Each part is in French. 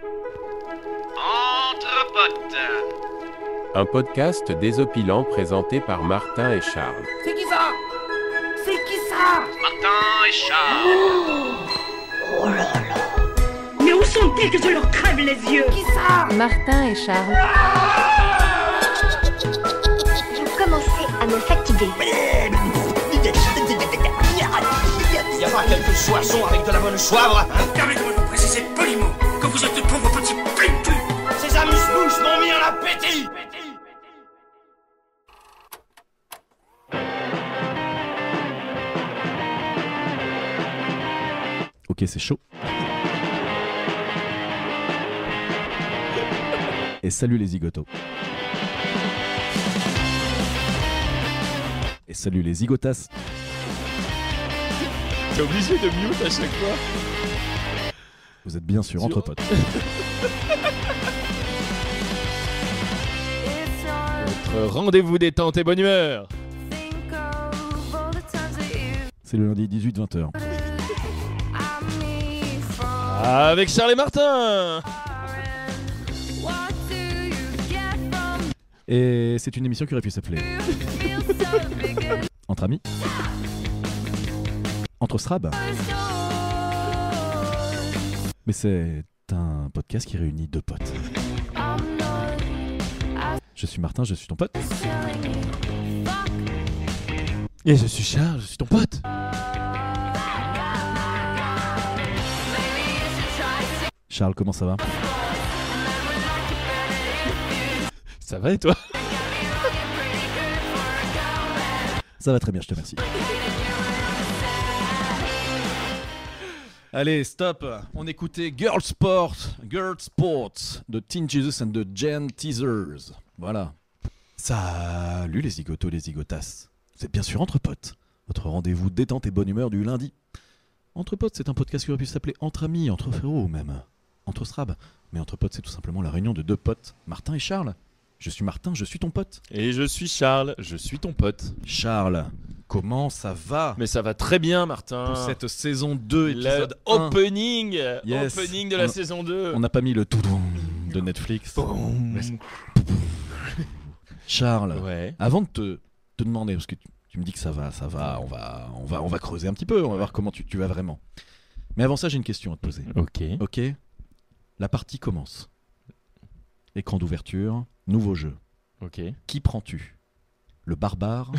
Entre potes. Un podcast désopilant présenté par Martin et Charles. C'est qui ça? C'est qui ça? Martin et Charles. Mais où sont-ils que je leur crève les yeux? Qui ça? Martin et Charles. Je commençais à me fatiguer. Y a pas quelques soissons avec de la bonne soivre? Permettez-moi de vous préciser poliment que vous êtes de pauvres petits plétus. Ces amuse-bouches m'ont mis en appétit. Ok, c'est chaud. Et salut les zigotos. Et salut les zigotas. T'es obligé de mute à chaque fois. Vous êtes bien sûr entre potes. Votre rendez-vous détente et bonne humeur. C'est le lundi 18-20h. Avec Charles et Martin. Et c'est une émission qui aurait pu s'appeler Entre amis, Entre Strab. Mais c'est un podcast qui réunit deux potes. Je suis Martin, je suis ton pote. Et je suis Charles, je suis ton pote. Charles, comment ça va? Ça va et toi? Ça va très bien, je te remercie. Allez, stop. On écoutait Girl Sport de Teen Jesus and the Gen Teasers. Voilà. Salut les zigotos, les zigotas. Vous êtes bien sûr Entre Potes, votre rendez-vous détente et bonne humeur du lundi. Entre Potes, c'est un podcast qui aurait pu s'appeler Entre Amis, Entre Frérots même. Entre Strab. Mais Entre Potes, c'est tout simplement la réunion de deux potes, Martin et Charles. Je suis Martin, je suis ton pote. Et je suis Charles, je suis ton pote. Charles, comment ça va? Mais ça va très bien, Martin. Pour cette saison 2, Le épisode 1. opening, Yes. opening de la saison 2. On n'a pas mis le tout de Netflix. Mais Charles, Ouais. avant de te demander, parce que tu me dis que ça va, on va creuser un petit peu, on va voir comment tu vas vraiment. Mais avant ça, j'ai une question à te poser. Ok. Ok? La partie commence. Écran d'ouverture, nouveau jeu. Ok. Qui prends-tu? Le barbare,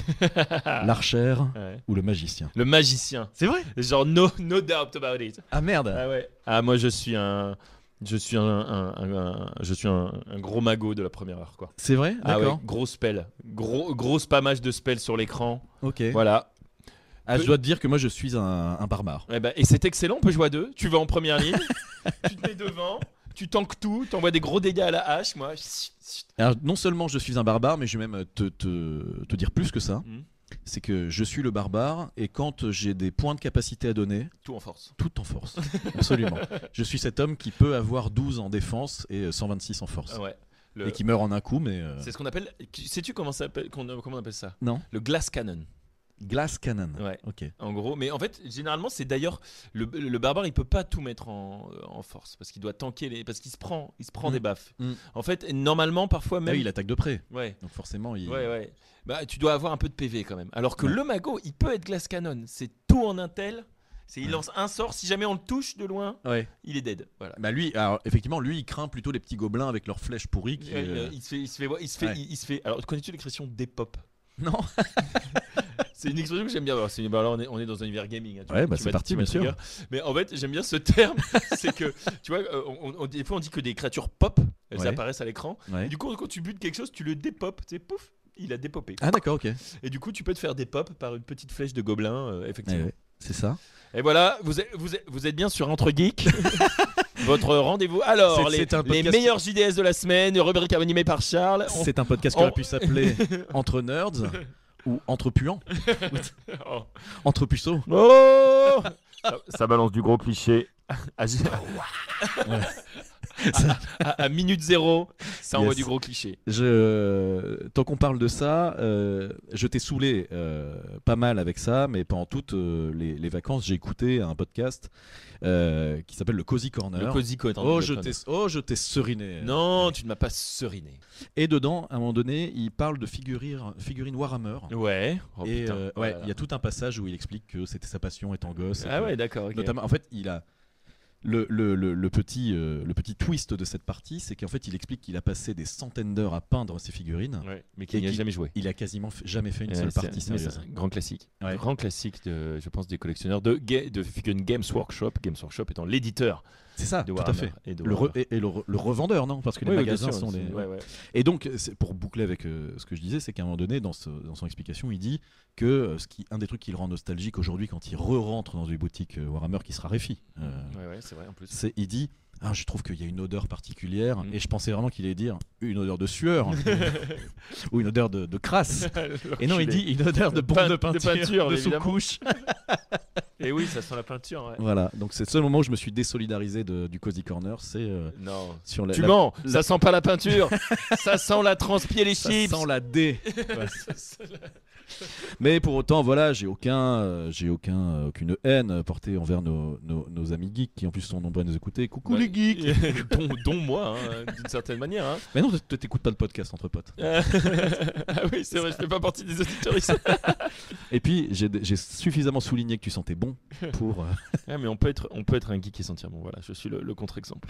l'archère Ouais. ou le magicien? Le magicien. C'est vrai? Genre no doubt about it. Ah merde! Ah ouais. Ah moi je suis un gros magot de la première heure quoi. C'est vrai? Ah ouais, D'accord. gros spell. Gros spammage de spells sur l'écran. Ok. Voilà. Ah, je dois te dire que moi je suis un barbare. Et c'est excellent, on peut jouer à deux. Tu vas en première ligne, tu te mets devant, tu tankes tout, t'envoies des gros dégâts à la hache, moi. Alors non seulement je suis un barbare, mais je vais même te dire plus que ça. Mhm. C'est que je suis le barbare et quand j'ai des points de capacité à donner, Tout en force. tout en force. Absolument. Je suis cet homme qui peut avoir 12 en défense et 126 en force. Ah ouais. Et qui meurt en un coup, mais... C'est ce qu'on appelle. Sais-tu comment on appelle ça? Non. Le glass cannon. Glass cannon. Ouais. Ok. En gros, mais en fait, généralement, c'est d'ailleurs le barbare, il peut pas tout mettre en force parce qu'il doit tanker parce qu'il se prend des baffes. Mm. En fait, normalement, parfois Ah même. oui, il attaque de près. Ouais. Donc forcément, il... Ouais. Bah, tu dois avoir un peu de PV quand même. Alors que Ouais. le mago, il peut être glass cannon. C'est tout en intel. Il lance un sort. Si jamais on le touche de loin, Ouais. il est dead. Voilà. Bah lui, alors effectivement, lui, il craint plutôt les petits gobelins avec leurs flèches pourries. Qui, Il se fait. Alors, connais-tu l'expression dépop? Non. C'est une expression que j'aime bien. Alors, on est dans un univers gaming. Hein, Ouais, bah tu c'est m'as- parti, tu m'as bien sûr. trigger. Mais en fait, j'aime bien ce terme. C'est que, tu vois, des fois, on dit que des créatures pop, elles Ouais. apparaissent à l'écran. Ouais. Et du coup, quand tu butes quelque chose, tu le dépopes. Tu sais, pouf, il a dépopé. Ah d'accord, ok. Et du coup, tu peux te faire des pops par une petite flèche de gobelin, effectivement. Ouais, c'est ça. Et voilà, vous êtes bien sur Entre Geeks. Votre rendez-vous. Alors, C'est un les podcast- meilleurs JDS de la semaine, rubrique animée par Charles. C'est un podcast qui aurait pu s'appeler Entre Nerds ou Entre Puants. Oh. Entre Puceaux. Oh ça balance du gros cliché. à minute 0, ça envoie Yes. du gros cliché. Tant qu'on parle de ça, je t'ai saoulé pas mal avec ça, mais pendant toutes les vacances, j'ai écouté un podcast qui s'appelle le Cozy Corner. Le Cozy Corner. Oh, je t'ai seriné. Non, tu ne m'as pas seriné. Et dedans, à un moment donné, il parle de figurines Warhammer. Ouais. Oh, Et putain. ouais, Voilà. il y a tout un passage où il explique que c'était sa passion étant gosse. et Ah que- ouais, d'accord. ok. Notamment, en fait, il a le petit twist de cette partie, c'est qu'en fait, il explique qu'il a passé des centaines d'heures à peindre ses figurines. Ouais, mais qui n'y a qui- jamais joué. Il a quasiment jamais fait une Ouais, seule c'est- partie mais c'est sérieuse. un grand classique. Ouais. Grand classique, je pense, des collectionneurs de figurines Games Workshop. Games Workshop étant l'éditeur C'est ça, de tout à Warhammer fait. et de Le, Warhammer. le revendeur, non? Parce que les Oui, oui, bien magasins sûr, sont c'est- des. ouais, ouais. Et donc, pour boucler avec ce que je disais, c'est qu'à un moment donné, dans son explication, il dit que un des trucs qui le rend nostalgique aujourd'hui quand il re-rentre dans une boutique Warhammer qui se raréfie, Ouais, c'est vrai en plus. il dit je trouve qu'il y a une odeur particulière, Mm. et je pensais vraiment qu'il allait dire une odeur de sueur ou une odeur de crasse. Et non, il dit une odeur de bombe de peinture, de évidemment. sous-couche. Et oui, ça sent la peinture. Ouais. Voilà, donc c'est le seul moment où je me suis désolidarisé du Cozy Corner, c'est Non. sur la. Tu la- mens, ça sent pas la peinture, ça sent la transpier les Ça chips. sent la D. Mais pour autant, voilà, j'ai aucune haine portée envers nos amis geeks qui en plus sont nombreux à nous écouter. Coucou Ouais. les geeks. dont moi, hein, d'une certaine manière. Hein. Mais non, toi t'écoutes pas le podcast entre potes. Ah oui, c'est vrai, je fais pas partie des auditeurs ici. Et puis j'ai suffisamment souligné que tu sentais bon pour. Mais on peut être un geek et sentir bon. Voilà, je suis le contre-exemple.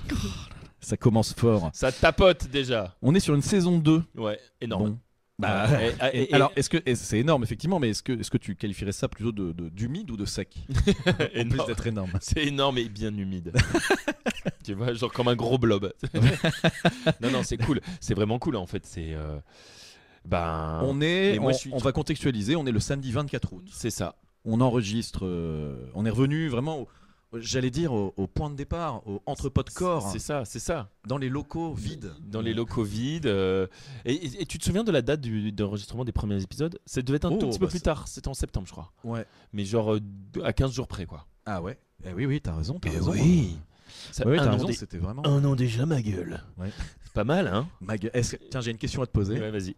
Ça commence fort. Ça tapote déjà. On est sur une saison 2. Ouais, énorme. Bon. Bah, Et- alors, c'est énorme effectivement, mais est-ce que tu qualifierais ça plutôt d'humide ou de sec en plus énorme. d'être énorme. C'est énorme et bien humide. Tu vois, genre comme un gros blob. Non, c'est cool. C'est vraiment cool en fait. C'est. Et moi, je suis- On va contextualiser. On est le samedi 24 août. C'est ça. On enregistre. On est revenu vraiment. J'allais dire au point de départ, au entrepôt de corps, C'est ça. dans les locaux vides. Dans les locaux vides. Et tu te souviens de la date d'enregistrement des premiers épisodes? Ça devait être un tout petit peu plus tard. C'était en septembre, je crois. Ouais. Mais genre à 15 jours près, quoi. Ah ouais. Oui, t'as raison. T'as raison. Ça, Ouais, un t'as an raison. dé- C'était vraiment. Un an déjà, ma gueule. Ouais. C'est pas mal, hein? Tiens, j'ai une question à te poser. Ouais, vas-y.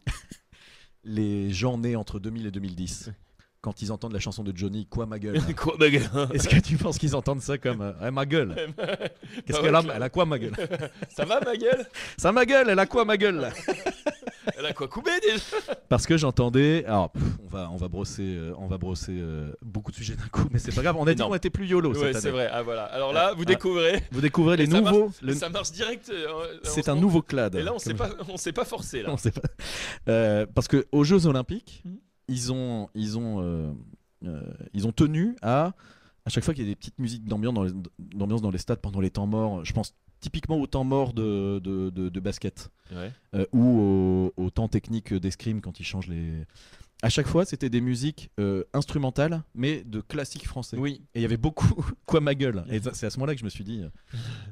Les gens nés entre 2000 et 2010, quand ils entendent la chanson de Johnny, quoi ma gueule? Quoi, ma gueule? Est-ce que tu penses qu'ils entendent ça comme ma gueule? Qu'est-ce Ah qu'elle ouais, a? Elle a quoi ma gueule? Ça va, ma gueule? Ça ma gueule, elle a quoi ma gueule là? Elle a quoi coupé déjà? Parce que j'entendais. Alors, on va brosser beaucoup de sujets d'un coup, mais c'est pas grave. On a dit Énorme. qu'on était plus YOLO cette Ouais, année. c'est vrai. Ah voilà. Alors là, vous découvrez. Vous découvrez les Et ça nouveaux. Ça marche direct. C'est un nouveau clad. Et là, Comme- on s'est pas forcé là. on sait pas. Parce que aux Jeux Olympiques, Mhm. ils ont tenu à chaque fois qu'il y a des petites musiques d'ambiance dans les stades pendant les temps morts. Je pense typiquement au temps mort de basket Ouais. ou au temps technique d'escrime quand ils changent les. À chaque fois, c'était des musiques instrumentales, mais de classiques français. Oui. Et il y avait beaucoup quoi ma gueule. Et c'est à ce moment-là que je me suis dit.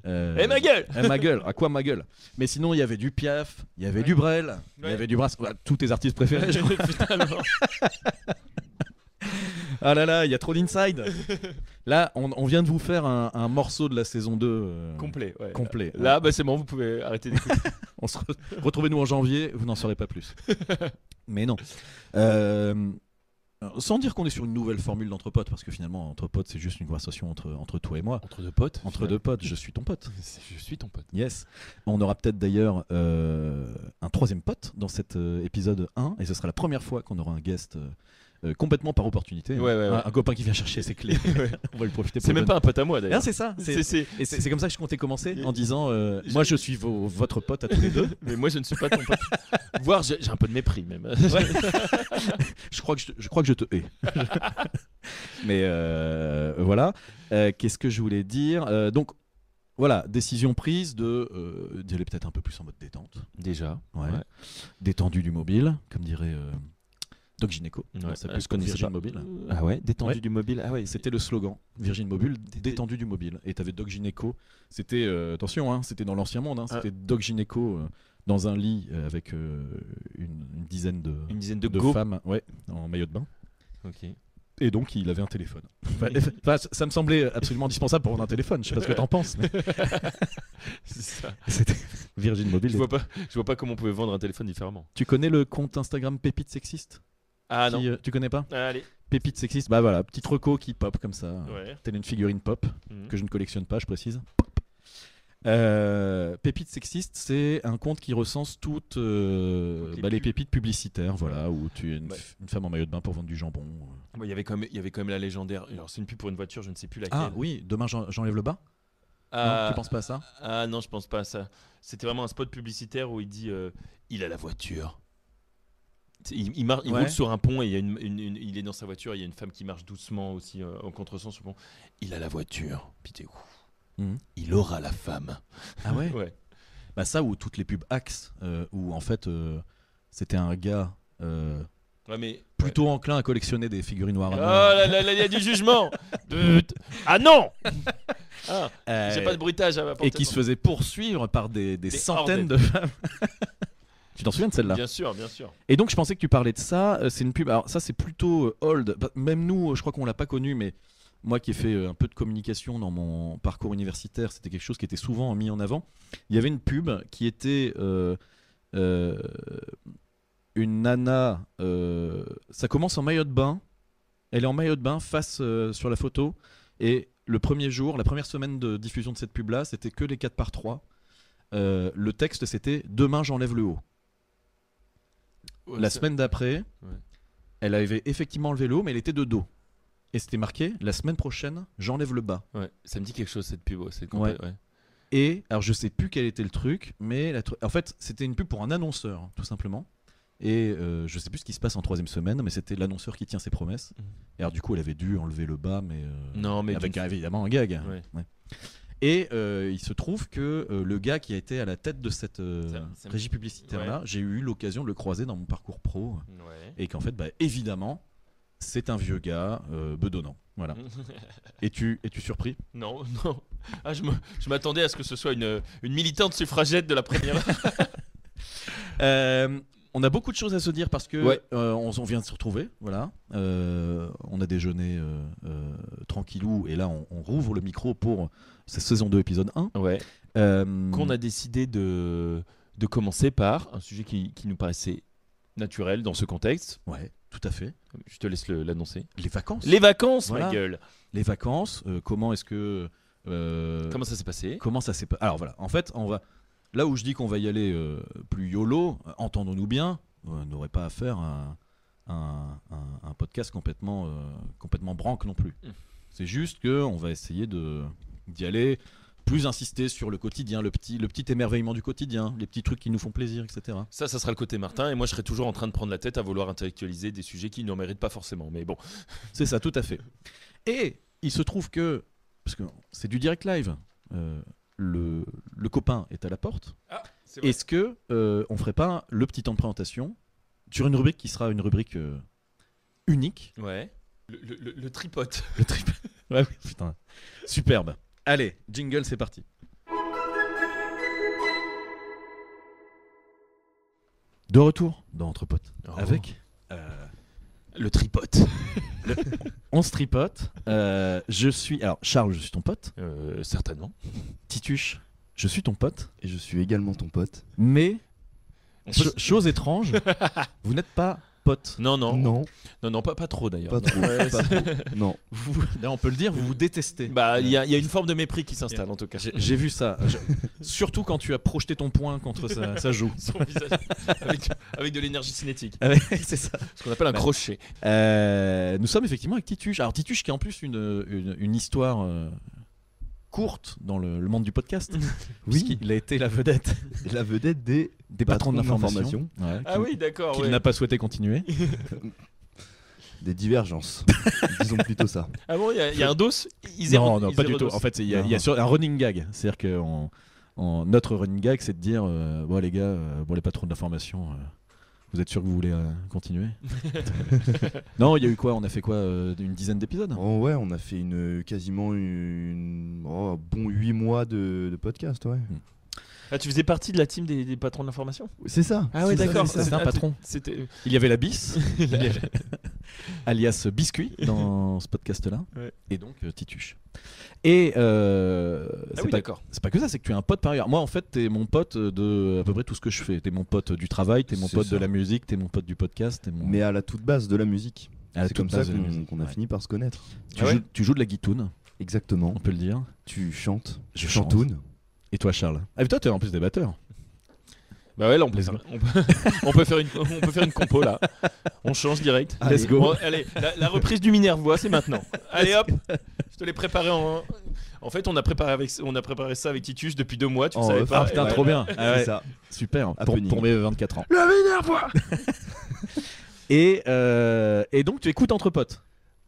Eh ma gueule! Ma gueule, à quoi ma gueule? Mais sinon, il y avait du Piaf, il y avait du Brel, il y Ouais. avait du Brass, voilà, tous tes artistes préférés. je crois. Putain, non. Ah là là, il y a trop d'inside. Là, on vient de vous faire un morceau de la saison 2 Complet. Ouais. complet. Là, bah, c'est bon, vous pouvez arrêter d'écouter. Retrouvez-nous en janvier, vous n'en saurez pas plus. Mais non. Sans dire qu'on est sur une nouvelle formule d'entrepote, parce que finalement, entrepote, c'est juste une conversation entre toi et moi. Entre deux potes. Entre deux potes, je suis ton pote. Je suis ton pote. Yes. On aura peut-être d'ailleurs un troisième pote dans cet épisode 1, et ce sera la première fois qu'on aura un guest complètement par opportunité. Ouais, ouais, ouais. Un copain qui vient chercher ses clés. On va lui profiter pour C'est même pas un pote à moi d'ailleurs. Ah, c'est ça. C'est- Et c'est comme ça que je comptais commencer en disant moi je suis votre pote à tous les deux. Mais moi, je ne suis pas ton pote. Voire, j'ai un peu de mépris même. Je crois que je te hais. Mais voilà. Qu'est-ce que je voulais dire donc voilà, décision prise d'y aller peut-être un peu plus en mode détente. Déjà. Ouais. Détendu du mobile, comme dirait Doc Gynéco. Ouais. Non, ça Je plus connaissais Virgin pas. Mobile. Ah ouais, détendu Ouais. du mobile. Ah ouais, C'était le slogan Virgin Mobile, détendu du mobile. Et t'avais Doc Gynéco. C'était attention, hein, c'était dans l'ancien monde. Hein, c'était Doc Gynéco dans un lit avec une dizaine de une dizaine de de go. femmes, ouais, en maillot de bain. Ok. Et donc il avait un téléphone. Enfin, ça me semblait absolument indispensable pour vendre un téléphone. Je sais pas ce que t'en penses. Mais... C'est ça. C'était Virgin Mobile. Je vois pas comment on pouvait vendre un téléphone différemment. Tu connais le compte Instagram Pépite Sexiste? Ah non. Tu connais pas? Allez. Pépite Sexiste, bah voilà, petite reco qui pop comme ça. Ouais. Telle une figurine pop Mhm. que je ne collectionne pas, je précise. Pépite Sexiste, c'est un compte qui recense toutes les pépites publicitaires, voilà, où tu es une femme en maillot de bain pour vendre du jambon. Il y avait quand même la légendaire. Alors c'est une pub pour une voiture, je ne sais plus laquelle. Ah oui, demain j'enlève le bas. Non, tu penses pas à ça? Ah non, je pense pas à ça. C'était vraiment un spot publicitaire où il dit il a la voiture. Il roule sur un pont et il est dans sa voiture. Il y a une femme qui marche doucement aussi en contresens sur le pont. Il a la voiture. Pitez-vous. Il aura la femme. Ah ouais? Ouais. Bah ça ou toutes les pubs Axe où en fait c'était un gars plutôt enclin à collectionner des figurines noires. Oh là là, il y a du jugement. Ah non. J'ai pas de bruitage à m'apporter. Et qui se faisait poursuivre par des centaines de femmes. Tu t'en souviens de celle-là? Bien sûr, bien sûr. Et donc je pensais que tu parlais de ça. C'est une pub. Alors ça c'est plutôt old. Même nous, je crois qu'on l'a pas connu, mais moi qui ai fait un peu de communication dans mon parcours universitaire, c'était quelque chose qui était souvent mis en avant. Il y avait une pub qui était une nana. Ça commence en maillot de bain. Elle est en maillot de bain face sur la photo. Et le premier jour, la première semaine de diffusion de cette pub-là, c'était que les 4x3. Le texte c'était « Demain j'enlève le haut ». La semaine d'après, elle avait effectivement enlevé le haut, mais elle était de dos. Et c'était marqué « La semaine prochaine, j'enlève le bas ». Ouais, ça me dit quelque chose cette pub. Ouais. Et alors je sais plus quel était le truc, mais en fait c'était une pub pour un annonceur, tout simplement. Et je sais plus ce qui se passe en 3e semaine, mais c'était l'annonceur qui tient ses promesses. Et alors du coup elle avait dû enlever le bas, mais, non, mais avec évidemment un gag. Ouais. Et il se trouve que le gars qui a été à la tête de cette régie publicitaire-là, j'ai eu l'occasion de le croiser dans mon parcours pro. Et qu'en fait, évidemment, c'est un vieux gars bedonnant. Voilà. Es-tu surpris? Non, non. Ah, je m'attendais à ce que ce soit une militante suffragette de la première. On a beaucoup de choses à se dire parce que on vient de se retrouver, voilà. On a déjeuné tranquillou et là on rouvre le micro pour cette saison 2 épisode 1. Ouais. Qu'on a décidé de commencer par un sujet qui nous paraissait naturel dans ce contexte. Ouais, tout à fait. Je te laisse l'annoncer. Les vacances. Les vacances, voilà. Ma gueule. Les vacances. Comment est-ce que comment ça s'est passé? Alors voilà. En fait, on va. Là où je dis qu'on va y aller plus YOLO, entendons-nous bien, on n'aurait pas à faire un podcast complètement branque non plus. C'est juste qu'on va essayer d'y aller, plus insister sur le quotidien, le petit émerveillement du quotidien, les petits trucs qui nous font plaisir, etc. Ça sera le côté Martin, et moi je serai toujours en train de prendre la tête à vouloir intellectualiser des sujets qui n'en méritent pas forcément, mais bon. C'est ça, tout à fait. Et il se trouve que, parce que c'est du direct live, le copain est à la porte. Ah, c'est vrai. Est-ce que on ferait pas le petit temps de présentation sur une rubrique qui sera une rubrique unique? Ouais. Le tripote. Le tripote. Ouais, putain. Superbe. Allez, jingle, c'est parti. De retour dans Entre Potes avec le tripote. On se tripote. Je suis. Alors, Charles, je suis ton pote. Certainement. Tituche, je suis ton pote. Et je suis également ton pote. Mais, chose étrange, vous n'êtes pas potes. Non, pas trop d'ailleurs. Pas trop. Ouais, pas trop. Non. Là, on peut le dire, vous vous détestez. Bah, il y a une forme de mépris qui s'installe en tout cas. J'ai vu ça. Surtout quand tu as projeté ton poing contre sa joue. Son visage avec de l'énergie cinétique. C'est ça. Ce qu'on appelle un crochet. Nous sommes effectivement avec Tituche. Alors Tituche qui a en plus une histoire courte dans le monde du podcast. Oui. Il a été la vedette. La vedette des patrons de l'information. l'information. Ouais, Ah oui, d'accord. qu'il Ouais. n'a pas souhaité continuer. Des divergences. Disons plutôt ça. Ah bon, il y a un dos. Non, pas du tout. En fait, il y a un running gag. C'est-à-dire que notre running gag, c'est de dire bon les gars, les patrons de l'information, vous êtes sûr que vous voulez continuer? Non, il y a eu quoi? On a fait quoi? Une dizaine d'épisodes? Oh ouais, on a fait quasiment bon 8 mois de podcast, ouais. Ah, tu faisais partie de la team des patrons de l'information? C'est ça. Ah ouais, c'est ça, d'accord. c'est ça. C'est un patron. C'était. Il y avait la bis. alias Biscuit dans ce podcast-là, Ouais. et donc Tituche. Et oui, d'accord. c'est pas que ça, c'est que tu es un pote par ailleurs. Moi, en fait, t'es mon pote de à peu près tout ce que je fais. T'es mon pote du travail, t'es mon C'est pote ça. de la musique, t'es mon pote du podcast. T'es mon... Mais à la toute base de la musique. À la C'est toute comme ça base de la musique, qu'on a ouais. fini par se connaître. Tu joues de la guitoune, Exactement. on peut le dire. Tu chantes. Je Tu chante. chantounes. Et toi, Charles? Ah, mais toi, t'es en plus des batteurs. Bah ouais, là, on peut, Let's faire, on peut faire une compo là. On change direct. Allez, let's go. Bon, allez, la reprise du Minervois, c'est maintenant. Allez hop, je te l'ai préparé en fait, on a préparé ça avec Tituche depuis 2 mois, tu ne Oh, savais pas. Ah putain, Et trop voilà. bien. Ah ouais, C'est ça. super. Happening. Pour mes 24 ans. Le Minervois. Et donc, tu écoutes entre potes.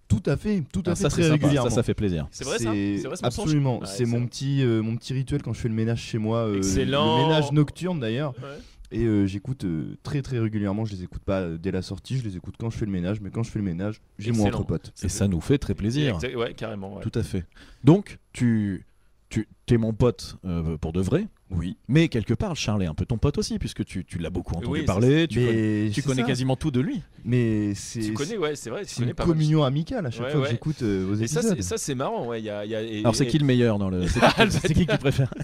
Tout à fait Ah, ça, très c'est sympa. régulièrement. Ça fait plaisir. C'est vrai ça C'est vrai ce morceau Absolument. Ouais, C'est mon petit rituel quand je fais le ménage chez moi. Excellent. Le ménage nocturne d'ailleurs. Ouais. Et j'écoute très très régulièrement. Je les écoute pas dès la sortie. Je les écoute quand je fais le ménage. Mais quand je fais le ménage, j'ai mon Excellent. entre potes. Et ça nous fait très plaisir. Ouais, carrément. Ouais. Tout à fait. Donc, t'es mon pote pour de vrai. Oui. Mais quelque part, Charles est un peu ton pote aussi, puisque tu l'as beaucoup entendu Oui, parler. Tu Mais tu c'est connais ça. quasiment tout de lui. Mais c'est Tu connais, ouais, c'est vrai. Tu c'est connais une pas mal. communion amicale à chaque Ouais, fois ouais. que j'écoute vos Et épisodes. ça, c'est marrant. Ouais, Alors, c'est qui le meilleur dans le. C'est qui que tu préfères?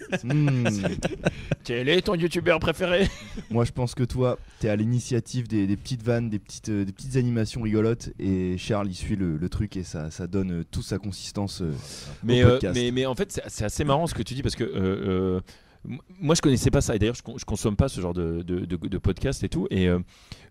Quel est ton youtubeur préféré? Moi, je pense que toi, t'es à l'initiative des petites vannes, des petites animations rigolotes, et Charles, il suit le truc et ça donne toute sa consistance mais, au podcast. mais en fait, c'est assez marrant ce que tu dis parce que moi je connaissais pas ça et d'ailleurs je consomme pas ce genre de podcast et tout. Et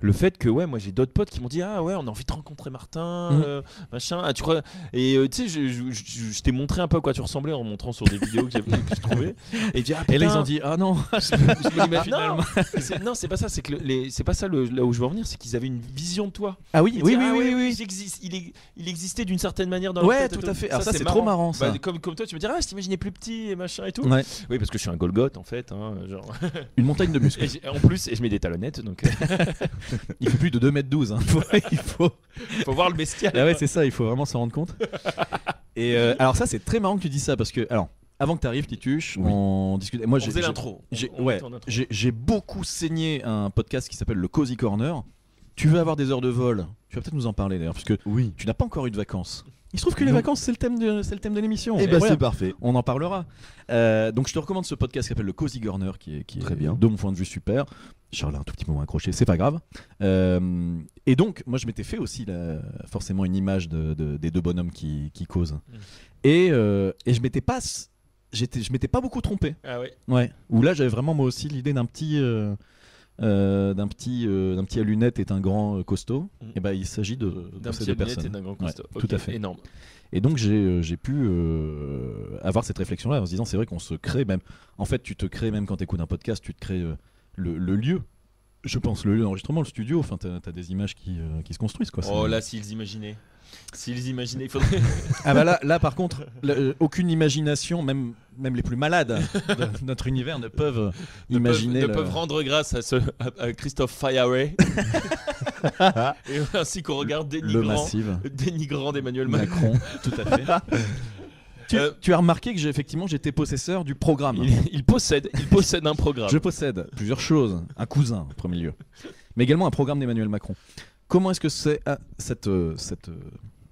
le fait que, ouais, moi j'ai d'autres potes qui m'ont dit ah ouais, on a envie de rencontrer Martin, machin. Ah, tu crois. Et tu sais, je t'ai montré un peu à quoi tu ressemblais en montrant sur des vidéos que j'ai trouvées. Et, ah, Et là, ils putain, ont dit ah non. je me l'imagine finalement. Non, c'est pas ça. C'est que c'est pas ça là où je veux en venir. C'est qu'ils avaient une vision de toi. Ah oui, Ils oui, disaient, oui, ah ouais, oui, il existait d'une certaine manière dans leur Ouais, tête et tout à fait. Alors ça, c'est marrant. trop marrant, ça. Bah, comme toi, tu me dirais, ah, je t'imaginais plus petit et machin et tout. Ouais. Oui, parce que je suis un Golgoth en fait. Hein, genre. Une montagne de muscles. En plus, je mets des talonnettes, donc Il fait plus de 2m12. Hein. Il faut. faut voir le bestial. Ah ouais, c'est ça. Il faut vraiment s'en rendre compte. Et alors ça, c'est très marrant que tu dises ça parce que alors. Avant que tu arrives, Tituche, Oui. on discutait. Moi, On faisait l'intro. Ouais, j'ai beaucoup saigné un podcast qui s'appelle le Cozy Corner. Tu veux avoir des heures de vol? Tu vas peut-être nous en parler d'ailleurs, parce que Oui. tu n'as pas encore eu de vacances. Il se trouve que les Non. vacances, c'est le thème de l'émission. Et bah voilà. c'est parfait. On en parlera. Donc je te recommande ce podcast qui s'appelle le Cozy Corner, qui est Très bien. de mon point de vue super. Charles a un tout petit moment accroché, c'est pas grave. Et donc moi je m'étais fait aussi forcément une image des deux bonhommes qui causent. Et je m'étais pas beaucoup trompé. Ah ouais. Ouais. Où là j'avais vraiment moi aussi l'idée d'un petit à lunettes et un grand costaud. Et ben il s'agit de D'un ces petit deux lunette personnes. et d'un grand Ouais, costaud. tout Ok, à fait. Énorme. Et donc j'ai pu avoir cette réflexion-là en se disant c'est vrai qu'on se crée même. En fait, tu te crées même quand tu écoutes un podcast, tu te crées le lieu. Je pense le lieu d'enregistrement, le studio. Enfin, t'as des images qui se construisent quoi. Oh là, s'ils imaginaient, il faudrait. Ah bah là par contre, aucune imagination, même les plus malades de notre univers ne peuvent imaginer. ne peuvent rendre grâce à Christophe Fayaray. Et ainsi qu'on regarde le massive dénigrant d'Emmanuel Macron. Macron, tout à fait. Tu as remarqué que effectivement j'étais possesseur du programme. Il possède un programme. Je possède plusieurs choses. Un cousin en premier lieu, mais également un programme d'Emmanuel Macron. Comment est-ce que c'est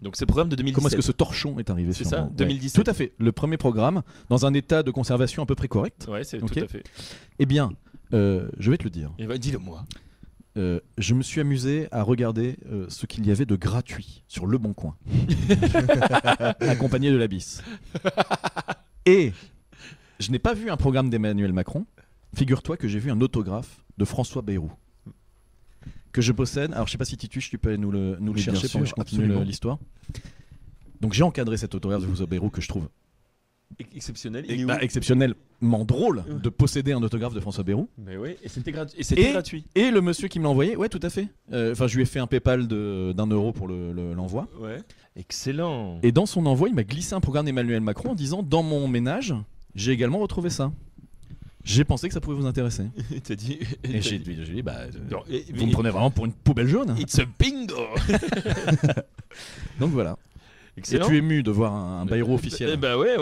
Donc c'est le programme de 2017. comment est-ce que ce torchon est arrivé C'est sur ça, moi 2017. Tout à fait. Le premier programme dans un état de conservation à peu près correct. Ouais, c'est Ok. tout à fait. Eh bien, je vais te le dire. Et bah, dis-le moi. Je me suis amusé à regarder ce qu'il y avait de gratuit sur Le Bon Coin, accompagné de la bis. Et je n'ai pas vu un programme d'Emmanuel Macron. Figure-toi que j'ai vu un autographe de François Bayrou que je possède. Alors je sais pas si Tituche, tu peux aller nous le Mais bien chercher sûr, pendant que je continue absolument. l'histoire. Donc j'ai encadré cet autographe de François Bayrou que je trouve Exceptionnel. Il est où exceptionnellement drôle de posséder un autographe de François Bayrou. Mais oui, et c'était gratuit. Et le monsieur qui me l'a envoyé, ouais, tout à fait. Enfin, je lui ai fait un PayPal d'1 € pour l'envoi. Ouais. Excellent. Et dans son envoi, il m'a glissé un programme d'Emmanuel Macron en disant dans mon ménage, j'ai également retrouvé ça. J'ai pensé que ça pouvait vous intéresser. T'as dit. Et j'ai dit, bah, Non, vous me prenez vraiment pour une poubelle jaune. It's a bingo. Donc voilà. Excellent. Es-tu ému de voir un Bayrou officiel? Bah ouais,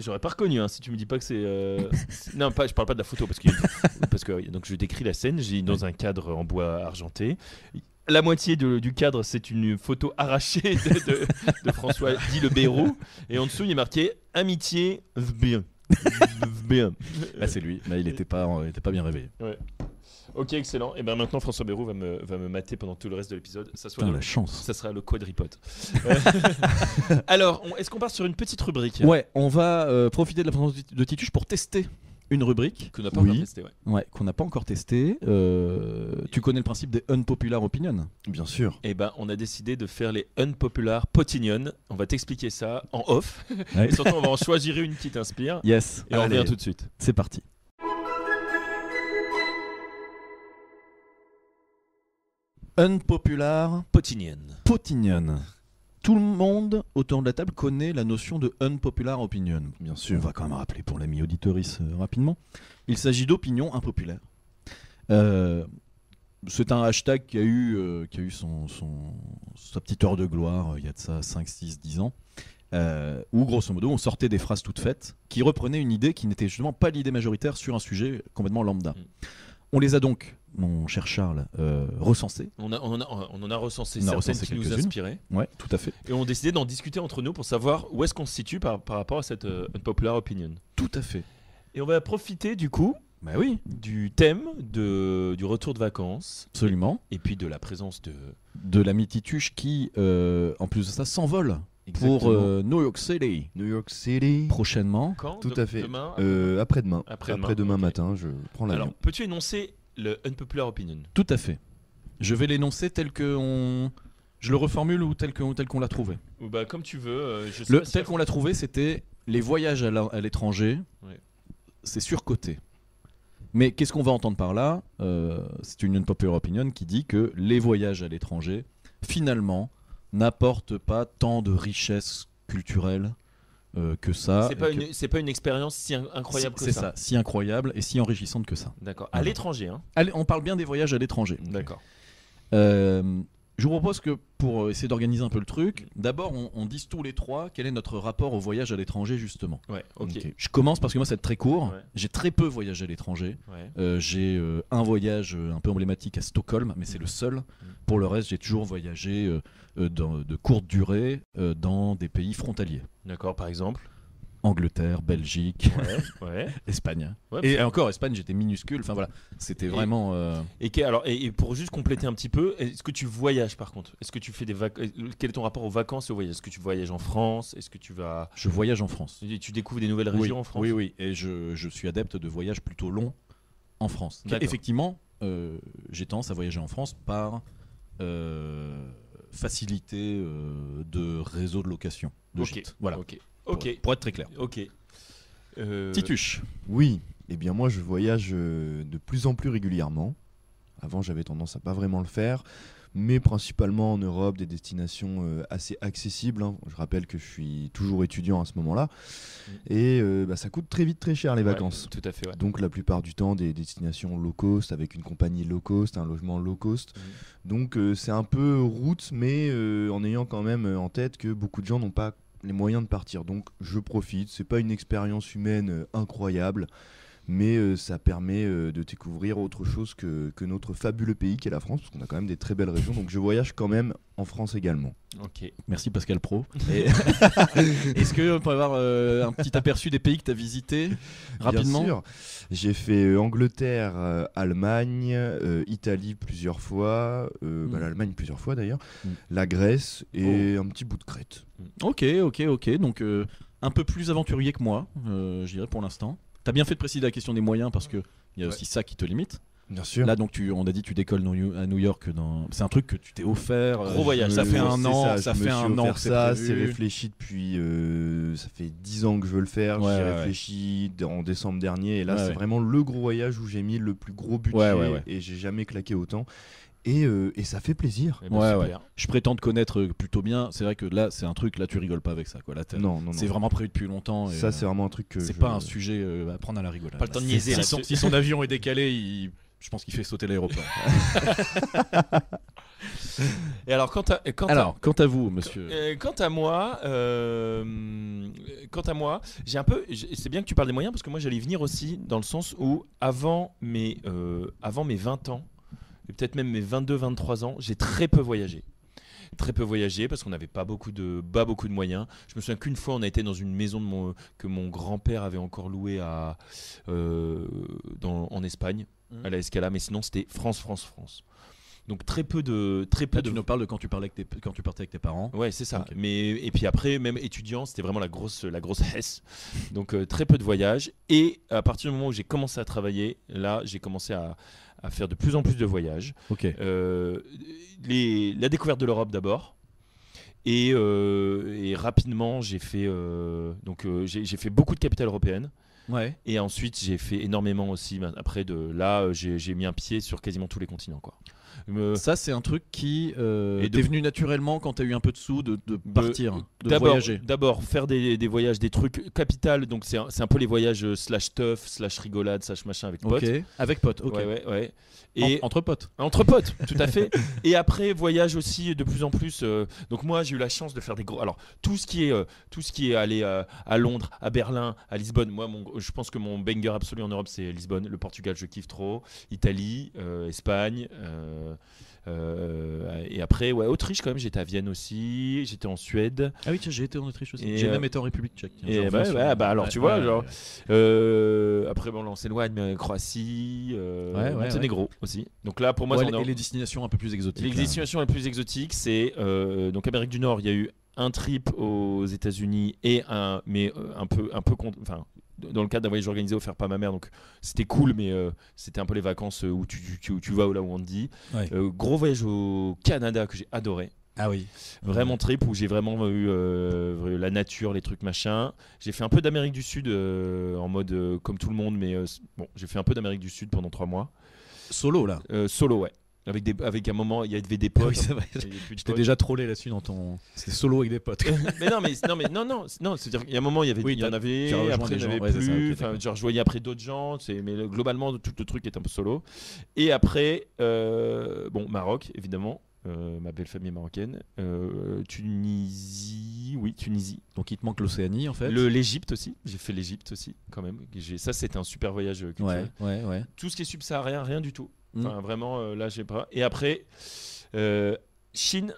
j'aurais pas reconnu si tu me dis pas que c'est. Non, je parle pas de la photo parce que oui, donc je décris la scène. J'ai dans un cadre en bois argenté. La moitié du cadre, c'est une photo arrachée de François dit le Bérou. Et en dessous, il est marqué Amitié, bien. Bah, c'est lui, mais il était pas bien réveillé. Ouais. Ok, excellent. Et ben maintenant, François Bérou va me mater pendant tout le reste de l'épisode. Putain, la chance. Ça sera le quadripote. Alors, est-ce qu'on part sur une petite rubrique? Ouais, on va profiter de la présence de Tituche pour tester une rubrique qu'on n'a pas encore testée. Ouais, qu'on n'a pas encore testée. Tu connais le principe des unpopular opinions? Bien sûr. Et ben, on a décidé de faire les unpopular opinions. On va t'expliquer ça en off. Ouais. Et surtout, on va en choisir une qui t'inspire. Yes. Et on revient tout de suite. C'est parti. Unpopular Opinion. opinion. Tout le monde autour de la table connaît la notion de unpopular opinion. Bien On sûr. va quand même rappeler pour l'ami auditorice rapidement. Il s'agit d'opinions impopulaires. C'est un hashtag qui a eu sa petite heure de gloire il y a de ça 5, 6, 10 ans. Où grosso modo on sortait des phrases toutes faites qui reprenaient une idée qui n'était justement pas l'idée majoritaire sur un sujet complètement lambda. On les a donc, mon cher Charles, recensés. On en a recensé On a certaines recensé qui nous quelques-unes. inspiraient. Ouais, tout à fait. Et on a décidé d'en discuter entre nous pour savoir où est-ce qu'on se situe par rapport à cette unpopular opinion. Tout à fait. Et on va profiter du coup Bah oui, du thème du retour de vacances. absolument. Et puis de la présence De l'ami Tituche qui, en plus de ça, s'envole pour New York City New York City. prochainement. Quand Tout à fait. Demain. Après-demain. Après-demain, Après-demain ok. matin, je prends l'avion. Alors, peux-tu énoncer le unpopular opinion? Tout à fait. Je vais l'énoncer tel que on... Je le reformule ou tel qu'on l'a trouvé. Ou bah comme tu veux. Je sais pas si Tel qu'on l'a trouvé, c'était les voyages à l'étranger, Ouais. c'est surcoté. Mais qu'est-ce qu'on va entendre par là? C'est une unpopular opinion qui dit que les voyages à l'étranger, finalement, n'apportent pas tant de richesse culturelle que ça. C'est pas une expérience si incroyable que C'est ça. ça, si incroyable et si enrichissante que ça. D'accord. À Voilà. l'étranger, hein. Allez, on parle bien des voyages à l'étranger. D'accord. Je vous propose que pour essayer d'organiser un peu le truc, d'abord on dise tous les trois quel est notre rapport au voyage à l'étranger justement. Ouais. Ok. Ok. Je commence parce que moi ça va être très court. Ouais. J'ai très peu voyagé à l'étranger. Ouais. J'ai un voyage un peu emblématique à Stockholm, mais c'est le seul. Pour le reste, j'ai toujours voyagé de courte durée dans des pays frontaliers. D'accord. Par exemple. Angleterre, Belgique, Ouais. Espagne. Ouais, Et encore Espagne, j'étais minuscule. Enfin voilà, c'était vraiment. Et pour juste compléter un petit peu, est-ce que tu voyages par contre? Est-ce que tu fais des vacances? Quel est ton rapport aux vacances et aux voyages? Est-ce que tu voyages en France? Est-ce que tu vas Je voyage en France. tu découvres des nouvelles régions en France? Oui, et je suis adepte de voyages plutôt longs en France. D'accord. Effectivement, j'ai tendance à voyager en France par facilité de réseau de location de Ok. gîtes. Voilà, Ok. pour être très clair. Ok. Tituche. Oui, eh bien moi je voyage de plus en plus régulièrement. Avant j'avais tendance à pas vraiment le faire, mais principalement en Europe, des destinations assez accessibles, hein. Je rappelle que je suis toujours étudiant à ce moment-là, et ça coûte très vite très cher les vacances. Tout à fait. Ouais. Donc la plupart du temps des destinations low cost, avec une compagnie low cost, un logement low cost. Donc c'est un peu route, mais en ayant quand même en tête que beaucoup de gens n'ont pas les moyens de partir. Donc je profite, c'est pas une expérience humaine incroyable, mais ça permet de découvrir autre chose que notre fabuleux pays qu'est la France, parce qu'on a quand même des très belles régions. Donc je voyage quand même en France également. Ok. Merci Pascal Pro. Est-ce qu'on peut avoir un petit aperçu des pays que tu as visités rapidement? Bien sûr. J'ai fait Angleterre, Allemagne, Italie plusieurs fois, l'Allemagne plusieurs fois d'ailleurs, la Grèce et un petit bout de Crète. Ok. Donc un peu plus aventurier que moi, je dirais pour l'instant. T'as bien fait de préciser la question des moyens parce que il y a aussi ça qui te limite. Bien sûr. Là, donc, on a dit tu décolles à New York. C'est un truc que tu t'es offert. Gros voyage. Ça fait un an. Ça fait un an que c'est prévu. C'est réfléchi depuis. Ça fait 10 ans que je veux le faire. Ouais, J'ai ouais, réfléchi en décembre dernier. Et là, Ouais, c'est ouais. vraiment le gros voyage où j'ai mis le plus gros budget. Ouais. Et j'ai jamais claqué autant. Et ça fait plaisir. Eh ben, Ouais, super. Je prétends te connaître plutôt bien. C'est vrai que là, c'est un truc. Là, tu rigoles pas avec ça, quoi. Là, Non. c'est vraiment prévu depuis longtemps. Et, Ça, c'est vraiment un truc que. c'est pas un sujet à prendre à la rigolade. Pas le temps de niaiser, là. Si son avion est décalé, je pense qu'il fait sauter l'aéroport. Et alors, quant à vous, monsieur. Quant à moi, j'ai un peu. C'est bien que tu parles des moyens parce que moi, j'allais y venir aussi dans le sens où avant mes 20 ans, et peut-être même mes 22-23 ans, j'ai très peu voyagé. Très peu voyagé parce qu'on n'avait pas beaucoup de moyens. Je me souviens qu'une fois on a été dans une maison que mon grand-père avait encore louée en Espagne, à la Escala, mais sinon c'était France. Donc très peu de. Tu nous parles de quand tu partais avec tes parents. Ouais, c'est ça. Okay. Et puis après, même étudiant, c'était vraiment la grosse hesse. Donc très peu de voyages. Et à partir du moment où j'ai commencé à travailler, là, j'ai commencé à faire de plus en plus de voyages. Ok. La découverte de l'Europe d'abord. Et rapidement, j'ai fait beaucoup de capitales européennes. Ouais. Et ensuite, j'ai fait énormément aussi. Après, j'ai mis un pied sur quasiment tous les continents, quoi. Ça, c'est un truc qui est venu naturellement quand tu as eu un peu de sous de partir, de voyager. D'abord, faire des voyages, des trucs capital. Donc, c'est un peu les voyages /teuf, /rigolade, /machin avec potes. Ok, avec potes, ok. Ouais. Et entre potes. Entre potes, tout à fait. Et après, voyage aussi de plus en plus. Donc, moi, j'ai eu la chance de faire des gros. Alors, tout ce qui est aller à Londres, à Berlin, à Lisbonne. Moi, je pense que mon banger absolu en Europe, c'est Lisbonne. Le Portugal, je kiffe trop. Italie, Espagne. Et après, Autriche quand même. J'étais à Vienne aussi. J'étais en Suède. Ah oui, tiens, j'ai été en Autriche aussi. Et j'ai même été en République tchèque. Et alors tu vois, genre. Après, bon, là, on s'éloigne, mais Croatie, Monténégro aussi. Donc là, pour moi, et les destinations un peu plus exotiques. Les destinations les plus exotiques, c'est donc Amérique du Nord. Il y a eu un trip aux États-Unis et un peu dans le cadre d'un voyage organisé offert par ma mère, donc c'était cool, mais c'était un peu les vacances où tu vas là où on te dit. Ouais. Gros voyage au Canada que j'ai adoré. Ah oui. Vraiment trip où j'ai vraiment eu la nature, les trucs machin. J'ai fait un peu d'Amérique du Sud en mode comme tout le monde, mais j'ai fait un peu d'Amérique du Sud pendant 3 mois. Solo là. Solo, ouais. Avec un moment, il y avait des potes. Oui, c'est vrai. Je t'ai déjà trollé là-dessus dans ton. C'était solo avec des potes. non. C'est-à-dire qu'il y a un moment, il y en avait, après il n'y en avait plus. Je voyais après d'autres gens. Mais globalement, tout le truc est un peu solo. Et après, Maroc, évidemment. Ma belle famille marocaine. Tunisie. Donc il te manque l'Océanie en fait. L'Égypte aussi. J'ai fait l'Égypte aussi, quand même. Ça, c'était un super voyage culturel. Ouais. Tout ce qui est subsaharien, rien du tout. Enfin, vraiment, là, j'ai pas. Et après, Chine.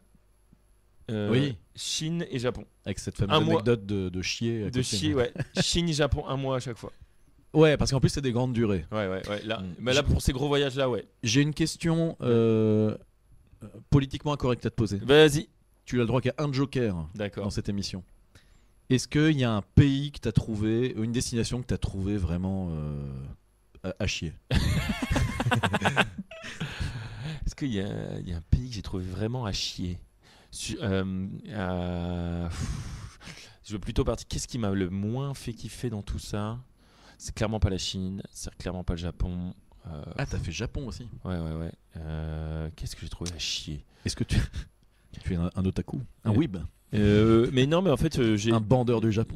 Chine et Japon. Avec cette fameuse anecdote de chier. Ouais. Chine et Japon, 1 mois à chaque fois. Ouais, parce qu'en plus, c'est des grandes durées. Ouais. Là, pour ces gros voyages-là, ouais. J'ai une question politiquement incorrecte à te poser. Vas-y. Tu as le droit qu'à un joker dans cette émission. Est-ce qu'il y a un pays que tu as trouvé, une destination que tu as trouvé vraiment à chier? Est-ce qu'il y a un pays que j'ai trouvé vraiment à chier? Je veux plutôt partir. Qu'est-ce qui m'a le moins fait kiffer dans tout ça? C'est clairement pas la Chine, c'est clairement pas le Japon. T'as fait Japon aussi? Ouais. Qu'est-ce que j'ai trouvé à chier? Est-ce que tu es un otaku? Un weeb? Mais non, mais en fait, j'ai un bandeur du Japon.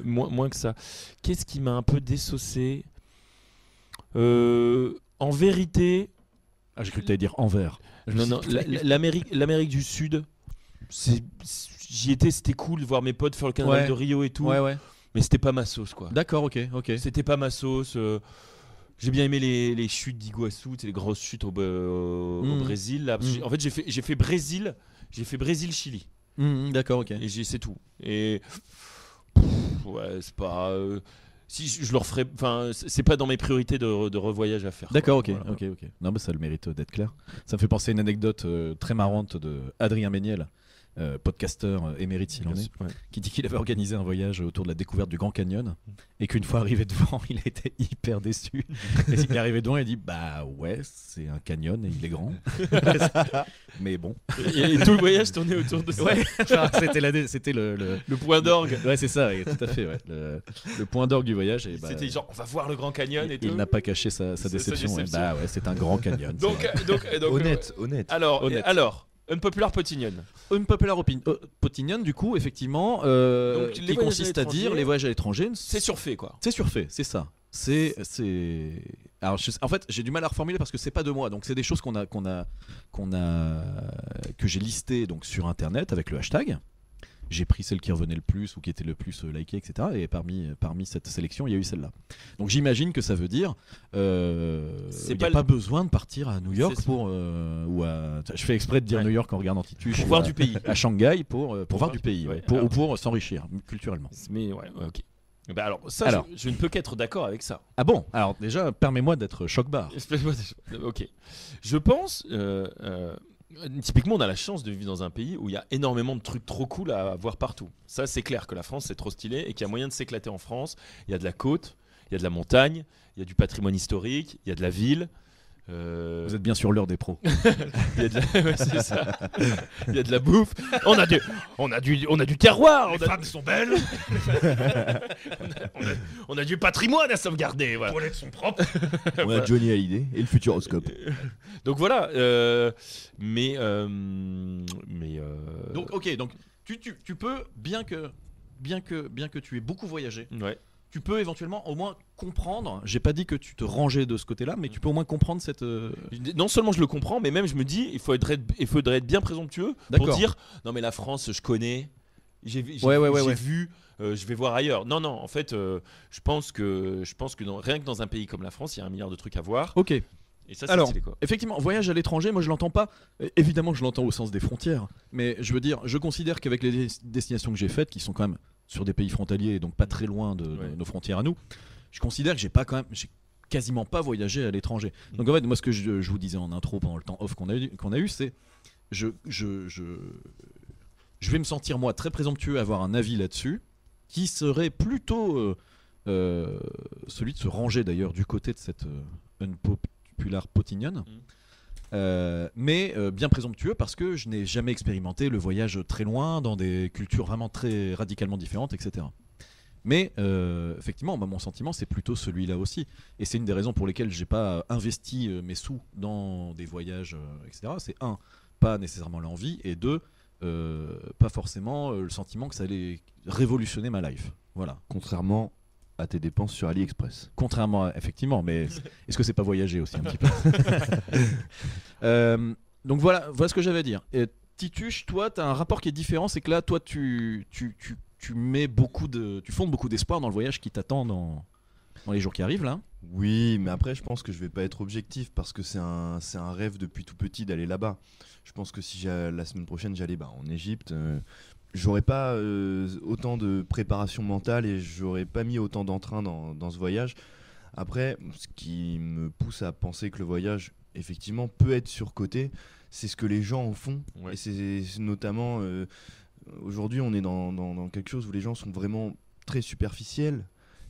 moins que ça. Qu'est-ce qui m'a un peu désossé? En vérité. Ah, j'ai cru que tu allais dire envers. Non, l'Amérique du Sud, j'y étais, c'était cool de voir mes potes faire le carnaval de Rio et tout. Ouais. Mais c'était pas ma sauce, quoi. D'accord, ok. C'était pas ma sauce. J'ai bien aimé les chutes d'Iguassou, les grosses chutes au Brésil. Là, en fait, j'ai fait Brésil-Chili. D'accord, ok. Et c'est tout. Et c'est pas. Si je le referais, c'est pas dans mes priorités de revoyage à faire. D'accord, ok. Non, mais ça a le mérite d'être clair. Ça me fait penser à une anecdote très marrante de Adrien Méniel, podcasteur émérite s'il en est, qui dit qu'il avait organisé un voyage autour de la découverte du Grand Canyon et qu'une fois arrivé devant, il a été hyper déçu. Et il est arrivé devant, il a dit c'est un canyon et il est grand. Mais bon. Et tout le voyage tournait autour de ça. Ouais, c'était le point d'orgue. Ouais, c'est ça, tout à fait. Ouais. Le point d'orgue du voyage. Et c'était genre, on va voir le Grand Canyon et tout. Il n'a pas caché sa déception. C'est un grand canyon. Donc honnête. Alors. Unpopular opinion. Unpopular opinion, du coup, effectivement, qui consiste à dire les voyages à l'étranger. C'est surfait, quoi. C'est surfait, c'est ça. Alors, en fait, j'ai du mal à reformuler parce que c'est pas de moi. Donc, c'est des choses que j'ai listées donc sur Internet avec le hashtag. j'ai pris celle qui revenait le plus ou qui était le plus likée, etc. Et parmi cette sélection, il y a eu celle-là. Donc j'imagine que ça veut dire il n'y a pas besoin de partir à New York pour ou à... Je fais exprès de dire New York en regardant Tituche. Pour voir du pays. À Shanghai pour voir du pays, ou pour s'enrichir culturellement. Mais ok. Bah alors, je ne peux qu'être d'accord avec ça. Ah bon? Alors déjà, permets-moi d'être choc-barre. Ok. Je pense, typiquement, on a la chance de vivre dans un pays où il y a énormément de trucs trop cool à voir partout. Ça, c'est clair que la France, c'est trop stylé et qu'il y a moyen de s'éclater en France. Il y a de la côte, il y a de la montagne, il y a du patrimoine historique, il y a de la ville. Vous êtes bien sur l'heure des pros. Il y a de la... ouais, c'est ça. Il y a de la bouffe. On a du terroir. Les femmes sont belles. on a du patrimoine à sauvegarder. Voilà. Les toilettes sont propres. On a Johnny Hallyday et le Futuroscope. Donc voilà. Donc ok, donc tu peux bien que tu aies beaucoup voyagé. Ouais. Tu peux éventuellement au moins comprendre, j'ai pas dit que tu te rangeais de ce côté-là, mais tu peux au moins comprendre cette... Non seulement je le comprends, mais même je me dis, il faudrait être bien présomptueux pour dire, non mais la France, je connais, j'ai vu, je vais voir ailleurs. Non, en fait, je pense que rien que dans un pays comme la France, il y a 1 milliard de trucs à voir. Ok. Et ça, c'est alors, stylé, quoi. Effectivement, voyage à l'étranger, moi je l'entends pas, évidemment je l'entends au sens des frontières, mais je veux dire, je considère qu'avec les destinations que j'ai faites, qui sont quand même sur des pays frontaliers et donc pas très loin de nos frontières à nous, je considère que j'ai quasiment pas voyagé à l'étranger. Donc en fait, moi ce que je vous disais en intro pendant le temps off qu'on a eu, c'est je vais me sentir moi très présomptueux à avoir un avis là-dessus, qui serait plutôt celui de se ranger d'ailleurs du côté de cette unpopular opinion. Mais bien présomptueux parce que je n'ai jamais expérimenté le voyage très loin dans des cultures vraiment très radicalement différentes, etc. Mais effectivement, mon sentiment c'est plutôt celui-là aussi, et c'est une des raisons pour lesquelles j'ai pas investi mes sous dans des voyages, etc. C'est un, pas nécessairement l'envie, et deux, pas forcément le sentiment que ça allait révolutionner ma life. Voilà. Contrairement à tes dépenses sur AliExpress. Contrairement à, effectivement, mais est-ce que c'est pas voyager aussi un petit peu? Donc voilà ce que j'avais à dire. Et Tituche, toi, tu as un rapport qui est différent, c'est que là, toi, tu fondes beaucoup d'espoir dans le voyage qui t'attend dans les jours qui arrivent là. Oui, mais après, je pense que je vais pas être objectif parce que c'est un rêve depuis tout petit d'aller là-bas. Je pense que si la semaine prochaine j'allais en Égypte, j'aurais pas autant de préparation mentale et j'aurais pas mis autant d'entrain dans ce voyage. Après, ce qui me pousse à penser que le voyage, effectivement, peut être surcoté, c'est ce que les gens en font. Ouais. Et c'est notamment, aujourd'hui, on est dans quelque chose où les gens sont vraiment très superficiels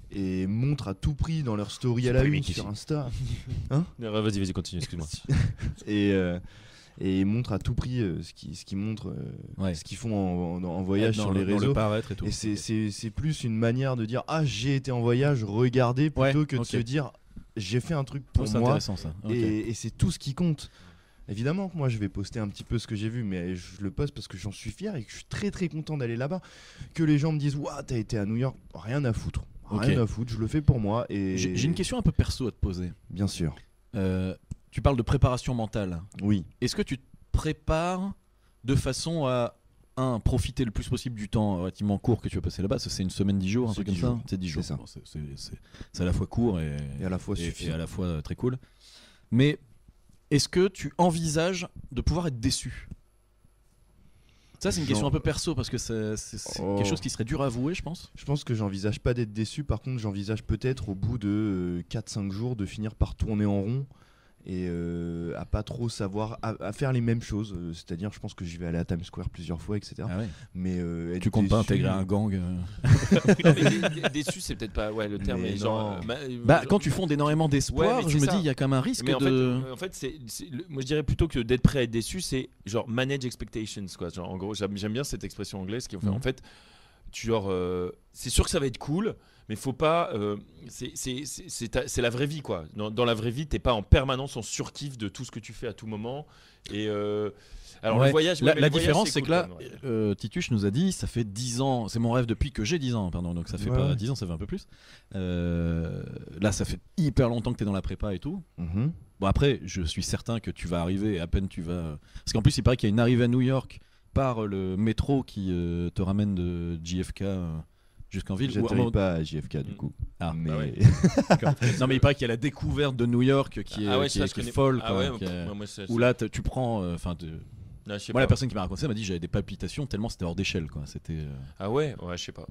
et montrent à tout prix dans leur story à la une sur Insta. Hein ? Vas-y, continue, excuse-moi. Et montrent à tout prix ce qu'ils montrent, ce qu'ils font en voyage sur les réseaux. Le paraître et tout. Et c'est plus une manière de dire j'ai été en voyage, regardez, plutôt que de se dire j'ai fait un truc pour moi. C'est intéressant ça. Et c'est tout ce qui compte. Évidemment que moi je vais poster un petit peu ce que j'ai vu, mais je le poste parce que j'en suis fier et que je suis très très content d'aller là-bas. Que les gens me disent ouah, t'as été à New York, rien à foutre. Rien à foutre, je le fais pour moi. Et j'ai une question un peu perso à te poser. Bien sûr. Tu parles de préparation mentale. Oui. Est-ce que tu te prépares de façon à profiter le plus possible du temps relativement court que tu vas passer là-bas? C'est une semaine, 10 jours, un truc comme ça. C'est 10 jours. C'est à la fois court et à la fois suffisant. Et à la fois très cool. Mais est-ce que tu envisages de pouvoir être déçu? Ça, c'est une question un peu perso parce que c'est quelque chose qui serait dur à avouer, je pense. Je pense que j'envisage pas d'être déçu. Par contre, j'envisage peut-être au bout de 4-5 jours de finir par tourner en rond et à pas trop savoir, à faire les mêmes choses. C'est-à-dire, je pense que je vais aller à Times Square plusieurs fois, etc. Ah ouais. Mais tu comptes pas intégrer un gang Déçu, c'est peut-être pas le terme. Mais quand tu fondes énormément d'espoir, je me dis, il y a quand même un risque en fait, moi je dirais plutôt que d'être prêt à être déçu, c'est genre manage expectations, quoi. Genre, en gros, j'aime bien cette expression anglaise qui en fait, c'est sûr que ça va être cool, mais faut pas. C'est la vraie vie, quoi. Dans la vraie vie, t'es pas en permanence en surkiff de tout ce que tu fais à tout moment. Et alors le voyage. La différence, c'est que là, Tituche nous a dit, ça fait 10 ans. C'est mon rêve depuis que j'ai 10 ans, pardon. Donc ça fait pas 10 ans, ça fait un peu plus. Là, ça fait hyper longtemps que t'es dans la prépa et tout. Bon, après, je suis certain que tu vas arriver. À peine tu vas. Parce qu'en plus, il paraît qu'il y a une arrivée à New York par le métro qui te ramène de JFK jusqu'en ville. J'atterris pas à JFK du coup. Ah, mais... bah ouais. Non mais il paraît qu'il y a la découverte de New York qui est folle. Ah ouais, moi, où là tu prends... Non, je sais moi pas. la personne qui m'a raconté ça m'a dit j'avais des palpitations tellement c'était hors d'échelle quoi. C'était. Ah ouais, je sais pas.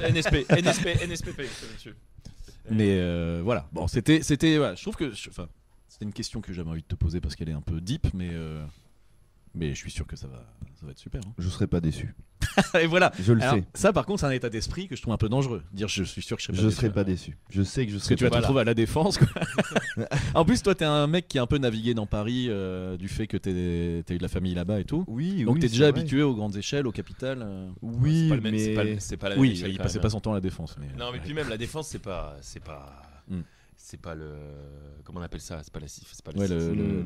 NSPP là-dessus. Mais voilà. Bon c'était. Voilà, je trouve que c'était une question que j'avais envie de te poser parce qu'elle est un peu deep, mais je suis sûr que ça va être super. Hein. Je serais pas déçu. Et voilà. Je le sais. Ça par contre c'est un état d'esprit que je trouve un peu dangereux. Dire je suis sûr que je serais pas déçu. Je sais que je Parce serais que tu vas te retrouver à la Défense quoi. En plus toi t'es un mec qui a un peu navigué dans Paris du fait que t'as eu de la famille là-bas et tout. Oui. Donc t'es c'est déjà vrai. habitué aux grandes échelles, aux capitales. Oui, c'est pas le même- mais c'est pas la même Oui, échelle, il quand passait même. pas son temps à la Défense. Mais Non, mais puis même la défense, c'est pas le. Comment on appelle ça? C'est pas la CIF, c'est pas ouais, City. le.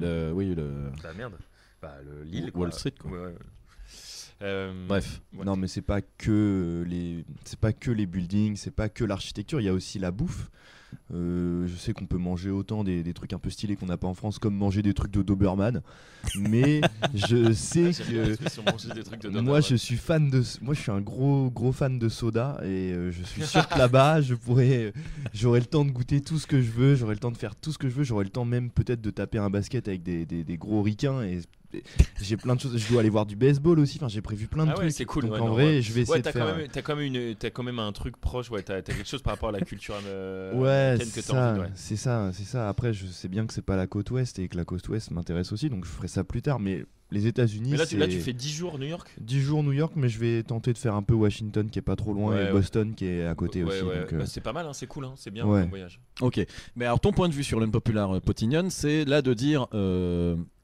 La merde. L'île. Wall Street quoi. Ouais. Bref. Ouais. Non, mais c'est pas que les buildings, c'est pas que l'architecture, il y a aussi la bouffe. Je sais qu'on peut manger autant des trucs un peu stylés qu'on n'a pas en France, comme manger des trucs de Doberman, mais je sais que moi je suis fan de, moi je suis un gros fan de soda et je suis sûr que là-bas j'aurai le temps de goûter tout ce que je veux, j'aurai le temps de faire tout ce que je veux, j'aurai le temps même peut-être de taper un basket avec des gros ricains et j'ai plein de choses, je dois aller voir du baseball aussi, enfin j'ai prévu plein de trucs. C'est cool. Donc ouais, en non, vrai ouais. je vais essayer de faire. T'as quand même un truc proche, ouais. T'as quelque chose par rapport à la culture ouais, américaine que c'est t'as envie de, ouais. c'est ça. Après, je sais bien que c'est pas la côte ouest et que la côte ouest m'intéresse aussi, donc je ferai ça plus tard. Mais les États-Unis, Mais là, c'est là, tu fais 10 jours New York. 10 jours New York, mais je vais tenter de faire un peu Washington qui est pas trop loin et Boston qui est à côté aussi. Ouais. Donc, Bah, c'est pas mal, hein, c'est cool, hein, c'est bien Ouais. comme voyage. Ok. Mais alors ton point de vue sur l'Unpopular Opinion, c'est là de dire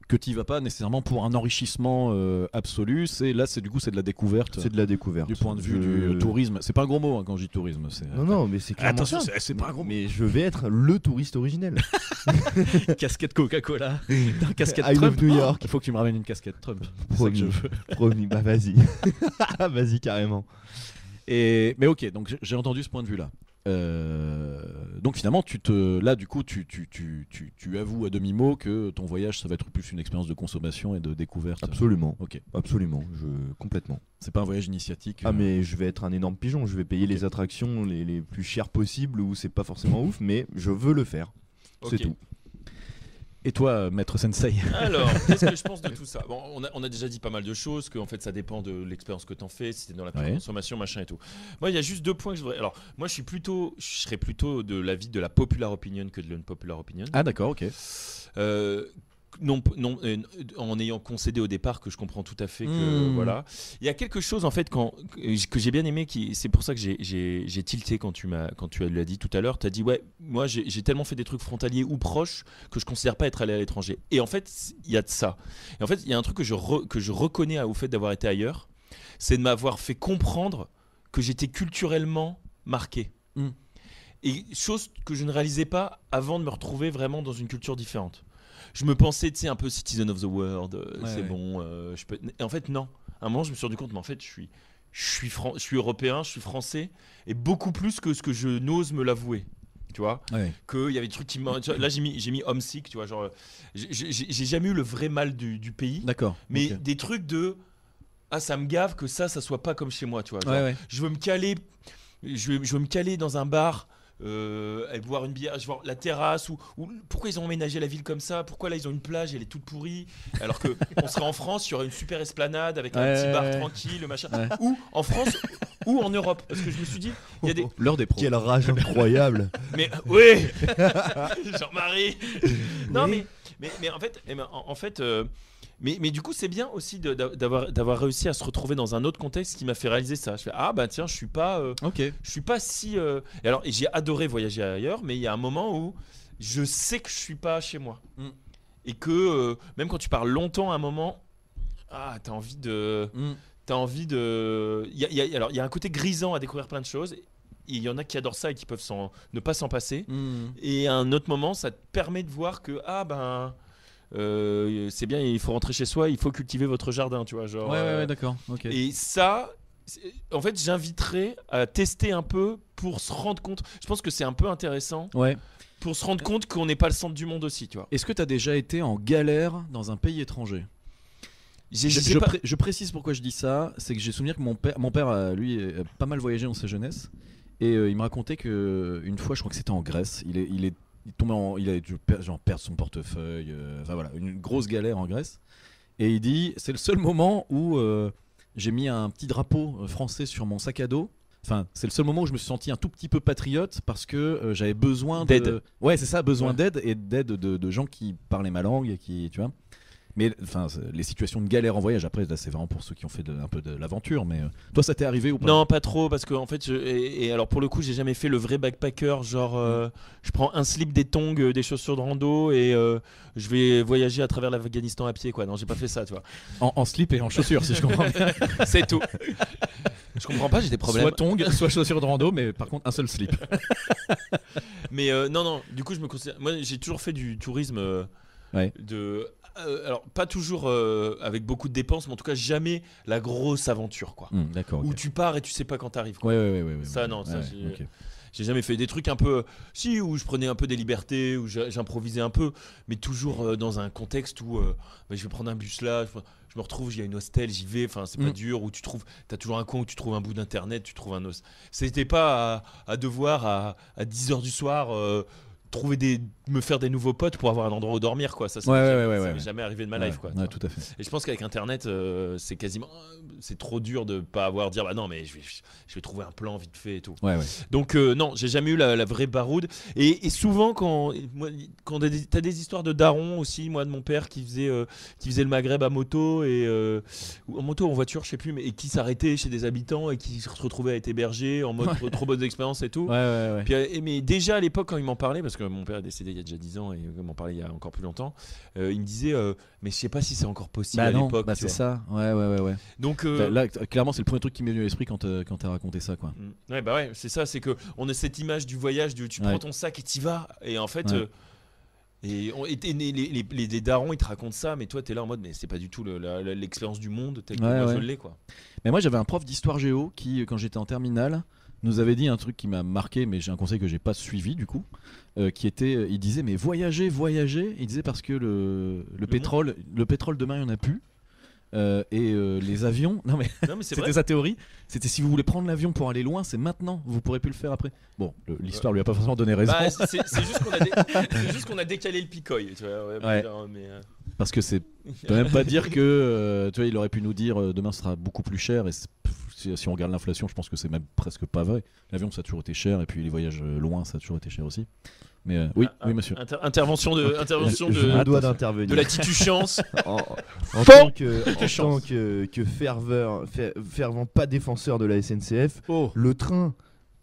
que tu y vas pas nécessairement pour un enrichissement absolu. C'est du coup c'est de la découverte. c'est de la découverte. Du point de vue du tourisme. C'est pas un gros mot hein, quand je dis tourisme. Non, mais c'est clairement attention, ça. c'est pas un gros mot. Mais je vais être le touriste originel. Casquette Coca-Cola, casquette I Trump. love New York. Il faut que tu me ramènes une casquette Trump. C'est ça que Promis. je veux. Promis, bah vas-y. Vas-y carrément. Mais ok, donc j'ai entendu ce point de vue là. Donc finalement, là du coup, tu avoues à demi-mot que ton voyage, ça va être plus une expérience de consommation et de découverte. Absolument. Ok. Absolument, complètement. C'est pas un voyage initiatique. Ah mais je vais être un énorme pigeon, je vais payer les attractions les plus chères possibles où c'est pas forcément ouf, mais je veux le faire. C'est Ok. tout. Et toi, maître Sensei? Alors, qu'est-ce que je pense de tout ça? Bon, on a déjà dit pas mal de choses, que en fait ça dépend de l'expérience que t'en fais, si t'es dans la consommation, machin et tout. Moi, il y a juste 2 points que je voudrais. Alors, moi, je serais plutôt de l'avis de la popular opinion que de l'unpopular opinion. Ah d'accord, ok. Non, en ayant concédé au départ que je comprends tout à fait que voilà. Il y a quelque chose en fait que j'ai bien aimé, c'est pour ça que j'ai tilté quand tu l'as dit tout à l'heure. Tu as dit ouais, moi j'ai tellement fait des trucs frontaliers ou proches que je considère pas être allé à l'étranger. Et en fait, il y a de ça. Et en fait, il y a un truc que je reconnais au fait d'avoir été ailleurs, c'est de m'avoir fait comprendre que j'étais culturellement marqué. Et chose que je ne réalisais pas avant de me retrouver vraiment dans une culture différente. Je me pensais, tu sais, un peu citizen of the world, bon. Et en fait, non. À un moment, je me suis rendu compte, mais en fait, je suis européen, je suis français, et beaucoup plus que ce que je n'ose me l'avouer. Tu vois, qu'il y avait des trucs qui là j'ai mis homesick, tu vois, genre j'ai jamais eu le vrai mal du pays. D'accord. Mais des trucs de ça me gave que ça soit pas comme chez moi, tu vois. Genre, je veux me caler dans un bar. Et boire une bière, je vois la terrasse ou pourquoi ils ont emménagé la ville comme ça, pourquoi là ils ont une plage, elle est toute pourrie alors que on serait en France, il y aurait une super esplanade avec un petit bar tranquille, machin, ou en France ou en Europe, parce que je me suis dit il y a des l'heure des pros. Quelle rage incroyable. Mais oui Jean-Marie. Non mais en fait mais du coup c'est bien aussi d'avoir réussi à se retrouver dans un autre contexte qui m'a fait réaliser ça. Je fais tiens, je suis pas si et j'ai adoré voyager ailleurs, mais il y a un moment où je sais que je suis pas chez moi et que même quand tu parles longtemps à un moment t'as envie de il y a un côté grisant à découvrir plein de choses. Il y en a qui adorent ça et qui peuvent ne pas s'en passer. Et à un autre moment, ça te permet de voir que c'est bien, il faut rentrer chez soi, il faut cultiver votre jardin, tu vois, genre. Ouais, d'accord. Ok. Et ça, en fait, j'inviterais à tester un peu pour se rendre compte. Je pense que c'est un peu intéressant. Ouais. Pour se rendre compte qu'on n'est pas le centre du monde aussi, tu vois. Est-ce que tu as déjà été en galère dans un pays étranger? Je précise pourquoi je dis ça, c'est que j'ai souvenir que mon père lui, a pas mal voyagé dans sa jeunesse, et il me racontait qu'une fois, je crois que c'était en Grèce, il tombait il a dû perdre son portefeuille, enfin voilà, une grosse galère en Grèce, et il dit c'est le seul moment où j'ai mis un petit drapeau français sur mon sac à dos. Enfin, c'est le seul moment où je me suis senti un tout petit peu patriote parce que j'avais besoin d'aide. Ouais, c'est ça, besoin d'aide et d'aide de gens qui parlaient ma langue et qui, tu vois. Mais enfin, les situations de galère en voyage, après, là, c'est vraiment pour ceux qui ont fait un peu de l'aventure. Mais toi, ça t'est arrivé ou pas? Non, pas trop, parce que en fait, et alors pour le coup, j'ai jamais fait le vrai backpacker. Genre, je prends un slip, des tongs, des chaussures de rando et je vais voyager à travers l'Afghanistan à pied, quoi. Non, j'ai pas fait ça, tu vois. En slip et en chaussures, si je comprends bien. C'est tout. Je comprends pas, j'ai des problèmes. Soit tongs, soit chaussures de rando, mais par contre, un seul slip. Mais non, du coup, je me considère. Moi, j'ai toujours fait du tourisme alors pas toujours avec beaucoup de dépenses, mais en tout cas jamais la grosse aventure, quoi. D'accord. Où tu pars et tu sais pas quand t'arrives, quoi. Ouais. Ça non, ça j'ai jamais fait des trucs un peu où je prenais un peu des libertés, où j'improvisais un peu, mais toujours dans un contexte où je vais prendre un bus là, je me retrouve, il y a une hostel, j'y vais, enfin c'est pas dur, où t'as toujours un coin où tu trouves un bout d'internet, tu trouves un os. C'était pas à devoir à 10h du soir me faire des nouveaux potes pour avoir un endroit où dormir, quoi. Ça m'est jamais arrivé de ma life, quoi. Ouais, tout à fait. Et je pense qu'avec internet c'est trop dur de pas avoir dire bah non mais je vais trouver un plan vite fait et tout. Donc non, j'ai jamais eu la vraie baroude, et souvent quand t'as des histoires de darons aussi, moi de mon père qui faisait le Maghreb à moto et en moto ou en voiture, je sais plus, mais et qui s'arrêtait chez des habitants et qui se retrouvait à être hébergé en mode trop bonnes expériences et tout. Puis, mais déjà à l'époque quand il m'en parlait, parce que mon père est décédé il y a déjà 10 ans et il m'en parlait il y a encore plus longtemps, il me disait mais je sais pas si c'est encore possible à l'époque. C'est ça. Ouais. Donc là clairement c'est le premier truc qui m'est venu à l'esprit quand t'as raconté ça, quoi. Ouais, c'est ça, c'est que on a cette image du voyage, tu prends ton sac et t'y vas, et en fait les darons ils te racontent ça, mais toi t'es là en mode mais c'est pas du tout l'expérience du monde tel que moi je l'ai, quoi. Mais moi j'avais un prof d'histoire géo qui, quand j'étais en terminale, nous avait dit un truc qui m'a marqué, mais j'ai un conseil que j'ai pas suivi du coup, qui était, il disait mais voyager, il disait parce que le pétrole demain il y en a plus. Les avions, non mais c'était sa théorie, c'était si vous voulez prendre l'avion pour aller loin, c'est maintenant, vous pourrez plus le faire après. Bon, l'histoire lui a pas forcément donné raison. C'est juste qu'on a décalé le picoille, tu vois. Parce que c'est peut même pas dire que tu vois, il aurait pu nous dire demain sera beaucoup plus cher, et si on regarde l'inflation, je pense que c'est même presque pas vrai. L'avion ça a toujours été cher, et puis les voyages loin ça a toujours été cher aussi. Mais oui, monsieur. Intervention de la tituchance. en tant que fervent pas défenseur de la SNCF, le train,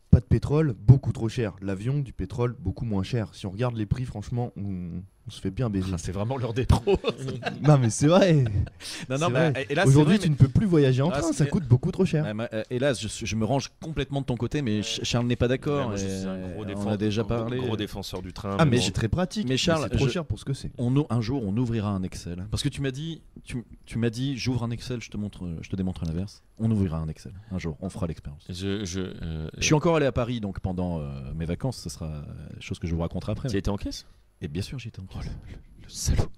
pas de pétrole, beaucoup trop cher. L'avion, du pétrole, beaucoup moins cher. Si on regarde les prix, franchement, on se fait bien baiser. C'est vraiment l'heure des pros. Non mais c'est vrai. Aujourd'hui tu ne peux plus voyager en train, ça coûte beaucoup trop cher. Hélas, je me range complètement de ton côté, mais Charles n'est pas d'accord. On a déjà parlé. Gros défenseur du train. Mais c'est très pratique. Mais Charles, c'est trop cher pour ce que c'est. Un jour, on ouvrira un Excel. Parce que tu m'as dit, j'ouvre un Excel, je te démontre l'inverse. On ouvrira un Excel. Un jour, on fera l'expérience. Je suis encore allé à Paris, donc pendant mes vacances, ce sera chose que je vous raconterai après. Tu as été en caisse? Et bien sûr, j'étais en caisse. Le salaud.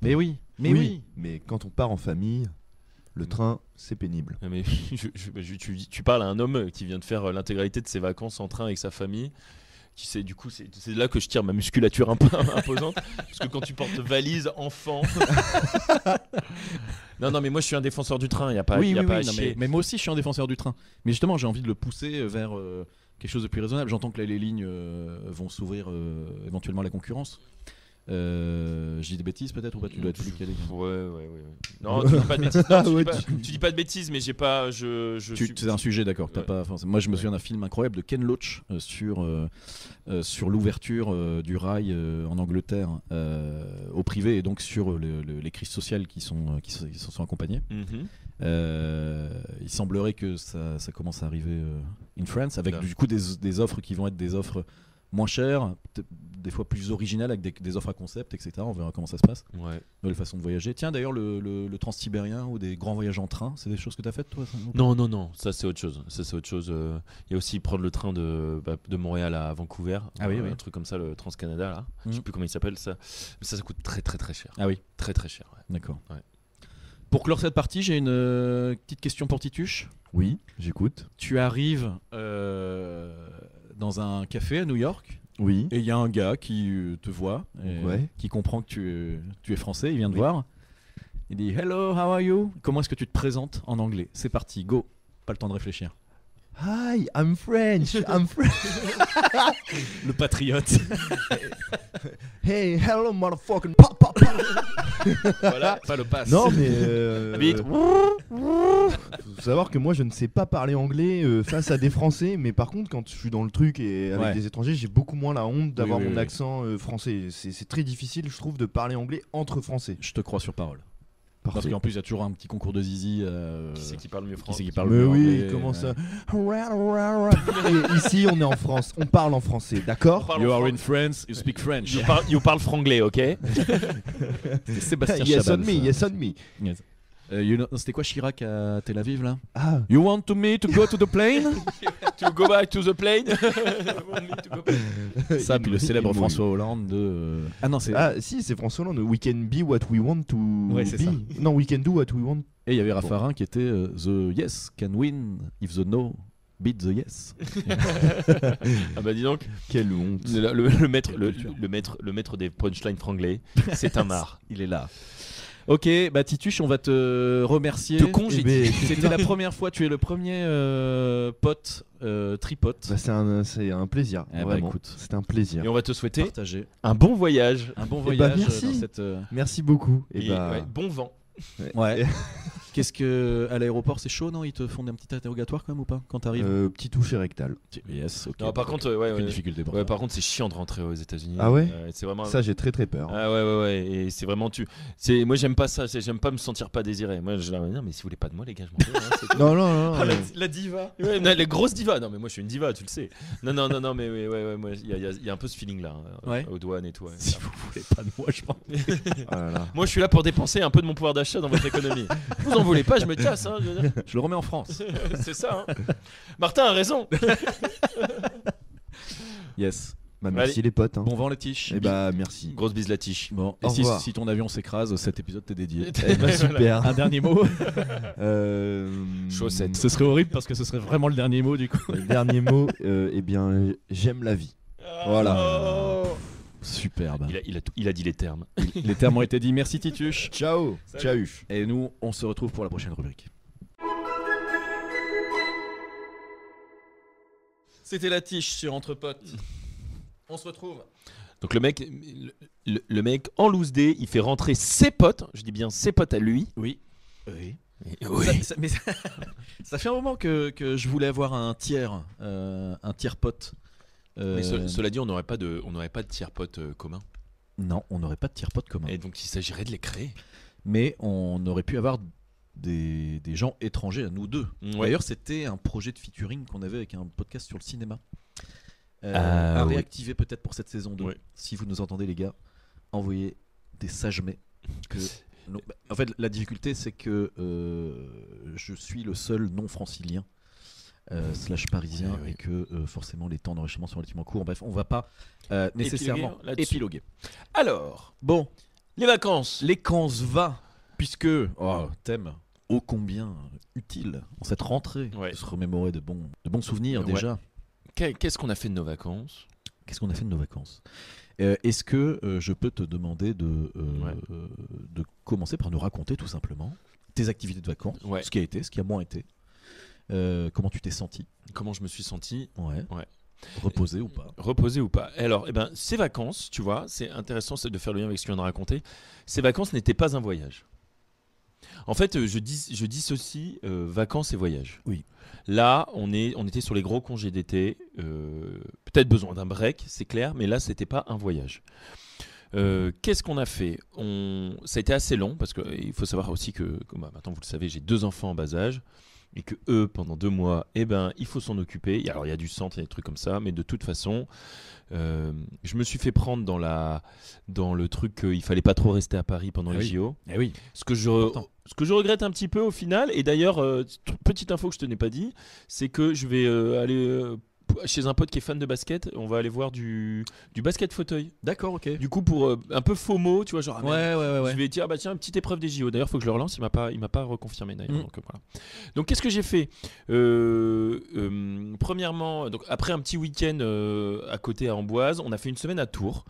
Mais oui. Mais quand on part en famille, le train, c'est pénible. Mais tu parles à un homme qui vient de faire l'intégralité de ses vacances en train avec sa famille. Du coup, c'est là que je tire ma musculature un peu imposante. Parce que quand tu portes valise, enfant. Non, mais moi je suis un défenseur du train. Il n'y a pas à chier. Mais moi aussi, je suis un défenseur du train. Mais justement, j'ai envie de le pousser vers quelque chose de plus raisonnable. J'entends que là, les lignes vont s'ouvrir éventuellement à la concurrence. Je dis des bêtises peut-être, ou pas? Tu dois être plus calé. Ouais. Non, tu dis pas de bêtises. Tu dis pas de bêtises, mais j'ai pas. C'est un sujet, d'accord. Moi, je me souviens d'un film incroyable de Ken Loach sur l'ouverture du rail en Angleterre au privé, et donc sur les crises sociales qui s'en sont accompagnées. Il semblerait que ça commence à arriver in France, avec du coup des offres qui vont être des offres moins chères, des fois plus originales, avec des offres à concept, etc. On verra comment ça se passe. Nouvelle façon de voyager. Tiens, d'ailleurs, le transsibérien ou des grands voyages en train, c'est des choses que tu as faites, toi? Non, ça c'est autre chose. Il y a aussi prendre le train de Montréal à Vancouver. Un truc comme ça, le Trans-Canada, là. Je sais plus comment il s'appelle, ça. Mais ça coûte très très très cher. Ah oui. Très très cher. D'accord. Pour clore cette partie, j'ai une petite question pour Tituche. Oui, j'écoute. Tu arrives dans un café à New York Oui. et il y a un gars qui te voit, et qui comprend que tu es français, il vient te voir. Il dit Hello, how are you? Comment est-ce que tu te présentes en anglais? C'est parti, go. Pas le temps de réfléchir. Hi, I'm French. Le patriote. Hey, hello, motherfucking pop, pop, pop. Voilà, pas le passe. Non, mais. Vite. Faut savoir que moi, je ne sais pas parler anglais face à des Français, mais par contre, quand je suis dans le truc et avec des étrangers, j'ai beaucoup moins la honte d'avoir mon accent français. C'est très difficile, je trouve, de parler anglais entre Français. Je te crois sur parole. Parfait. Parce qu'en plus, il y a toujours un petit concours de zizi. Qui c'est qui parle mieux Qui français? c'est qui parle Mais mieux oui, anglais, comment ça Et ici, on est en France, on parle en français, d'accord? You are in France, you speak French. You parle franglais, ok? C'est Sébastien Yes Chabal. on me, yes on me. Yes. C'était quoi Chirac à Tel Aviv là? Ah, You want me to go to the plane? To go back to the plane. Ça, puis le célèbre François Hollande de. Ah non, c'est. Ah si, c'est François Hollande. We can be what we want to Ouais, c'est be. ça. Non, we can do what we want. Et il y avait Raffarin qui était The yes can win if the no beat the yes. Ah bah dis donc, Quelle honte. le maître des punchlines franglais, c'est un art. Il est là. Ok, bah Tituche, on va te remercier. Te congédier. Eh ben, C'était la première fois, tu es le premier pote, tripote. Bah, c'est un plaisir. Eh bah, vraiment. écoute. C'est un plaisir. Et on va te souhaiter Partagé. un bon voyage. Un bon Eh bah, voyage merci. dans cette. Merci beaucoup. Et Et bah, ouais, bon vent. Ouais. Qu'est-ce que à l'aéroport c'est chaud non? Ils te font un petit interrogatoire quand même ou pas quand t'arrives? petit toucher rectal. Yes. Ok. Non, par contre, ouais, Aucune ouais. difficulté pour Ouais, ça. par contre, c'est chiant de rentrer aux États-Unis. Ah ouais c'est vraiment. Ça, j'ai très peur. Ah ouais. Et c'est vraiment moi j'aime pas ça. J'aime pas me sentir pas désiré. Moi je non mais si vous voulez pas de moi les gars, je m'en vais. Hein, c'est tout. Non. Ah, la diva. Ouais, mais les grosses divas. Non mais moi je suis une diva, tu le sais. Non mais ouais, moi il y a un peu ce feeling là Ouais. aux douanes et tout. Ouais. Si vous voulez pas de moi, je pense. Ah là là. Moi je suis là pour dépenser un peu de mon pouvoir d'achat dans votre économie. Vous en voulez pas, je me casse. Hein, je veux dire. Je le remets en France. C'est ça. Hein. Martin a raison. Yes. Bah, merci Allez. les potes. Hein. Bon vent les tiches. Et bah merci. Grosse bise la tiche. Bon. Au Et si, revoir. si ton avion s'écrase, cet épisode t'est dédié. Eh bah, super. Un dernier mot. Chaussettes. Ce serait horrible parce que ce serait vraiment le dernier mot du coup. Le dernier mot, eh bien, j'aime la vie. Voilà. Superbe. Il a dit les termes. Les termes ont été dits. Merci Tituche. Ciao. Ciao. Et nous, on se retrouve pour la prochaine rubrique. C'était la tiche sur Entre Potes. On se retrouve. Donc le mec en loose day, il fait rentrer ses potes. Je dis bien ses potes à lui. Oui. Oui. Oui. Ça fait un moment que je voulais avoir un tiers pote. Mais cela dit, on n'aurait pas de tiers potes commun. Non, on n'aurait pas de tiers pote commun. Et donc il s'agirait de les créer. Mais on aurait pu avoir des gens étrangers à nous deux. Ouais. D'ailleurs, c'était un projet de featuring qu'on avait avec un podcast sur le cinéma. Ah, à oui. réactiver peut-être pour cette saison 2. Ouais. Si vous nous entendez les gars, envoyez des sages mais. En fait, la difficulté c'est que je suis le seul non francilien / parisien Oui. et que forcément les temps d'enregistrement sont relativement courts. Bref, on va pas nécessairement là-dessus. épiloguer. Alors, Bon, les vacances. les camps va, puisque thème ô combien utile en cette rentrée Ouais. de se remémorer de bons souvenirs Ouais. déjà. Qu'est-ce qu'on a fait de nos vacances? Qu'est-ce qu'on a fait de nos vacances? Est-ce que je peux te demander de commencer par nous raconter tout simplement tes activités de vacances, Ouais. ce qui a été, ce qui a moins été, comment tu t'es senti, Comment je me suis senti? ouais. Ouais. Reposé ou pas? Reposé ou pas? Alors, ces vacances, tu vois, c'est intéressant de faire le lien avec ce que tu viens de raconter. Ces vacances n'étaient pas un voyage. En fait, je dissocie vacances et voyage. Oui. Là, on était sur les gros congés d'été. Peut-être besoin d'un break, c'est clair, mais là, c'était pas un voyage. Qu'est-ce qu'on a fait? Ça a été assez long parce qu'il faut savoir aussi que maintenant vous le savez, j'ai 2 enfants en bas âge et que eux, pendant 2 mois, il faut s'en occuper. Alors il y a du centre, il y a des trucs comme ça, mais de toute façon, je me suis fait prendre dans le truc qu'il fallait pas trop rester à Paris pendant les JO. Eh oui. Ce que je regrette un petit peu au final, et d'ailleurs, petite info que je te n'ai pas dit, c'est que je vais aller chez un pote qui est fan de basket, on va aller voir du basket fauteuil. D'accord, ok. Du coup, pour un peu FOMO, tu vois, genre, Ouais. je vais dire, tiens, petite épreuve des JO. D'ailleurs, faut que je le relance, il m'a pas reconfirmé d'ailleurs. Donc, voilà. Donc, qu'est-ce que j'ai fait premièrement, donc, après un petit week-end à côté à Amboise, on a fait une semaine à Tours.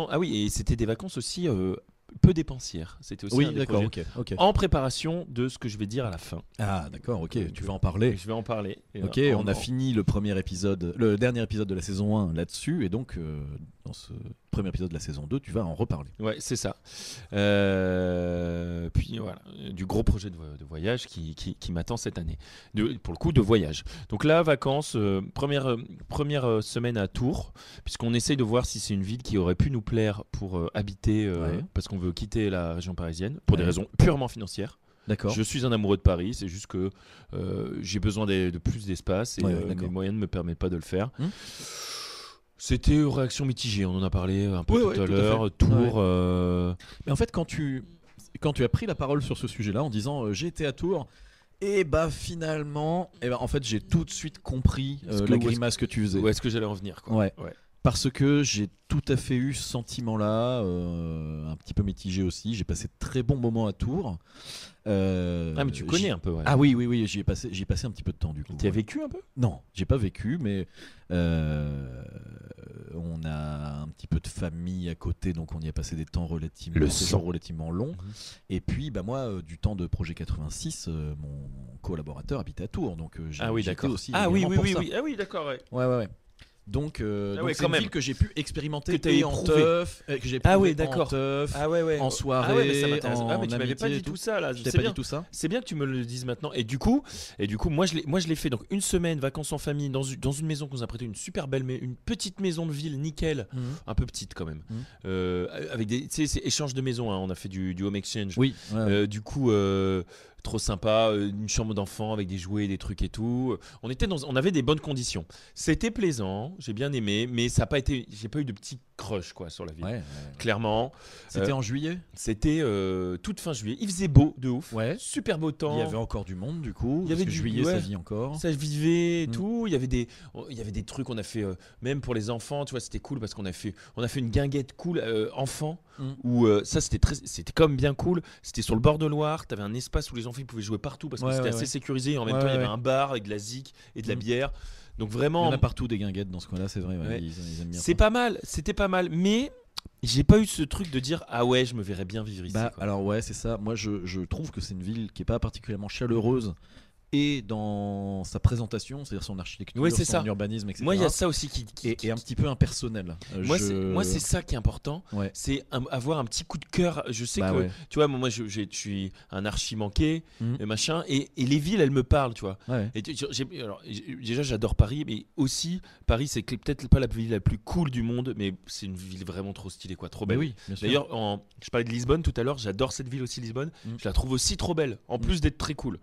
Ah oui, et c'était des vacances aussi peu dépensières. C'était aussi un des d'accord, projets. ok. En préparation de ce que je vais dire à la fin. Ah, d'accord, ok. Tu vas en parler. Je vais en parler. Ok, on a fini le dernier épisode de la saison 1 là-dessus, et donc dans ce premier épisode de la saison 2, tu vas en reparler. Ouais, c'est ça. Puis voilà, du gros projet de voyage qui m'attend cette année. Pour le coup, de voyage. Donc là, vacances, première semaine à Tours, puisqu'on essaye de voir si c'est une ville qui aurait pu nous plaire pour habiter, parce qu'on veut quitter la région parisienne, pour des raisons purement financières. D'accord. Je suis un amoureux de Paris, c'est juste que j'ai besoin de plus d'espace et mes moyens ne me permettent pas de le faire. C'était une réaction mitigée, on en a parlé un peu tout à l'heure. Tours. Mais en fait, quand tu as pris la parole sur ce sujet-là en disant j'ai été à Tours, et bah finalement, en fait, j'ai tout de suite compris la grimace que tu faisais. Où est-ce que j'allais en venir, quoi. Ouais. Parce que j'ai tout à fait eu ce sentiment-là, un petit peu mitigé aussi. J'ai passé de très bons moments à Tours. Mais tu connais un peu, ouais. Ah oui, j'y ai passé un petit peu de temps du coup. Tu as vécu un peu ? Non, j'ai pas vécu, mais on a un petit peu de famille à côté, donc on y a passé des temps relativement longs. Et puis, moi, du temps de Projet 86, mon collaborateur habitait à Tours, donc d'accord. Aussi. Ah oui, d'accord, ouais. Ouais. Donc, c'est une ville que j'ai pu expérimenter que en teuf, que j'ai pu en teuf, en soirée, ça m'intéresse. mais tu m'avais pas dit tout ça là. Je t'ai pas dit tout ça. C'est bien que tu me le dises maintenant. Et du coup, moi je l'ai fait donc une semaine vacances en famille dans une maison qu'on nous a prêté, une super belle, une petite maison de ville nickel, un peu petite quand même, avec des, tu sais, c'est échange de maisons. On a fait du home exchange. Oui. Du coup. Trop sympa, une chambre d'enfant avec des jouets, des trucs et tout. On avait des bonnes conditions. C'était plaisant, j'ai bien aimé, mais ça a pas été, j'ai pas eu de petit crush quoi sur la ville. Clairement. C'était en juillet. C'était toute fin juillet. Il faisait beau de ouf. Super beau temps. Il y avait encore du monde du coup. Il y avait du juillet, ça vit encore. Ça vivait et tout. Il y avait des trucs. On a fait même pour les enfants. Tu vois, c'était cool parce qu'on a fait une guinguette cool enfant. Où ça c'était comme bien cool. C'était sur le bord de Loire. T'avais un espace où les enfants pouvaient jouer partout parce que c'était assez sécurisé. Et en même temps, il y avait un bar avec de la zik et de la bière. Donc vraiment, il y en a partout des guinguettes dans ce coin-là, c'est vrai. Ils aiment bien. C'est pas mal. C'était pas mal, mais j'ai pas eu ce truc de dire ah ouais, je me verrais bien vivre ici. Alors c'est ça. Moi, je trouve que c'est une ville qui est pas particulièrement chaleureuse. Et dans sa présentation, c'est-à-dire son architecture, son urbanisme, etc. Moi, il y a ça aussi qui est un petit peu impersonnel. Moi, c'est ça qui est important. C'est avoir un petit coup de cœur. Je sais que, tu vois, moi, je suis un archi manqué, machin, et les villes, elles me parlent, tu vois. Et déjà, j'adore Paris, mais aussi, Paris, c'est peut-être pas la ville la plus cool du monde, mais c'est une ville vraiment trop stylée, quoi, trop belle. Oui, d'ailleurs, je parlais de Lisbonne tout à l'heure, j'adore cette ville aussi, Lisbonne. Je la trouve aussi trop belle, en plus d'être très cool.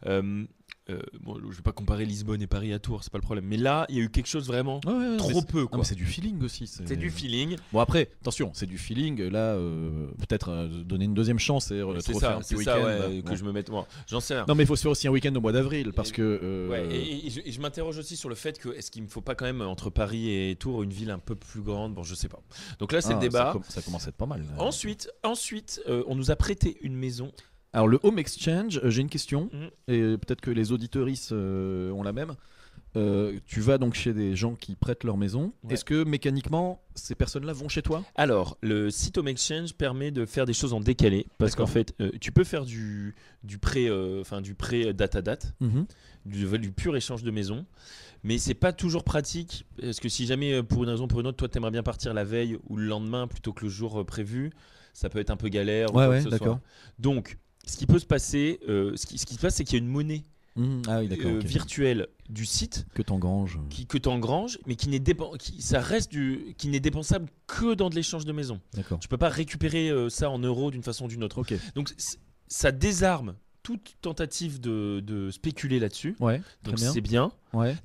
Je vais pas comparer Lisbonne et Paris à Tours, c'est pas le problème. Mais là, il y a eu quelque chose vraiment trop peu. Quoi. Mais c'est du feeling aussi. C'est du feeling. Bon après, attention, c'est du feeling. Là, peut-être donner une deuxième chance et refaire un petit week-end. Que je me mette. Moi, j'en sais rien. Non, mais il faut se faire aussi un week-end au mois d'avril parce que. Et je m'interroge aussi sur le fait que est-ce qu'il ne faut pas quand même entre Paris et Tours une ville un peu plus grande. Bon, je sais pas. Donc là, c'est le débat. Ça commence à être pas mal. Là. Ensuite, on nous a prêté une maison. Alors le home exchange, j'ai une question et peut-être que les auditeuristes ont la même. Tu vas donc chez des gens qui prêtent leur maison. Est-ce que mécaniquement ces personnes-là vont chez toi ? Alors le site home exchange permet de faire des choses en décalé parce qu'en fait tu peux faire du prêt date à date, du pur échange de maison. Mais c'est pas toujours pratique parce que si jamais pour une raison ou pour une autre, toi t'aimerais bien partir la veille ou le lendemain plutôt que le jour prévu, ça peut être un peu galère. D'accord. Donc ce qui peut se passer, ce qui se passe, c'est qu'il y a une monnaie virtuelle du site que t'engranges, mais qui n'est dépensable que dans de l'échange de maison. D'accord. Tu peux pas récupérer ça en euros d'une façon ou d'une autre. Okay. Donc ça désarme toute tentative de spéculer là-dessus. Donc c'est bien.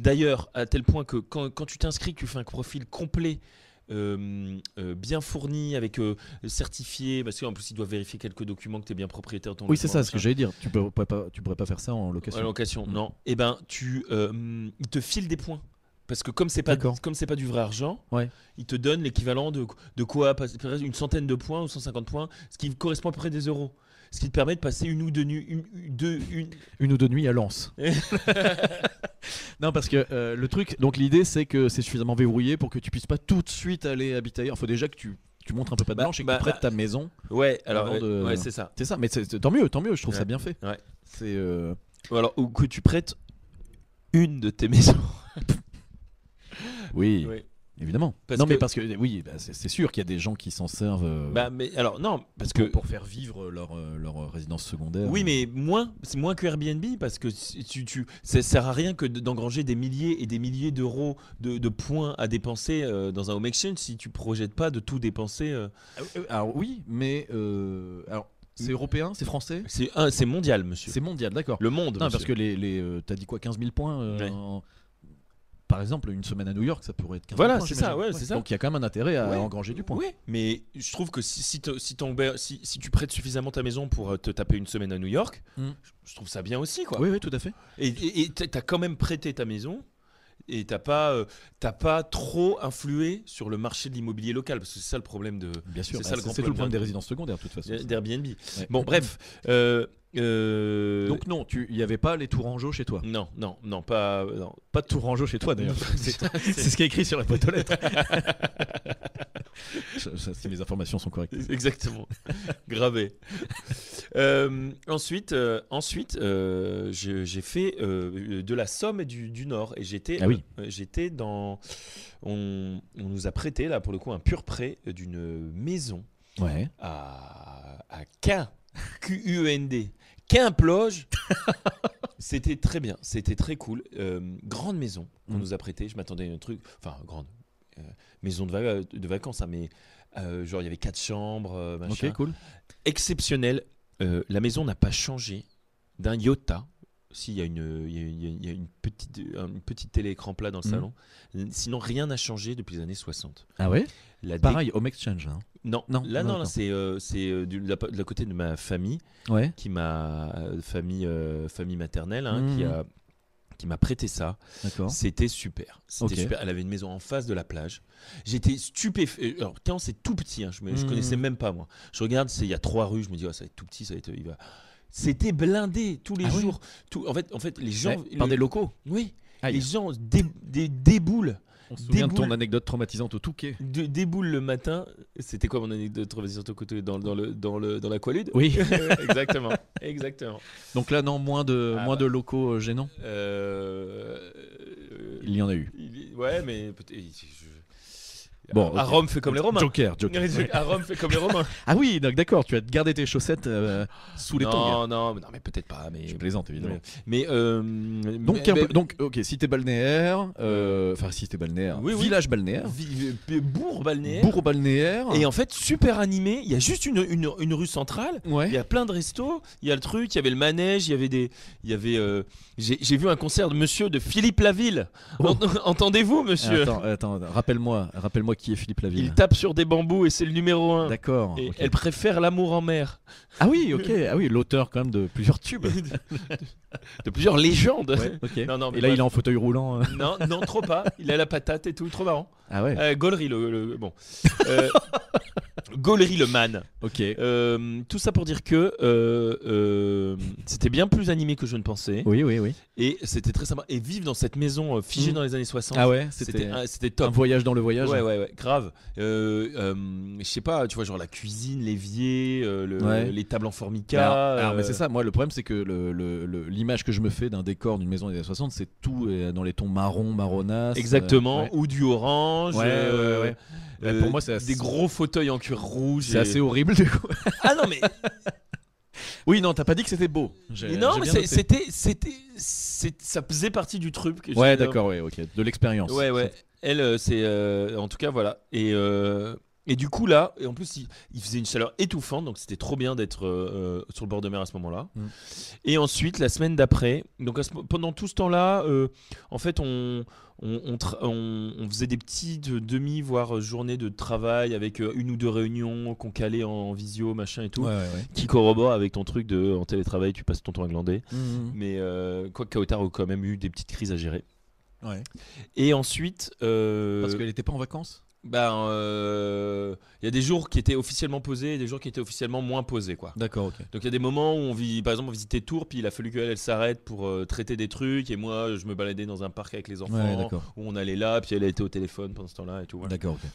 D'ailleurs, à tel point que quand tu t'inscris, que tu fais un profil complet. Bien fourni avec certifié parce qu'en plus ils doivent vérifier quelques documents que tu es bien propriétaire de ton c'est ça ce que j'allais dire. Tu pourrais pas faire ça en location. Non. Et ben ils te filent des points Parce que comme c'est pas du vrai argent, Ouais. ils te donnent l'équivalent de quoi une centaine de points ou 150 points, ce qui correspond à peu près des euros. Ce qui te permet de passer une ou deux nuits à Lens. Non, parce que le truc, donc l'idée c'est que c'est suffisamment verrouillé pour que tu puisses pas tout de suite aller habiter ailleurs. Il faut déjà que tu montres un peu patte blanche et que tu prêtes ta maison. Ouais, alors ouais, c'est ça. C'est ça, mais tant mieux, je trouve ça bien fait. Ouais. C'est ou que tu prêtes une de tes maisons. Oui. Ouais. Évidemment. Mais parce que oui, c'est sûr qu'il y a des gens qui s'en servent. Mais alors non, parce que pour faire vivre leur résidence secondaire. Oui, mais c'est moins que Airbnb parce que ça sert à rien que d'engranger des milliers et des milliers d'euros de points à dépenser dans un home exchange si tu projettes pas de tout dépenser. Alors oui, mais alors c'est européen, c'est français. C'est mondial, monsieur. C'est mondial, d'accord. Le monde. Non, monsieur. parce que t'as dit quoi, 15 000 points. Par exemple, une semaine à New York, ça pourrait être 15 000 points. C'est ça, c'est ça. Donc il y a quand même un intérêt à engranger du point. Oui, mais je trouve que si tu prêtes suffisamment ta maison pour te taper une semaine à New York, je trouve ça bien aussi, quoi. Oui, tout à fait. Et t'as quand même prêté ta maison. Et t'as pas trop influé sur le marché de l'immobilier local, parce que c'est ça le problème de. Bien sûr, c'est tout le problème des résidences secondaires, de toute façon. D'Airbnb. Ouais. Bon, bref. Donc non, il n'y avait pas les Tourangeaux chez toi. Non, pas de Tourangeaux chez toi d'ailleurs. c'est ce qui est écrit sur la boîte aux lettres. Si mes informations sont correctes. Exactement. Gravé. Ensuite, j'ai fait de la Somme et du Nord et j'étais dans. On nous a prêté là pour le coup un pur prêt d'une maison. Ouais. À Quint. Q-U-E-N-D. Quint-Ploge. C'était très bien, c'était très cool. Grande maison qu'on nous a prêtée. Je m'attendais à un truc, enfin grande maison de vacances, hein, mais genre il y avait 4 chambres, machin. Ok, cool. Exceptionnel. La maison n'a pas changé d'un iota. Si, il y a une petite télé-écran plat dans le salon. Sinon, rien n'a changé depuis les années 60. Ah ouais. Pareil, Home Exchange. Hein. Non, là, c'est de la côté de ma famille, qui m'a famille maternelle, hein, qui m'a prêté ça. D'accord. C'était super. Super. Elle avait une maison en face de la plage. J'étais stupéfait. Alors, quand c'est tout petit, hein, je connaissais même pas moi. Je regarde, il y a 3 rues, je me dis, ça va être tout petit, il va. C'était blindé tous les jours. En fait, les gens. Par des locaux. Oui. Les gens déboulent. On se souvient de ton anecdote traumatisante au Touquet. Déboule le matin. C'était quoi mon anecdote traumatisante au côté dans l'Aqualude? Oui. Exactement. Donc là, non, moins de locaux gênants. Il y en a eu. Ouais, mais peut-être. Bon, à Rome fait comme les Romains. Joker. À Rome fait comme les Romains. Ah oui, donc d'accord, tu as gardé tes chaussettes sous les tongs. Non, mais peut-être pas. Mais je plaisante évidemment. Mais donc, ok, cité balnéaire, cité balnéaire, village balnéaire, bourg balnéaire. Bourg balnéaire. Et en fait, super animé. Il y a juste une rue centrale. Ouais. Il y a plein de restos. Il y a le truc. Il y avait le manège. J'ai vu un concert de Monsieur de Philippe Laville. Oh. Entendez-vous, monsieur? Attends, rappelle-moi qui est Philippe Laville. Il tape sur des bambous et c'est le numéro 1. D'accord. Et elle préfère l'amour en mer. Ah oui, ok. Ah oui, l'auteur quand même de plusieurs tubes. De plusieurs légendes. Ouais, okay. Non, et là, il est en fauteuil roulant. Non, trop pas. Il a la patate et tout, trop marrant. Ah ouais. Gaulerie, bon. Gaulerie le man. Ok. Tout ça pour dire que c'était bien plus animé que je ne pensais. Oui. Et c'était très sympa. Et vivre dans cette maison figée dans les années 60. Ah ouais, c'était top. Un voyage dans le voyage. Ouais, grave. Je sais pas, tu vois, genre la cuisine, l'évier, les tables en formica. Alors, mais c'est ça. Moi, le problème, c'est que l'image que je me fais d'un décor d'une maison des années 60, c'est tout dans les tons marron, marronasse. Exactement. Ou du orange. Ouais. Pour moi, c'est des gros fauteuils en cuir rouge. C'est assez horrible du coup. Ah non mais. Oui, non, t'as pas dit que c'était beau. Non, mais ça faisait partie du truc. Ouais, d'accord, ok. De l'expérience. Ouais. Elle, c'est en tout cas voilà. Et du coup là, et en plus il faisait une chaleur étouffante, donc c'était trop bien d'être sur le bord de mer à ce moment-là. Et ensuite la semaine d'après, donc pendant tout ce temps-là, en fait on faisait des petites demi voire journées de travail avec 1 ou 2 réunions qu'on calait en visio machin et tout, qui corrobore avec ton truc de en télétravail tu passes ton temps à glander. Mais quoi que Kautar a quand même eu des petites crises à gérer. Ouais. Et ensuite, Parce qu'elle était pas en vacances. il y a des jours qui étaient officiellement posés et des jours qui étaient officiellement moins posés, quoi. D'accord, ok. Donc il y a des moments où par exemple, on visitait Tours, puis il a fallu qu'elle s'arrête pour traiter des trucs, et moi, je me baladais dans un parc avec les enfants, Ouais, d'accord. où on allait là, puis elle était au téléphone pendant ce temps-là et tout. Voilà. D'accord, ok.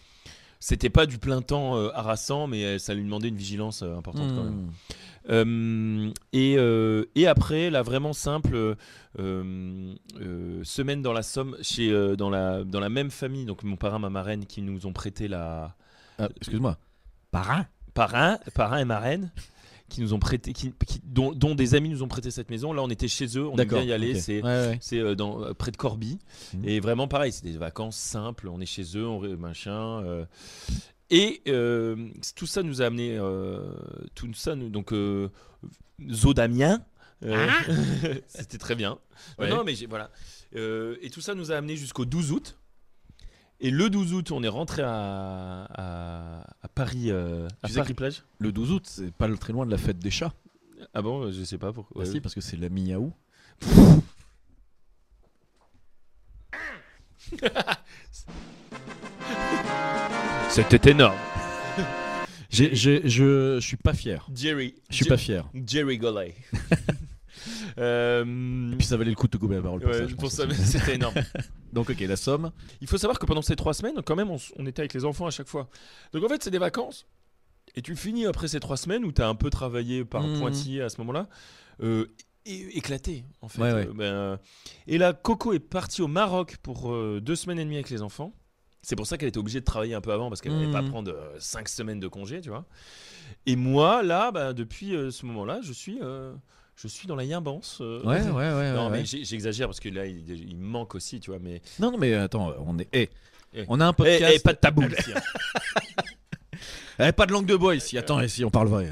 C'était pas du plein temps harassant, mais ça lui demandait une vigilance importante quand même. Et après, la vraiment simple semaine dans la Somme, dans la même famille, donc mon parrain, ma marraine, qui nous ont prêté Excuse-moi. Parrain parrain et marraine, qui nous ont prêté, dont des amis nous ont prêté cette maison. Là, on était chez eux, on est bien y aller. Okay. C'est près de Corbie. Et vraiment pareil, c'est des vacances simples. On est chez eux, et tout ça nous a amené, Zo Damien. C'était très bien. Ouais. Non, mais voilà. Et tout ça nous a amené jusqu'au 12 août. Et le 12 août, on est rentré à Paris, Paris-Plage. Le 12 août, c'est pas très loin de la fête des chats. Ah bon, je sais pas pourquoi. Bah si, parce que c'est la mi-août. C'était énorme. Je suis pas fier. Je suis pas fier. Jerry Golay. Et puis ça valait le coup de te couper la parole pour ça. C'était énorme. Donc ok, la Somme. Il faut savoir que pendant ces 3 semaines, quand même, on était avec les enfants à chaque fois. Donc en fait, c'est des vacances. Et tu finis après ces 3 semaines où tu as un peu travaillé par pointillé à ce moment-là, éclaté en fait. Ouais. Et là, Coco est partie au Maroc pour 2 semaines et demie avec les enfants. C'est pour ça qu'elle était obligée de travailler un peu avant parce qu'elle n'allait pas prendre 5 semaines de congé, tu vois. Et moi, là, depuis ce moment-là, je suis dans la yimbance. Ouais. Non, mais j'exagère parce que là, il me manque aussi, tu vois. Mais Non, mais attends, on a un podcast. pas de tabou ici. Pas de langue de bois ici. Attends, ici on parle vrai.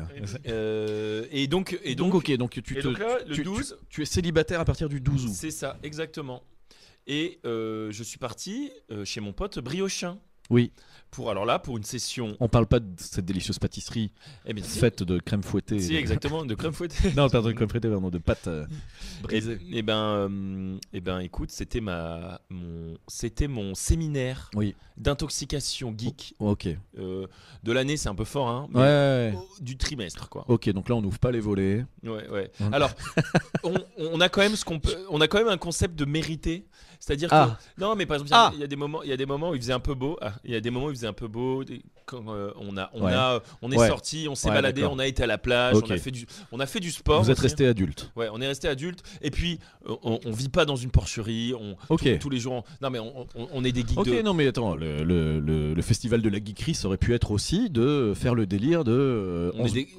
Et donc, ok, donc donc là, le 12, tu es célibataire à partir du 12 août. c'est ça, exactement. Et je suis parti chez mon pote Briochin. Oui. Pour une session. On parle pas de cette délicieuse pâtisserie faite de crème fouettée. Si, exactement, de crème fouettée. Non, pardon, de crème fouettée, pardon, de pâte brisée. Et ben, écoute, c'était mon séminaire d'intoxication geek. Ok. De l'année, c'est un peu fort, hein. Ouais. Du trimestre, quoi. Ok, donc là, on n'ouvre pas les volets. Ouais. Alors, on a quand même on a quand même un concept de mérité. C'est-à-dire que non, mais par exemple, il y a des moments où il faisait un peu beau. Il y a des moments où il faisait un peu beau. Quand on est sorti, on s'est baladé, d'accord. on a été à la plage, Ok. on a fait du sport. Vous êtes aussi. resté adulte. Ouais, on est resté adulte. Et puis, on vit pas dans une porcherie. Tous les jours. Non, mais on est des geeks. Ok, non, mais attends, le festival de la geekerie, ça aurait pu être aussi de faire le délire de.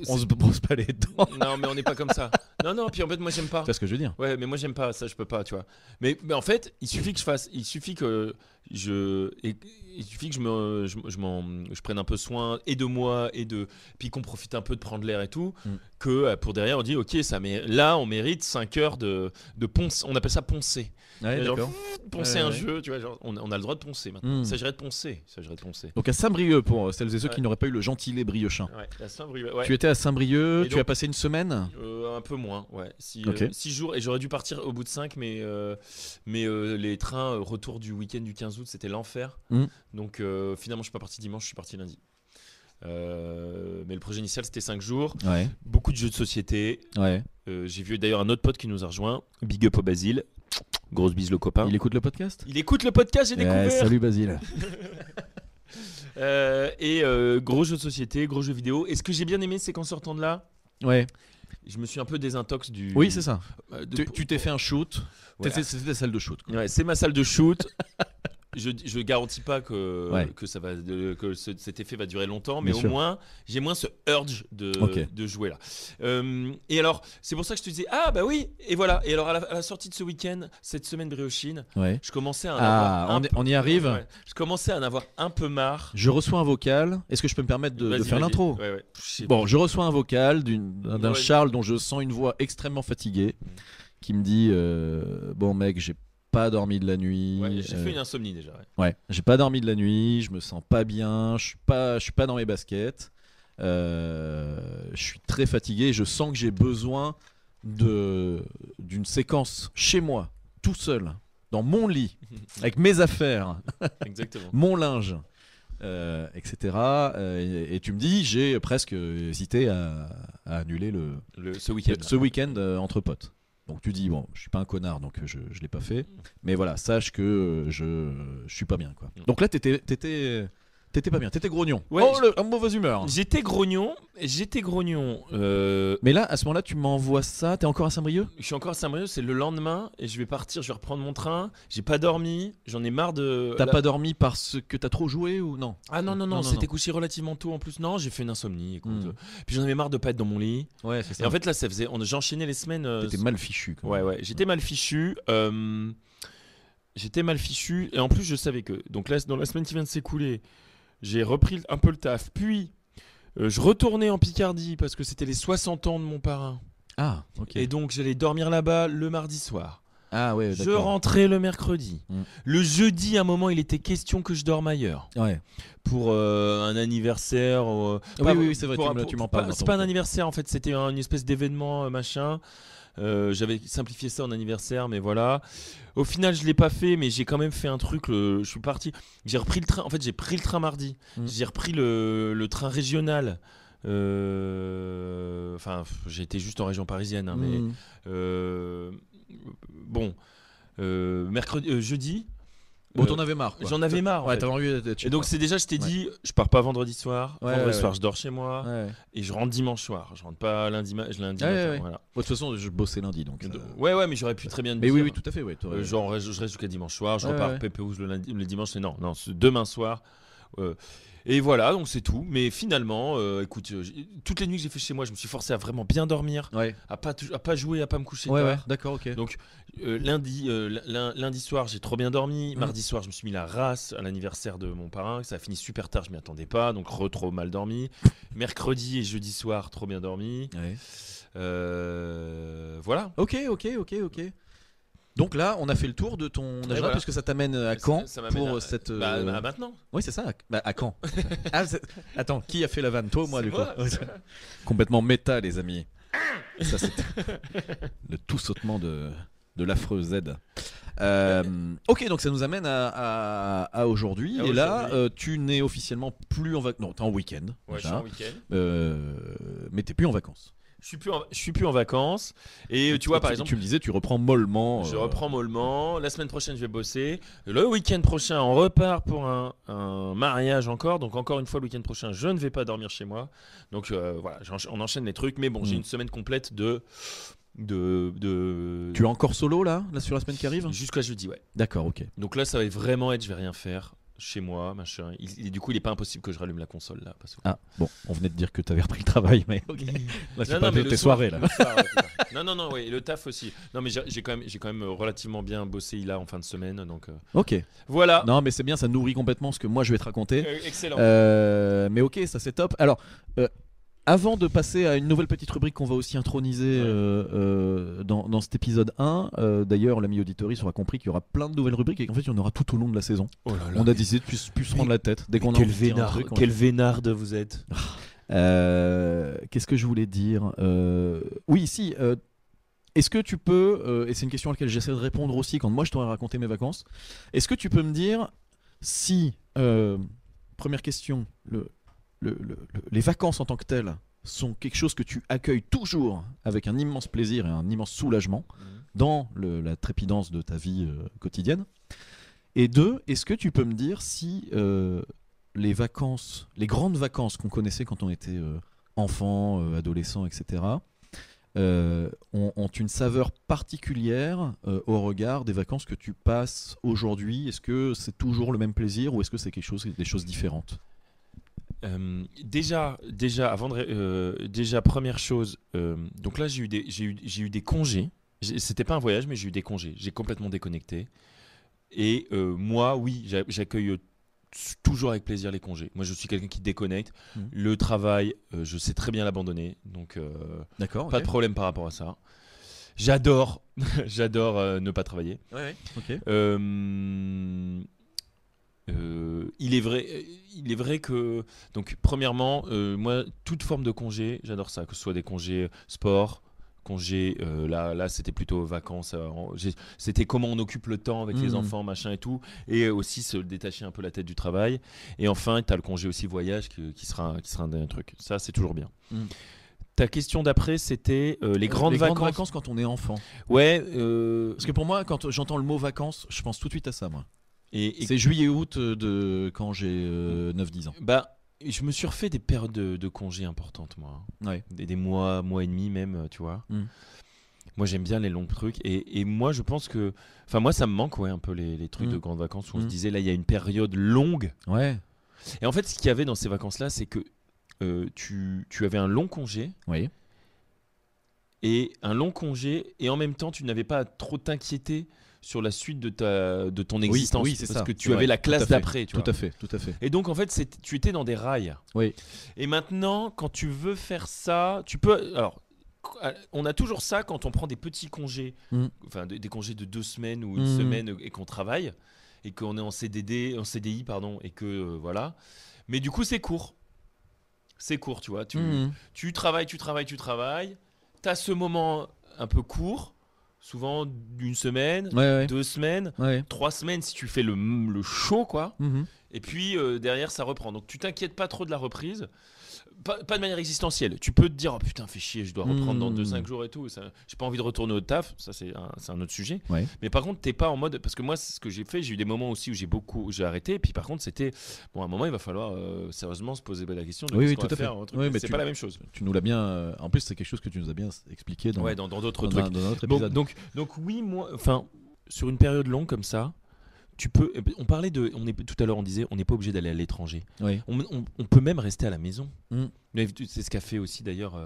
On se brosse pas les dents. Non, mais on n'est pas comme ça. Non, puis en fait, moi, j'aime pas. C'est ce que je veux dire. Ouais, mais moi, j'aime pas. Ça, je peux pas, tu vois. Mais en fait, il suffit que je prenne un peu soin et de moi puis qu'on profite un peu de prendre l'air et tout, que pour derrière on dit ok, là on mérite 5 heures de ponce, on appelle ça poncer. Ouais, Genre, d'accord. poncer un jeu, tu vois, genre, on a le droit de poncer maintenant. Il s'agirait de poncer. Donc à Saint-Brieuc, pour celles et ceux qui n'auraient pas eu le gentilé briochin. Ouais, à Saint-Brieuc. Ouais. Tu étais à Saint-Brieuc, tu donc, as passé une semaine. Un peu moins, ouais. 6 jours, et j'aurais dû partir au bout de 5, mais les trains retour du week-end du 15 août, c'était l'enfer. Donc finalement, je suis pas parti dimanche, je suis parti lundi. Mais le projet initial, c'était 5 jours. Ouais. Beaucoup de jeux de société. Ouais. J'ai vu d'ailleurs un autre pote qui nous a rejoint. Big up au Basile. Grosse bise le copain. Il écoute le podcast ? Il écoute le podcast, j'ai découvert. Salut Basile. Gros jeux de société, gros jeux vidéo. Et ce que j'ai bien aimé, c'est qu'en sortant de là, je me suis un peu désintox du. Oui, c'est ça. Tu t'es fait un shoot. Voilà. C'est ta salle de shoot. Ouais, c'est ma salle de shoot. Je garantis pas que cet effet va durer longtemps, mais Bien au sûr. moins j'ai moins ce urge de jouer là. Et alors c'est pour ça que je te disais bah oui, et voilà. Et alors à la sortie de ce week-end, cette semaine briochine, je commençais à en avoir on y arrive. Je commençais à en avoir un peu marre. Je reçois un vocal. Est-ce que je peux me permettre de faire l'intro ? Ouais. Bon, je reçois un vocal d'un Charles dont je sens une voix extrêmement fatiguée, qui me dit bon mec, j'ai pas dormi de la nuit. Ouais, j'ai fait une insomnie déjà. Ouais, j'ai pas dormi de la nuit, je me sens pas bien, je suis pas dans mes baskets. Je suis très fatigué, je sens que j'ai besoin d'une séquence chez moi, tout seul, dans mon lit, avec mes affaires, Exactement. mon linge, etc. Et tu me dis, j'ai presque hésité à annuler Ce week-end. ce week-end entre potes. Donc tu dis, bon, je suis pas un connard, donc je l'ai pas fait. Mais voilà, sache que je suis pas bien, quoi. Donc là, t'étais pas bien, t'étais grognon. Ouais, En mauvaise humeur. J'étais grognon. Mais là, à ce moment-là, tu m'envoies ça, t'es encore à Saint-Brieuc ? Je suis encore à Saint-Brieuc, c'est le lendemain et je vais partir, je vais reprendre mon train. J'ai pas dormi, j'en ai marre de. T'as pas dormi parce que t'as trop joué ou non ? Ah non, c'était couché relativement tôt en plus. Non, j'ai fait une insomnie. Écoute. Puis j'en avais marre de pas être dans mon lit. Ouais, c'est ça. Et en fait là, j'enchaînais les semaines. T'étais mal fichu. Quand même. Ouais, j'étais mal fichu. J'étais mal fichu et en plus je savais que. Donc là, dans la semaine qui vient de s'écouler, j'ai repris un peu le taf. Puis je retournais en Picardie parce que c'était les 60 ans de mon parrain. Ah, ok. Et donc j'allais dormir là-bas le mardi soir. Ah ouais, Je d'accord. rentrais le mercredi. Mm. Le jeudi, à un moment, il était question que je dorme ailleurs. Ouais. Pour un anniversaire. Oui, c'est vrai, tu m'en parles. C'est pas un anniversaire en fait, c'était une espèce d'événement machin. J'avais simplifié ça en anniversaire, mais voilà. Au final, je l'ai pas fait, mais j'ai quand même fait un truc. Je suis parti. J'ai repris le train. En fait, j'ai pris le train mardi. J'ai repris le train régional. Enfin, j'étais juste en région parisienne, hein, mais bon, jeudi. Bon, t'en avais marre, quoi. J'en avais marre. Ouais, en fait. t'avais envie d'être chez Et donc, toi. c'est déjà, je t'ai dit, je pars pas vendredi soir. Vendredi soir, je dors chez moi. Ouais. Et je rentre dimanche soir. Je rentre pas lundi matin. Ouais. Voilà. Bon, de toute façon, je bossais lundi, donc. Ouais, mais j'aurais pu très bien te Mais dire. oui, tout à fait, ouais. Genre, je reste jusqu'à dimanche soir. Je repars ouais. Pépéhouse le dimanche. Non, c'est demain soir. Et voilà, donc c'est tout. Mais finalement, écoute, toutes les nuits que j'ai fait chez moi, je me suis forcé à vraiment bien dormir, Ouais. à pas jouer, à pas me coucher Ouais, tard. d'accord, ok. Donc lundi soir, j'ai trop bien dormi. Mardi soir, je me suis mis la race à l'anniversaire de mon parrain. Ça a fini super tard, je m'y attendais pas, donc trop mal dormi. Mercredi et jeudi soir, trop bien dormi. Ouais. Voilà. Ok. Donc là, on a fait le tour de ton agenda, voilà. puisque ça t'amène à Caen Ça m'amène pour à- cette. à maintenant. Oui, c'est ça. À Caen. Attends, qui a fait la vanne, toi ou moi, C'est du coup moi. Complètement méta, les amis. Ça, c'était le tout sautement de l'affreux Z. Ok, donc ça nous amène à aujourd'hui. À Et là, aujourd'hui. tu n'es officiellement plus en vacances. Non, t'es en week-end. Ouais, je déjà. suis en week-end. Mais t'es plus en vacances. Je suis plus en vacances. Et tu vois, par exemple, tu me disais, tu reprends mollement. je reprends mollement. La semaine prochaine, je vais bosser. Le week-end prochain, on repart pour un mariage encore. Donc, encore une fois, le week-end prochain, je ne vais pas dormir chez moi. Donc, voilà, on enchaîne les trucs. Mais bon, j'ai une semaine complète de Tu es encore solo là sur la semaine qui arrive? jusqu'à jeudi, ouais. D'accord, ok. Donc là, ça va vraiment être, je vais rien faire chez moi, machin. Du coup, il est pas impossible que je rallume la console là. Parce que... Ah, bon, on venait de dire que tu avais repris le travail, mais ok. Là, c'est pas mais tes le soir, soirées là. le soir, ouais, putain. non, ouais, et le taf aussi. Non, mais j'ai quand même relativement bien bossé là en fin de semaine, donc Ok. voilà. Non, mais c'est bien, ça nourrit complètement ce que moi je vais te raconter. Excellent. Mais ok, ça c'est top. Alors, avant de passer à une nouvelle petite rubrique qu'on va aussi introniser dans cet épisode 1, d'ailleurs l'ami auditoris aura compris qu'il y aura plein de nouvelles rubriques et qu'en fait il y en aura tout au long de la saison. Oh là là, On a décidé de plus se prendre la tête dès qu'on a quel envie de dire un vénard, truc, on quel vénarde vous êtes. Qu'est-ce que je voulais dire Oui, si. Est-ce que tu peux, et c'est une question à laquelle j'essaie de répondre aussi quand moi je t'aurais raconté mes vacances, est-ce que tu peux me dire si, première question, les vacances en tant que telles sont quelque chose que tu accueilles toujours avec un immense plaisir et un immense soulagement dans la trépidance de ta vie quotidienne? Et deux, est-ce que tu peux me dire si les vacances, les grandes vacances qu'on connaissait quand on était enfant, adolescent, etc., ont une saveur particulière au regard des vacances que tu passes aujourd'hui? Est-ce que c'est toujours le même plaisir ou est-ce que c'est des choses différentes? Déjà, première chose, donc là j'ai eu des congés. C'était pas un voyage, mais j'ai eu des congés. J'ai complètement déconnecté. Et moi, oui, j'accueille toujours avec plaisir les congés. Moi, je suis quelqu'un qui déconnecte. Le travail, je sais très bien l'abandonner. Donc, D'accord, pas de problème par rapport à ça. J'adore ne pas travailler. Ouais, ok. Il est vrai que, donc, premièrement, moi, toute forme de congé, j'adore ça, que ce soit des congés sport, congé, là c'était plutôt vacances. C'était comment on occupe le temps avec les enfants, machin et tout. Et aussi se détacher un peu la tête du travail. Et enfin, tu as le congé aussi voyage qui sera un dernier truc. Ça, c'est toujours bien. Ta question d'après, c'était les grandes vacances quand on est enfant. Ouais. Parce que pour moi, quand j'entends le mot vacances, je pense tout de suite à ça, moi. Et c'est juillet-août de quand j'ai 9-10 ans. Bah, je me suis refait des périodes de congés importantes, moi. Ouais. Des mois et demi même, tu vois. Moi, j'aime bien les longs trucs. Et moi, je pense que... Enfin, moi, ça me manque un peu les trucs de grandes vacances où on se disait, là, il y a une période longue. Ouais. Et en fait, ce qu'il y avait dans ces vacances-là, c'est que tu avais un long congé. Oui. Et un long congé. Et en même temps, tu n'avais pas à trop t'inquiéter sur la suite de ton existence. Oui, c'est parce ça. que tu avais la classe d'après. Tout à fait. Et donc, en fait, tu étais dans des rails. Oui. Et maintenant, quand tu veux faire ça, tu peux... Alors, on a toujours ça quand on prend des petits congés, enfin des congés de 2 semaines ou 1 semaine et qu'on travaille, et qu'on est en CDI, et que voilà. Mais du coup, c'est court. C'est court, tu vois. Tu travailles. T'as ce moment un peu court, souvent d'1 semaine, 2 semaines, 3 semaines si tu fais le show, quoi. Et puis derrière, ça reprend. Donc tu t'inquiètes pas trop de la reprise. Pas de manière existentielle. Tu peux te dire, oh putain, fais chier, je dois reprendre dans 2-5 jours et tout. J'ai pas envie de retourner au taf. Ça, c'est un autre sujet. Ouais. Mais par contre, t'es pas en mode. Parce que moi, c'est ce que j'ai fait. J'ai eu des moments aussi où j'ai arrêté. Et puis par contre, c'était. Bon, à un moment, il va falloir sérieusement se poser la question de ce qu'on va faire. C'est pas la même chose. Tu nous l'as bien. En plus, c'est quelque chose que tu nous as bien expliqué dans d'autres trucs. Dans notre épisode. Donc, oui, moi. Enfin, sur une période longue comme ça. Tout à l'heure on disait on n'est pas obligé d'aller à l'étranger. Oui. On peut même rester à la maison. C'est ce qu'a fait aussi d'ailleurs.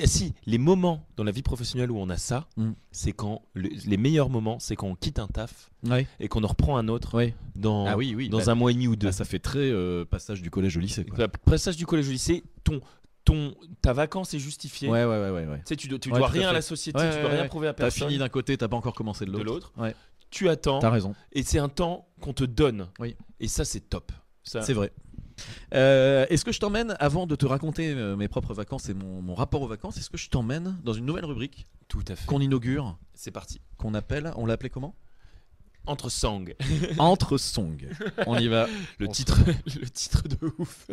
Si les moments dans la vie professionnelle où on a ça, c'est quand les meilleurs moments, c'est quand on quitte un taf et qu'on en reprend un autre dans un mois et demi ou 2. Ça fait très passage du collège au lycée. Passage du collège au lycée, ta vacance est justifiée. Ouais. Tu sais, tu dois rien à la société, tu dois rien prouver à personne. T'as fini d'un côté, t'as pas encore commencé de l'autre. Tu attends. T'as raison. Et c'est un temps qu'on te donne. Oui. Et ça, c'est top. C'est vrai. Est-ce que je t'emmène, avant de te raconter mes propres vacances et mon rapport aux vacances, est-ce que je t'emmène dans une nouvelle rubrique? Tout à fait. Qu'on inaugure. C'est parti. On l'a appelé comment? Entre Song. Entre Song. On y va. Le titre de ouf.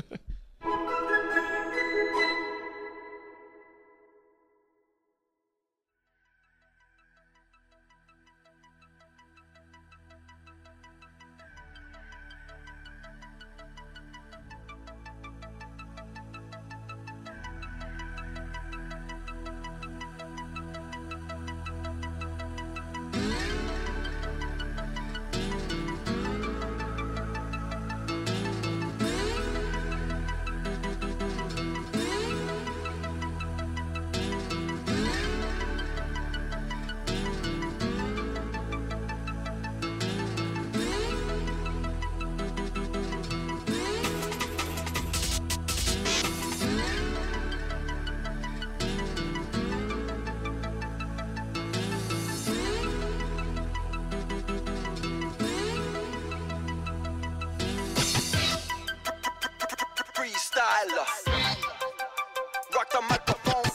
Rock the microphone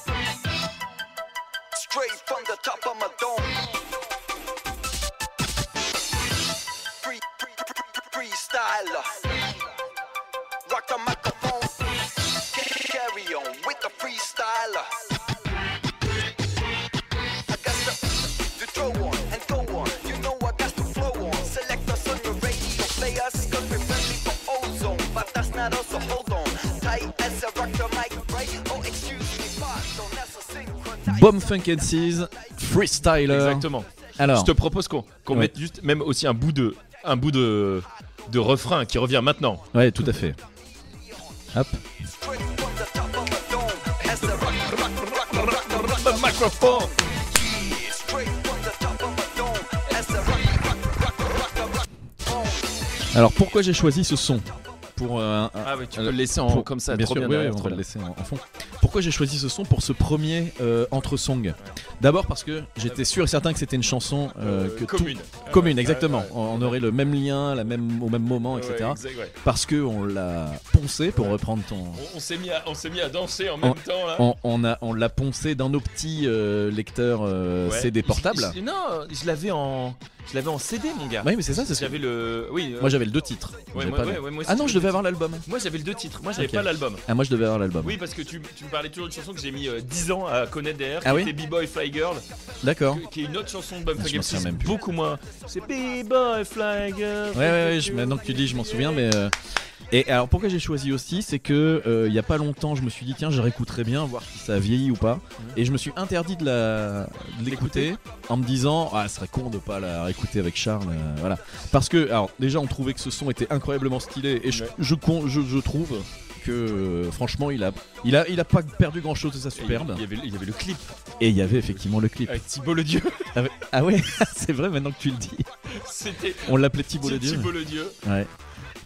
straight from the top of my dome. Freestyle. Rock the microphone. Carry on with the freestyle. I got to throw on and go on. You know I got to flow on. Select us on your radio players. Cause we're friendly for ozone. But that's not us, so hold on. As I rock the mic, right? Oh, excuse me, pardon, that's a synchronize. Bomb Funk & Seas, Freestyler. Exactement. Alors, je te propose qu'on mette juste même aussi un bout de refrain qui revient maintenant. Ouais, tout à fait. Hop. Alors pourquoi j'ai choisi ce son? pour Ah ouais, tu peux le laisser comme ça, bien trop sûr, bien ouais, derrière, on trop va le bien. laisser en fond. Pourquoi j'ai choisi ce son pour ce premier entre-song? D'abord parce que j'étais sûr et certain que c'était une chanson que commune. commune, exactement. On aurait le même lien, au même moment, etc. Ouais, exact, ouais. Parce que on l'a poncé, pour reprendre ton. On s'est mis à danser en même temps là. On l'a poncé dans nos petits lecteurs Ouais. CD portables. Non, je l'avais en CD, mon gars. Oui, mais c'est ça, c'est ce que- J'avais le. Oui. Moi j'avais le 2 titres. Ouais, J'avais moi, pas ouais, le- ouais, moi aussi, Ah non, j'avais je le devais avoir l'album. Moi j'avais le 2 titres. Moi j'avais Ok. pas l'album. Ah, moi je devais avoir l'album. Oui, parce que tu me parlais toujours d'une chanson que j'ai mis 10 ans à connaître derrière. Ah qui oui était B-Boy Fly Girl. D'accord. Qui est une autre chanson de Bumfuck Je m'en souviens MC. même plus. Beaucoup moins. C'est B-Boy Fly Girl. Ouais, maintenant que tu dis, je m'en souviens, mais. Et alors pourquoi j'ai choisi aussi, c'est que il y a pas longtemps, je me suis dit tiens, je réécouterais bien, voir si ça a vieilli ou pas. Et je me suis interdit de l'écouter en me disant ah, ce serait con de pas la réécouter avec Charles, voilà. Parce que alors déjà on trouvait que ce son était incroyablement stylé et je trouve que franchement il a pas perdu grand chose de sa superbe. Il y avait le clip Et il y avait effectivement le clip. avec Thibaut Le Dieu. Ah ouais, c'est vrai maintenant que tu le dis. C'était On l'appelait Thibaut Le Dieu. Thibaut Le Dieu. Ouais.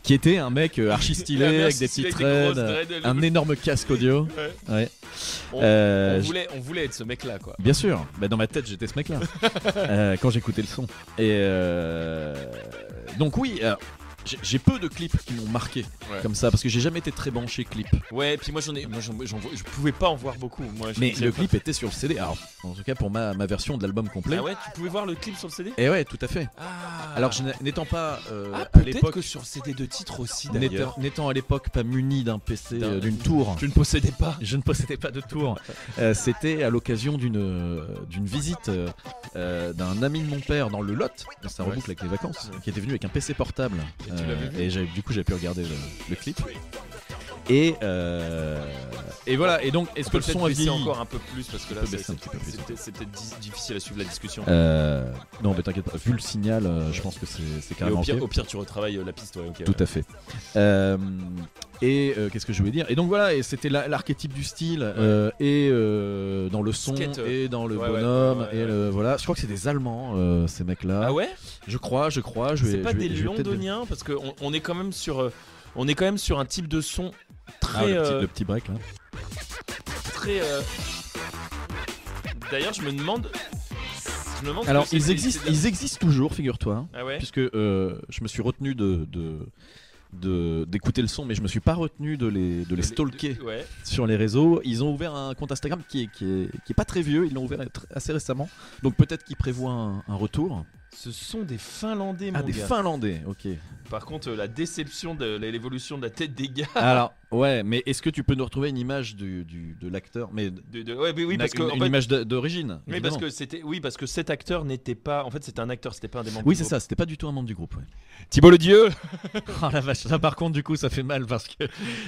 Qui était un mec archi stylé Un mec avec des stylé, petites avec des grosses dreads, dreads, un énorme casque audio. Ouais. Ouais. On voulait être ce mec-là, quoi. Bien sûr, bah, dans ma tête j'étais ce mec-là quand j'écoutais le son. Et donc oui, j'ai peu de clips qui m'ont marqué comme ça parce que j'ai jamais été très branché clip. Ouais, puis moi je pouvais pas en voir beaucoup. Moi, Mais le clip était sur le CD. Alors, en tout cas pour ma version de l'album complet. Ah ouais, tu pouvais voir le clip sur le CD? Et ouais, tout à fait. Ah. Alors n'étant pas à peut-être l'époque que sur CD de titre aussi d'ailleurs. n'étant à l'époque pas muni d'un PC, d'une tour. Tu ne possédais pas. Je ne possédais pas de tour. C'était à l'occasion d'une visite d'un ami de mon père dans le Lot, dans sa reboucle avec les vacances, qui était venu avec un PC portable. Et tu l'avais vu? Et du coup, j'ai pu regarder le clip. Et voilà. Et donc, est-ce que le son a vieilli encore un peu plus parce que là, On peut baisser un petit peu plus. c'est peut-être difficile à suivre la discussion. Non, mais t'inquiète pas. Vu le signal, je pense que c'est Et carrément ok. au pire, tu retravailles la piste. Ouais, ok. Tout à fait. Qu'est-ce que je voulais dire? Et donc voilà, et c'était l'archétype du style et dans le son Skate, et dans le ouais, bonhomme ouais, ouais. voilà. Je crois que c'est des Allemands ces mecs-là. Ah ouais? Je crois. C'est pas des londoniens parce qu'on est quand même sur un type de son très le petit break là. très. D'ailleurs, je me demande. Alors ce que c'est, ils existent toujours, figure-toi. Hein, Ah ouais. puisque je me suis retenu d'écouter le son, mais je me suis pas retenu de les stalker Ouais. sur les réseaux. Ils ont ouvert un compte Instagram qui est pas très vieux. Ils l'ont ouvert assez récemment. Donc peut-être qu'ils prévoient un retour. Ce sont des Finlandais, mon Ah, des gars. Finlandais, ok. Par contre, la déception de l'évolution de la tête des gars. Alors, ouais, mais est-ce que tu peux nous retrouver une image de l'acteur, mais Ouais, mais oui, parce que en une fait, image d'origine. oui, parce que cet acteur n'était pas. En fait, c'était un acteur, c'était pas un des membres. Oui, du c'est groupe. ça. C'était pas du tout un membre du groupe. Ouais. Thibaut Le Dieu. Oh la vache. Ça, par contre, du coup, ça fait mal parce que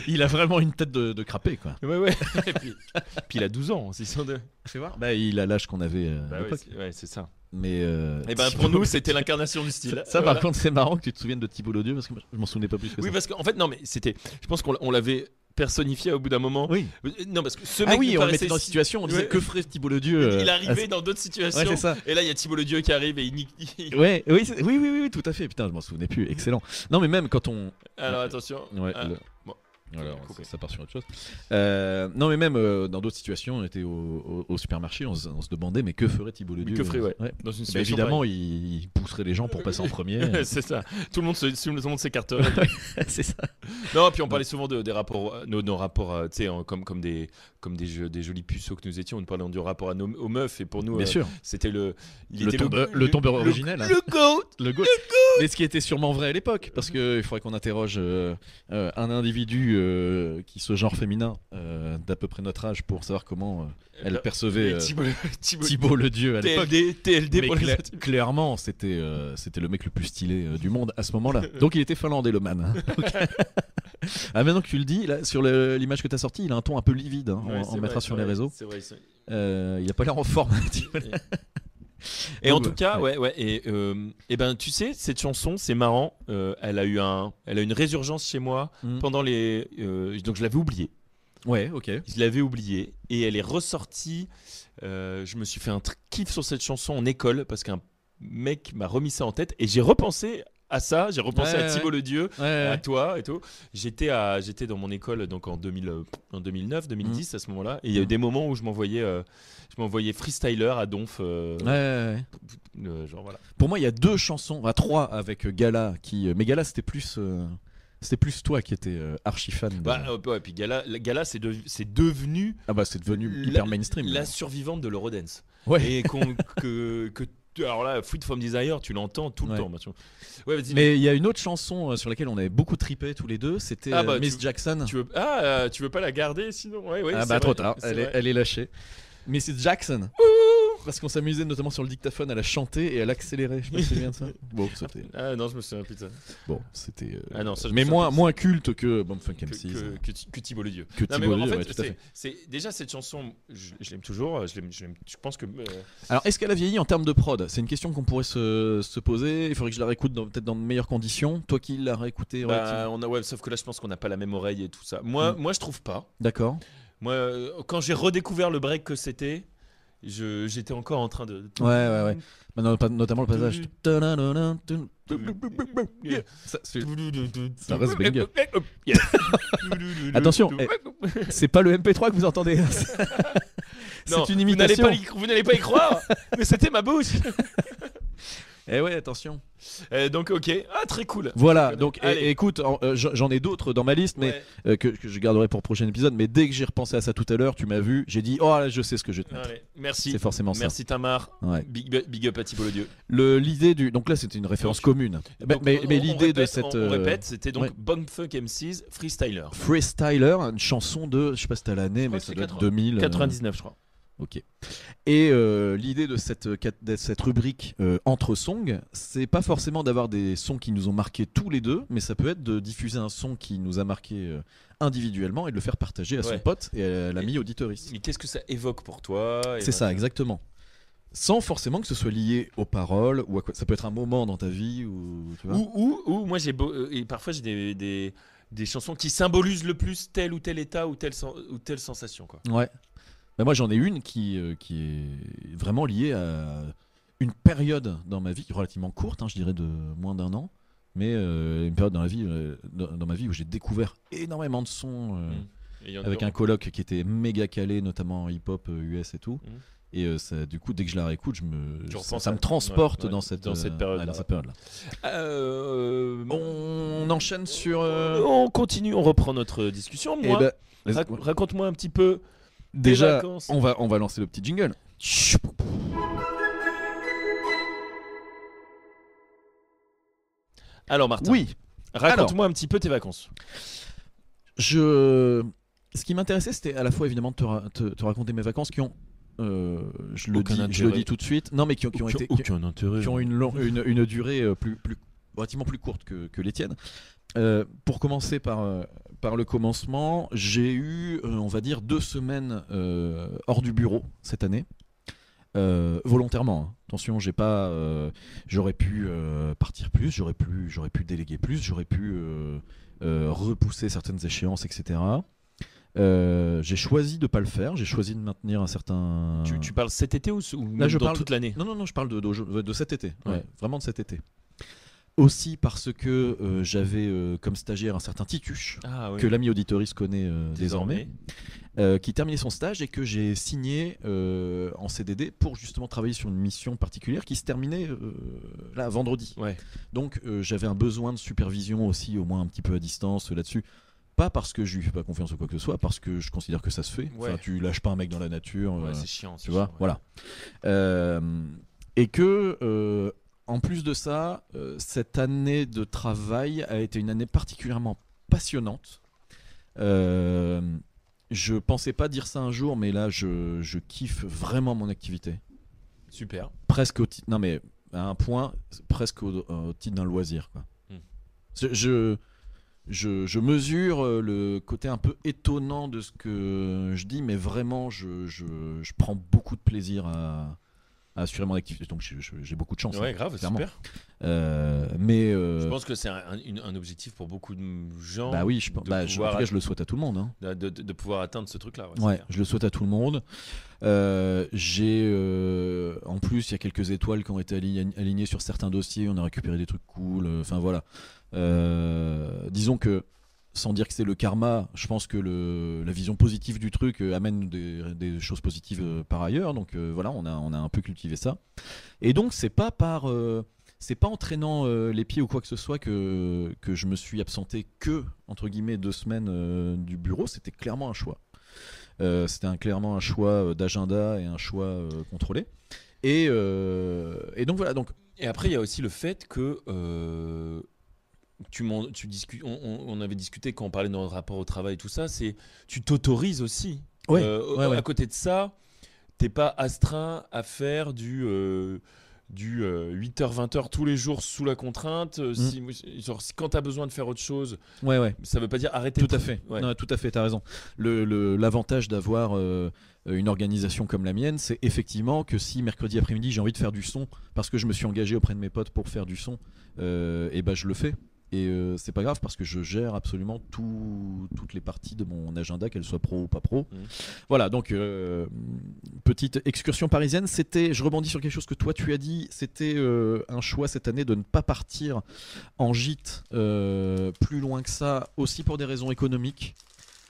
il a vraiment une tête de crapé, quoi. Ouais. Et puis il a 12 ans, 602. Fais voir. Bah, il a l'âge qu'on avait à Bah ouais, l'époque. c'est ça. Mais Et ben pour nous, c'était l'incarnation du style. ça, Voilà. par contre, c'est marrant que tu te souviennes de Thibaut Le Dieu parce que je m'en souvenais pas plus que Oui, ça. parce qu'en fait, non, mais c'était. Je pense qu'on l'avait personnifié au bout d'un moment. Oui. Non, parce que ce Ah mec oui, nous on le paraissait mettait dans la si- situation. On disait Ouais. que ferait Thibaut Le Dieu. Il arrivait dans d'autres situations. Ouais, c'est ça. Et là, il y a Thibaut Le Dieu qui arrive et il nique. Ouais, oui, tout à fait. Putain, je m'en souvenais plus. Excellent. Non, mais même quand on. Alors attention. Ouais. Ah, bon. Voilà, Coupé. ça part sur autre chose. Non, mais même dans d'autres situations, on était au supermarché, on se demandait, mais que ferait Thibaut Le Mais Dieu que ferait, ouais. Ouais. Dans une Bah, situation évidemment, il pousserait les gens pour passer en premier. c'est ça. Tout le monde s'écarterait. C'est ça. Non, puis on parlait souvent des rapports, nos rapports, tu sais, comme des jolis puceaux que nous étions. On parlait du rapport aux meufs et pour nous, Bien sûr. c'était le tombeur originel. Hein. Le goat. Le goat. Mais ce qui était sûrement vrai à l'époque, parce qu'il faudrait qu'on interroge un individu qui se genre féminin d'à peu près notre âge pour savoir comment elle percevait Thibaut Le Dieu à l'époque. TLD Mais pour les clairement, c'était le mec le plus stylé du monde à ce moment-là. Donc il était finlandais, le man. Hein. Ah, maintenant que tu le dis, là, sur l'image que tu as sortie, il a un ton un peu livide. Hein. Ouais, on mettra sur les réseaux. C'est vrai. Il a pas l'air en forme. Et en tout Donc, cas, ouais. Et ben, tu sais, cette chanson, c'est marrant. Elle a une résurgence chez moi pendant les. Donc je l'avais oubliée. Ouais, ok. Je l'avais oubliée et elle est ressortie. Je me suis fait un kiff sur cette chanson en école parce qu'un mec m'a remis ça en tête et j'ai repensé à ça, j'ai repensé à Thibaut le Dieu, à Ouais. toi et tout. J'étais dans mon école donc en 2009, 2010 à ce moment-là, et il y a eu des moments où je m'envoyais freestyler à Donf, Ouais. genre voilà. Pour moi, il y a 2 chansons, enfin 3 avec Gala mais Gala c'était plus toi qui étais archi fan. Ouais, puis Gala c'est devenu Ah bah c'est devenu hyper mainstream. la survivante de l'Eurodance. Ouais. Et alors là, Fruit from Desire, tu l'entends tout le Ouais. temps. Machin. Ouais, vas-y. Mais il y a une autre chanson sur laquelle on avait beaucoup trippé tous les deux, c'était Ah bah, Miss Jackson. Tu veux pas la garder sinon? Ouais, Ah c'est bah vrai, trop tard, c'est vrai. elle est lâchée. Mrs. Jackson. Parce qu'on s'amusait notamment sur le dictaphone à la chanter et à l'accélérer. Je sais pas si tu te souviens de ça. Bon, c'était. Ah non, je me souviens plus de ça. Bon, c'était. Ah non, ça, je me mais souviens moins culte que Bumfunk que, M6. que Thibaut le Dieu. Que Non, mais Thibaut en le Dieu, fait, ouais, tout à fait. c'est déjà cette chanson, je l'aime toujours. Je pense que Alors, est-ce qu'elle a vieilli en termes de prod? C'est une question qu'on pourrait se poser. Il faudrait que je la réécoute peut-être dans de meilleures conditions. Toi qui l'as réécouté sauf que là, je pense qu'on n'a pas la même oreille et tout ça. Moi, je trouve pas. D'accord. Moi, quand j'ai redécouvert le break que c'était, j'étais encore en train de. Ouais. Notamment le passage. Ça reste banger. Attention, c'est pas le MP3 que vous entendez. Non, C'est une imitation. Vous n'allez pas y croire, mais c'était ma bouche. Eh ouais, attention. Donc ok, très cool. Voilà, donc Allez. écoute, j'en ai d'autres dans ma liste, mais Ouais. que je garderai pour le prochain épisode. Mais dès que j'ai repensé à ça tout à l'heure, tu m'as vu, j'ai dit oh là, je sais ce que je vais te mettre. Allez, merci. C'est forcément ça. Merci Tamar. Ouais. Big up à Thibaut le Dieu. L'idée du donc là c'était une référence Donc, commune. Donc, mais on l'idée de répète, cette on répète, c'était donc ouais. Bumfunk M6 Freestyler. Freestyler, une chanson de je sais pas si t'as l'année, mais que ça c'est doit être 80. 2000. 99 je crois. Ok. Et l'idée de cette rubrique entre songs, c'est pas forcément d'avoir des sons qui nous ont marqués tous les deux, mais ça peut être de diffuser un son qui nous a marqué individuellement et de le faire partager à son Ouais. pote et à l'ami auditoriste. Mais qu'est-ce que ça évoque pour toi? Et C'est ça, voilà. exactement. Sans forcément que ce soit lié aux paroles ou à quoi. Ça peut être un moment dans ta vie ou tu vois. Ou moi et parfois j'ai des chansons qui symbolisent le plus tel ou tel état ou telle sensation quoi. Ouais. Bah moi j'en ai une qui est vraiment liée à une période dans ma vie relativement courte, hein, je dirais de moins d'1 an, mais une période dans ma vie où j'ai découvert énormément de sons avec un coloc qui était méga calé, notamment hip-hop US et tout. Et ça, du coup, dès que je la réécoute, ça me transporte dans cette période-là. Dans cette période-là. On enchaîne sur. On continue, on reprend notre discussion. Moi, raconte-moi un petit peu. Déjà, vacances. on va lancer le petit jingle. Alors Martin, Oui. raconte-moi un petit peu tes vacances. Ce qui m'intéressait, c'était à la fois évidemment de te raconter mes vacances qui ont, je le dis tout de suite, non mais qui ont une durée relativement plus courte que les tiennes. Pour commencer par le commencement, j'ai eu, on va dire, 2 semaines hors du bureau cette année. Volontairement, hein. Attention, j'aurais pu partir plus, j'aurais pu déléguer plus, j'aurais pu repousser certaines échéances, etc. J'ai choisi de pas le faire, j'ai choisi de maintenir un certain. Tu parles cet été ou Là, je dans parle toute l'année? Non, je parle de cet été, Ouais. vraiment de cet été. Aussi parce que j'avais comme stagiaire un certain Tituche, que l'ami auditoriste connaît désormais. Qui terminait son stage et que j'ai signé en CDD pour justement travailler sur une mission particulière qui se terminait là vendredi. Ouais. Donc j'avais un besoin de supervision aussi, au moins un petit peu à distance là-dessus. Pas parce que je lui fais pas confiance ou quoi que ce soit, parce que je considère que ça se fait. Ouais. Enfin, tu lâches pas un mec dans la nature. C'est chiant. Tu vois, voilà. Et que en plus de ça, cette année de travail a été une année particulièrement passionnante. Je pensais pas dire ça un jour, mais là, je kiffe vraiment mon activité. Super. Presque non mais à un point, presque au titre d'un loisir, quoi. Je mesure le côté un peu étonnant de ce que je dis, mais vraiment, je prends beaucoup de plaisir à assurer mon activité. Donc j'ai beaucoup de chance. Ouais, hein, grave, clairement. super. Je pense que c'est un objectif pour beaucoup de gens. Bah oui, en tout cas, je le souhaite à tout le monde. Hein. De pouvoir atteindre ce truc-là. Ouais, je le souhaite à tout le monde. En plus, il y a quelques étoiles qui ont été alignées sur certains dossiers. On a récupéré des trucs cool. Enfin voilà. Disons que, sans dire que c'est le karma, je pense que la vision positive du truc amène des choses positives par ailleurs. Donc voilà, on a un peu cultivé ça. Et donc c'est pas en traînant les pieds ou quoi que ce soit que je me suis absenté que, entre guillemets, 2 semaines du bureau. C'était clairement un choix. C'était clairement un choix d'agenda et un choix contrôlé. Et donc voilà. Et après, il y a aussi le fait que on avait discuté quand on parlait de notre rapport au travail et tout ça, c'est tu t'autorises aussi. Ouais, à côté de ça, t'es pas astreint à faire du 8h-20h tous les jours sous la contrainte. Quand t'as besoin de faire autre chose, ça veut pas dire arrêter. Tout à fait. Ouais. Non, tout à fait, t'as raison. L'avantage d'avoir une organisation comme la mienne, c'est effectivement que si mercredi après-midi j'ai envie de faire du son parce que je me suis engagé auprès de mes potes pour faire du son, et ben je le fais. Et c'est pas grave parce que je gère absolument toutes les parties de mon agenda, qu'elles soient pro ou pas pro. Voilà, donc petite excursion parisienne. Je rebondis sur quelque chose que toi tu as dit. C'était un choix cette année de ne pas partir en gîte plus loin que ça, aussi pour des raisons économiques.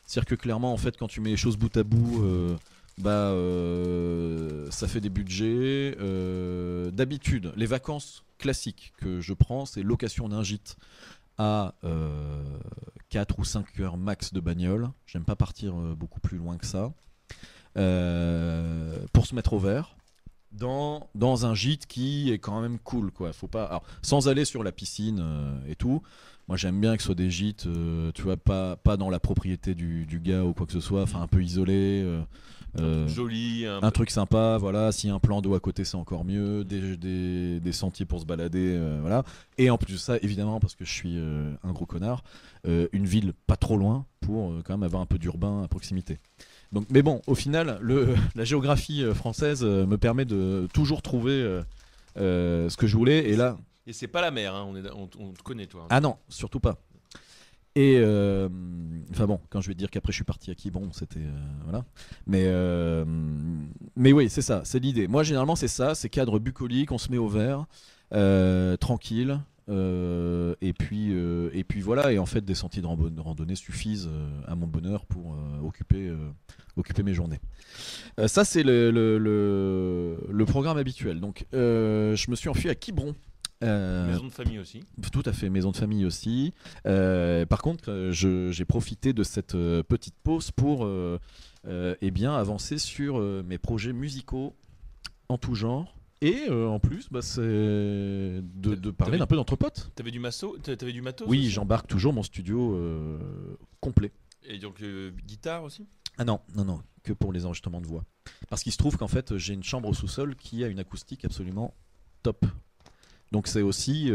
C'est-à-dire que clairement, en fait, quand tu mets les choses bout à bout, ça fait des budgets. D'habitude, les vacances classiques que je prends, c'est location d'un gîte à 4 ou 5 heures max de bagnole. J'aime pas partir beaucoup plus loin que ça. Pour se mettre au vert dans un gîte qui est quand même cool, quoi. Faut pas, alors, sans aller sur la piscine et tout. Moi j'aime bien que ce soit des gîtes, tu vois, pas dans la propriété du gars ou quoi que ce soit, enfin un peu isolé. Joli, un truc sympa, voilà. S'il y a un plan d'eau à côté, c'est encore mieux. Des sentiers pour se balader, voilà. Et en plus de ça, évidemment, parce que je suis un gros connard, une ville pas trop loin pour quand même avoir un peu d'urbain à proximité. Donc, mais bon, au final, la géographie française me permet de toujours trouver ce que je voulais. Et là, et c'est pas la mer, hein, on te connaît, toi. Ah non, surtout pas. Et enfin bon, quand je vais te dire qu'après je suis parti à Quiberon, c'était voilà. Mais oui, c'est ça, c'est l'idée. Moi généralement c'est ça, c'est cadre bucolique, on se met au vert, tranquille, et puis voilà. Et en fait des sentiers de randonnée suffisent à mon bonheur pour occuper mes journées. Ça c'est le programme habituel. Donc je me suis enfui à Quiberon. Maison de famille aussi. Tout à fait, maison de famille aussi. Par contre, j'ai profité de cette petite pause pour avancer sur mes projets musicaux en tout genre. Et en plus, c'est de parler d'un peu d'entre potes. T'avais du matos Oui, aussi. j'embarque toujours mon studio complet. Et donc guitare aussi? Ah non, que pour les enregistrements de voix. Parce qu'il se trouve qu'en fait, j'ai une chambre au sous-sol qui a une acoustique absolument top. Donc c'est aussi,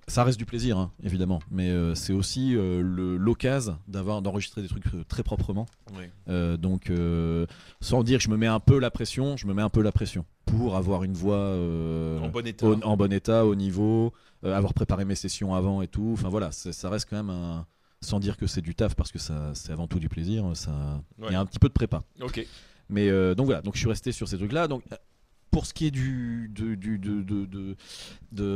ça reste du plaisir, hein, évidemment, mais c'est aussi l'occasion d'enregistrer des trucs très proprement. Oui. Donc sans dire que je me mets un peu la pression pour avoir une voix en bon état, au niveau, avoir préparé mes sessions avant et tout. Enfin voilà, ça reste quand même sans dire que c'est du taf parce que c'est avant tout du plaisir. Il y a un petit peu de prépa. Ok. Mais donc voilà, donc je suis resté sur ces trucs-là. Donc pour ce qui est de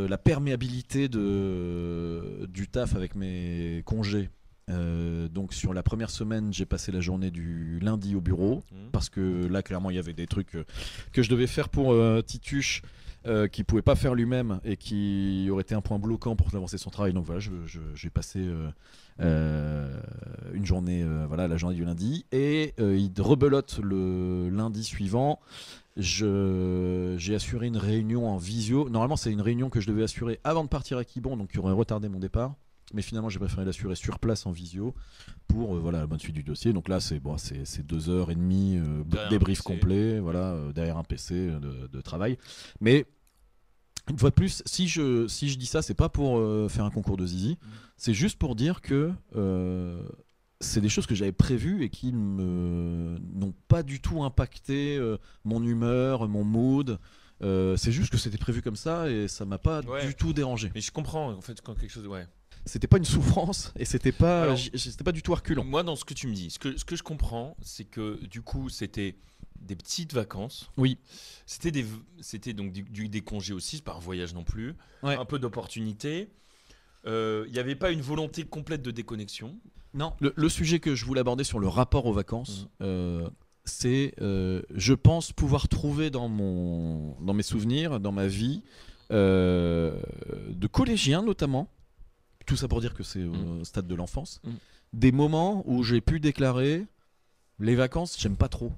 la perméabilité du taf avec mes congés, donc sur la première semaine, j'ai passé la journée du lundi au bureau parce que là, clairement, il y avait des trucs que je devais faire pour Tituche qui pouvait pas faire lui-même et qui aurait été un point bloquant pour avancer son travail. Donc voilà, j'ai passé une journée, la journée du lundi, et il rebelote le lundi suivant. J'ai assuré une réunion en visio. Normalement, c'est une réunion que je devais assurer avant de partir à Quiberon, donc qui aurait retardé mon départ. Mais finalement, j'ai préféré l'assurer sur place en visio pour la bonne suite du dossier. Donc là, c'est 2h30 débrief complet, derrière un PC de travail. Mais une fois de plus, si je dis ça, c'est pas pour faire un concours de zizi. C'est juste pour dire que c'est des choses que j'avais prévues et qui n'ont pas du tout impacté mon humeur, mon mood. C'est juste que c'était prévu comme ça et ça m'a pas du tout dérangé. Mais je comprends en fait quand quelque chose, C'était pas une souffrance et c'était pas, Alors, c'était pas du tout reculant. Moi, dans ce que tu me dis, ce que je comprends, c'est que du coup, c'était des petites vacances. Oui. C'était donc des congés aussi, c'est pas un voyage non plus. Ouais. Un peu d'opportunité. Il n'y avait pas une volonté complète de déconnexion. Non. Le sujet que je voulais aborder sur le rapport aux vacances, c'est, je pense pouvoir trouver dans mes souvenirs, dans ma vie, de collégiens notamment, tout ça pour dire que c'est au stade de l'enfance, des moments où j'ai pu déclarer les vacances, j'aime pas trop.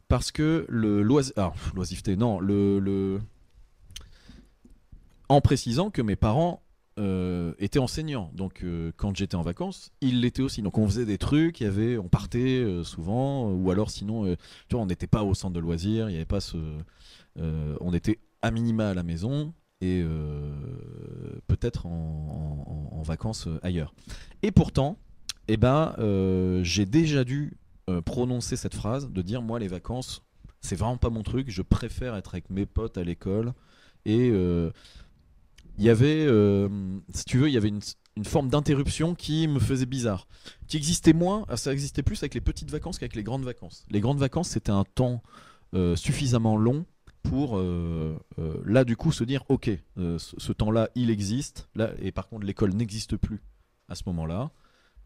Parce que l'oisiveté, non, en précisant que mes parents étaient enseignants, donc quand j'étais en vacances, ils l'étaient aussi. Donc on faisait des trucs, on partait souvent, ou alors sinon, tu vois, on n'était pas au centre de loisirs, il y avait pas on était à minima à la maison et peut-être en vacances ailleurs. Et pourtant, j'ai déjà dû prononcer cette phrase de dire moi les vacances c'est vraiment pas mon truc, je préfère être avec mes potes à l'école. Et il y avait, si tu veux, il y avait une forme d'interruption qui me faisait bizarre, qui existait moins, ça existait plus avec les petites vacances qu'avec les grandes vacances. Les grandes vacances, c'était un temps suffisamment long pour là du coup se dire ok, ce temps-là il existe, là, et par contre l'école n'existe plus à ce moment-là.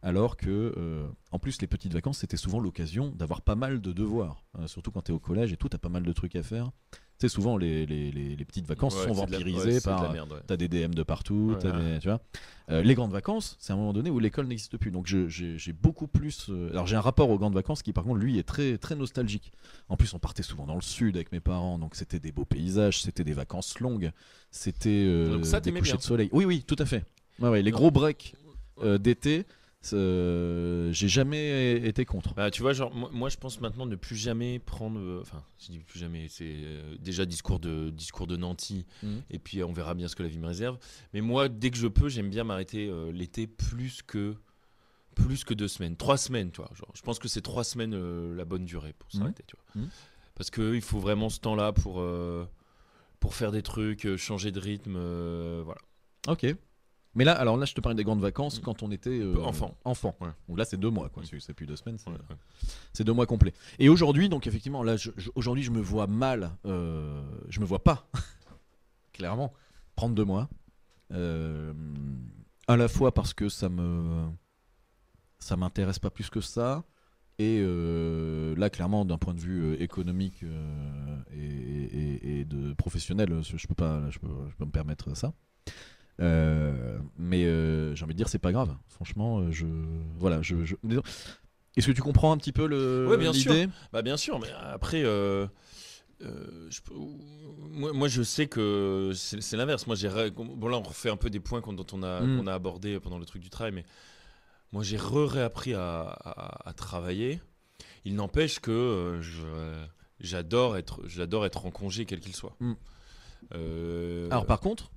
Alors que, en plus, les petites vacances, c'était souvent l'occasion d'avoir pas mal de devoirs. Surtout quand tu es au collège et tout, tu as pas mal de trucs à faire. Tu sais, souvent, les petites vacances sont vampirisées par... Tu as des DM de partout, tu vois. Les grandes vacances, c'est un moment donné où l'école n'existe plus. Donc, j'ai beaucoup plus... Alors, j'ai un rapport aux grandes vacances qui, par contre, lui, est très, très nostalgique. En plus, on partait souvent dans le sud avec mes parents. Donc, c'était des beaux paysages, c'était des vacances longues. C'était des couchers de soleil. Oui, tout à fait. Ouais, les gros breaks d'été... j'ai jamais été contre. Bah, tu vois, genre, moi je pense maintenant ne plus jamais prendre. Enfin, je dis plus jamais, c'est déjà discours de nanti, et puis on verra bien ce que la vie me réserve. Mais moi, dès que je peux, j'aime bien m'arrêter l'été plus que 2 semaines. 3 semaines, tu vois. Genre, je pense que c'est 3 semaines la bonne durée pour s'arrêter, tu vois. Parce qu'il faut vraiment ce temps-là pour faire des trucs, changer de rythme, voilà. Ok. Mais là, alors là, je te parlais des grandes vacances quand on était enfant. Ouais. Donc là, c'est 2 mois, quoi. C'est plus 2 semaines, c'est 2 mois complets. Et aujourd'hui, donc effectivement, là, aujourd'hui, je me vois mal. Je me vois pas, clairement, prendre 2 mois. À la fois parce que ça m'intéresse pas plus que ça. Et là, clairement, d'un point de vue économique et de professionnel, je peux pas me permettre ça. Mais j'ai envie de dire c'est pas grave, franchement. Est-ce que tu comprends un petit peu bien l'idée? Sûr. Bah bien sûr, mais après moi je sais que c'est l'inverse. Moi bon là on refait un peu des points qu'on a abordé pendant le truc du travail, mais moi j'ai réappris à travailler. Il n'empêche que j'adore être en congé quel qu'il soit. Alors par contre,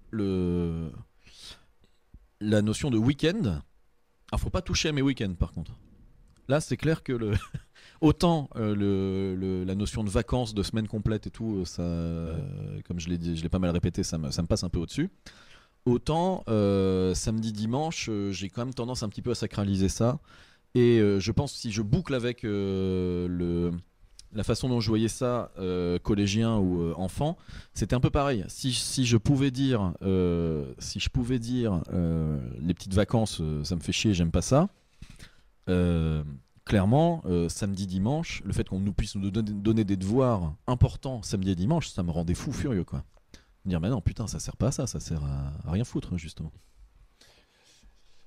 la notion de week-end, faut pas toucher à mes week-ends par contre. Là c'est clair que autant la notion de vacances, de semaine complète et tout, ça, comme je l'ai pas mal répété, ça me passe un peu au-dessus. Autant samedi, dimanche, j'ai quand même tendance un petit peu à sacraliser ça. Et je pense que si je boucle avec la façon dont je voyais ça, collégien ou enfant, c'était un peu pareil. Si je pouvais dire, les petites vacances, ça me fait chier, j'aime pas ça. Clairement, samedi, dimanche, le fait qu'on puisse nous donner des devoirs importants samedi et dimanche, ça me rendait fou furieux, quoi. Me dire, mais non, putain, ça sert pas à ça sert à rien foutre, justement.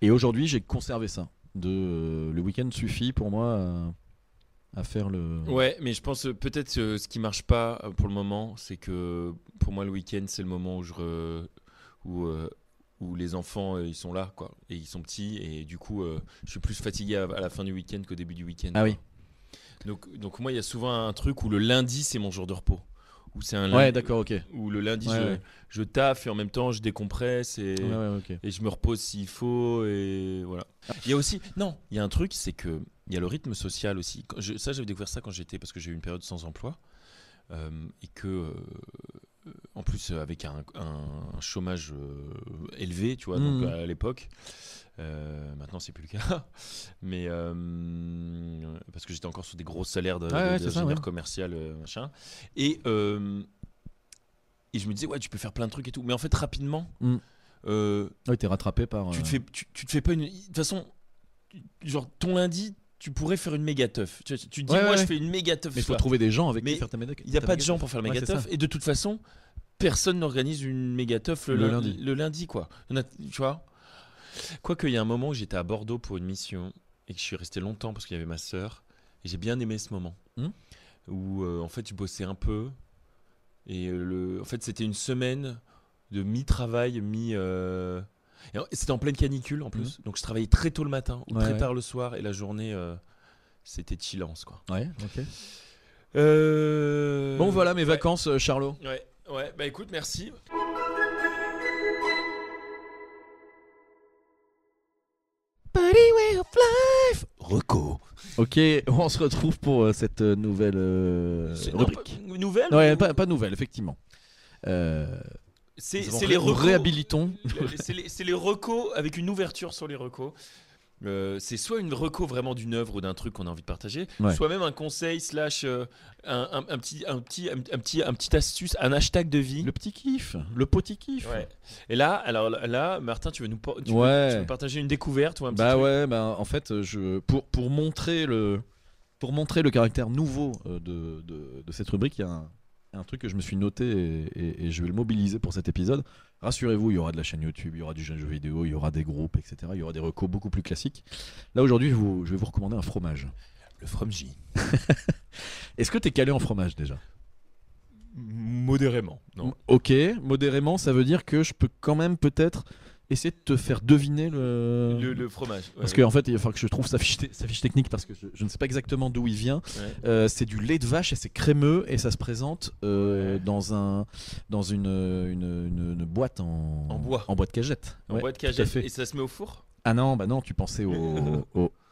Et aujourd'hui, j'ai conservé ça. Le week-end suffit pour moi à faire le... Ouais, mais je pense peut-être ce qui marche pas pour le moment, c'est que pour moi le week-end c'est le moment où les enfants ils sont là, quoi, et ils sont petits, et du coup je suis plus fatigué à la fin du week-end qu'au début du week-end. Ah oui. Donc moi il y a souvent un truc où le lundi c'est mon jour de repos, où c'est un Ouais, lundi, d'accord, ok. où le lundi Ouais. je taffe et en même temps je décompresse et Ok. je me repose s'il faut et voilà. Il y a aussi il y a un truc, c'est que il y a le rythme social aussi. Ça j'avais découvert ça parce que j'ai eu une période sans emploi et que en plus avec un chômage élevé, tu vois, donc à l'époque. Maintenant c'est plus le cas, mais parce que j'étais encore sous des gros salaires d'ingénieur commercial machin, et je me disais tu peux faire plein de trucs et tout, mais en fait rapidement t'es rattrapé par tu te fais pas une, de toute façon, genre ton lundi tu pourrais faire une méga teuf, tu te dis je fais une méga teuf, mais il faut trouver des gens avec qui faire ta méga teuf. Il n'y a pas de gens pour faire le méga teuf, et de toute façon personne n'organise une méga teuf le lundi quoi, tu vois. Quoique, il y a un moment où j'étais à Bordeaux pour une mission et que je suis resté longtemps parce qu'il y avait ma sœur. Et j'ai bien aimé ce moment où en fait je bossais un peu. Et en fait, c'était une semaine de mi-travail, et c'était en pleine canicule en plus. Donc je travaillais très tôt le matin ou très tard le soir. Et la journée, c'était chillance quoi. Ouais, ok. Bon, voilà mes vacances, Charlot. Ouais, bah écoute, merci. Body way of life. Reco. Ok, on se retrouve pour cette nouvelle rubrique. Nouvelle Ouais, pas nouvelle, effectivement. C'est les recos. Réhabilitons. C'est les recos avec une ouverture sur les recos. C'est soit une reco vraiment d'une œuvre ou d'un truc qu'on a envie de partager, soit même un conseil / un petit astuce, un hashtag de vie. Le petit kiff, le petit kiff. Ouais. Et là, Martin, tu veux tu veux partager une découverte ou un petit truc en fait, pour montrer le caractère nouveau de cette rubrique, il y a un truc que je me suis noté et je vais le mobiliser pour cet épisode. Rassurez-vous, il y aura de la chaîne YouTube, il y aura du jeu vidéo, il y aura des groupes, etc. Il y aura des recos beaucoup plus classiques. Là, aujourd'hui, je vais vous recommander un fromage. Le fromage. Est-ce que t'es calé en fromage déjà ? Modérément, non. Ok, modérément, ça veut dire que je peux quand même peut-être essayer de te faire deviner le fromage. Parce qu'en fait, il va falloir que je trouve sa fiche technique parce que je ne sais pas exactement d'où il vient. C'est du lait de vache et c'est crémeux et ça se présente dans une boîte en boîte de cagette. En boîte de cagette. Et ça se met au four ? Ah non, bah non, tu pensais au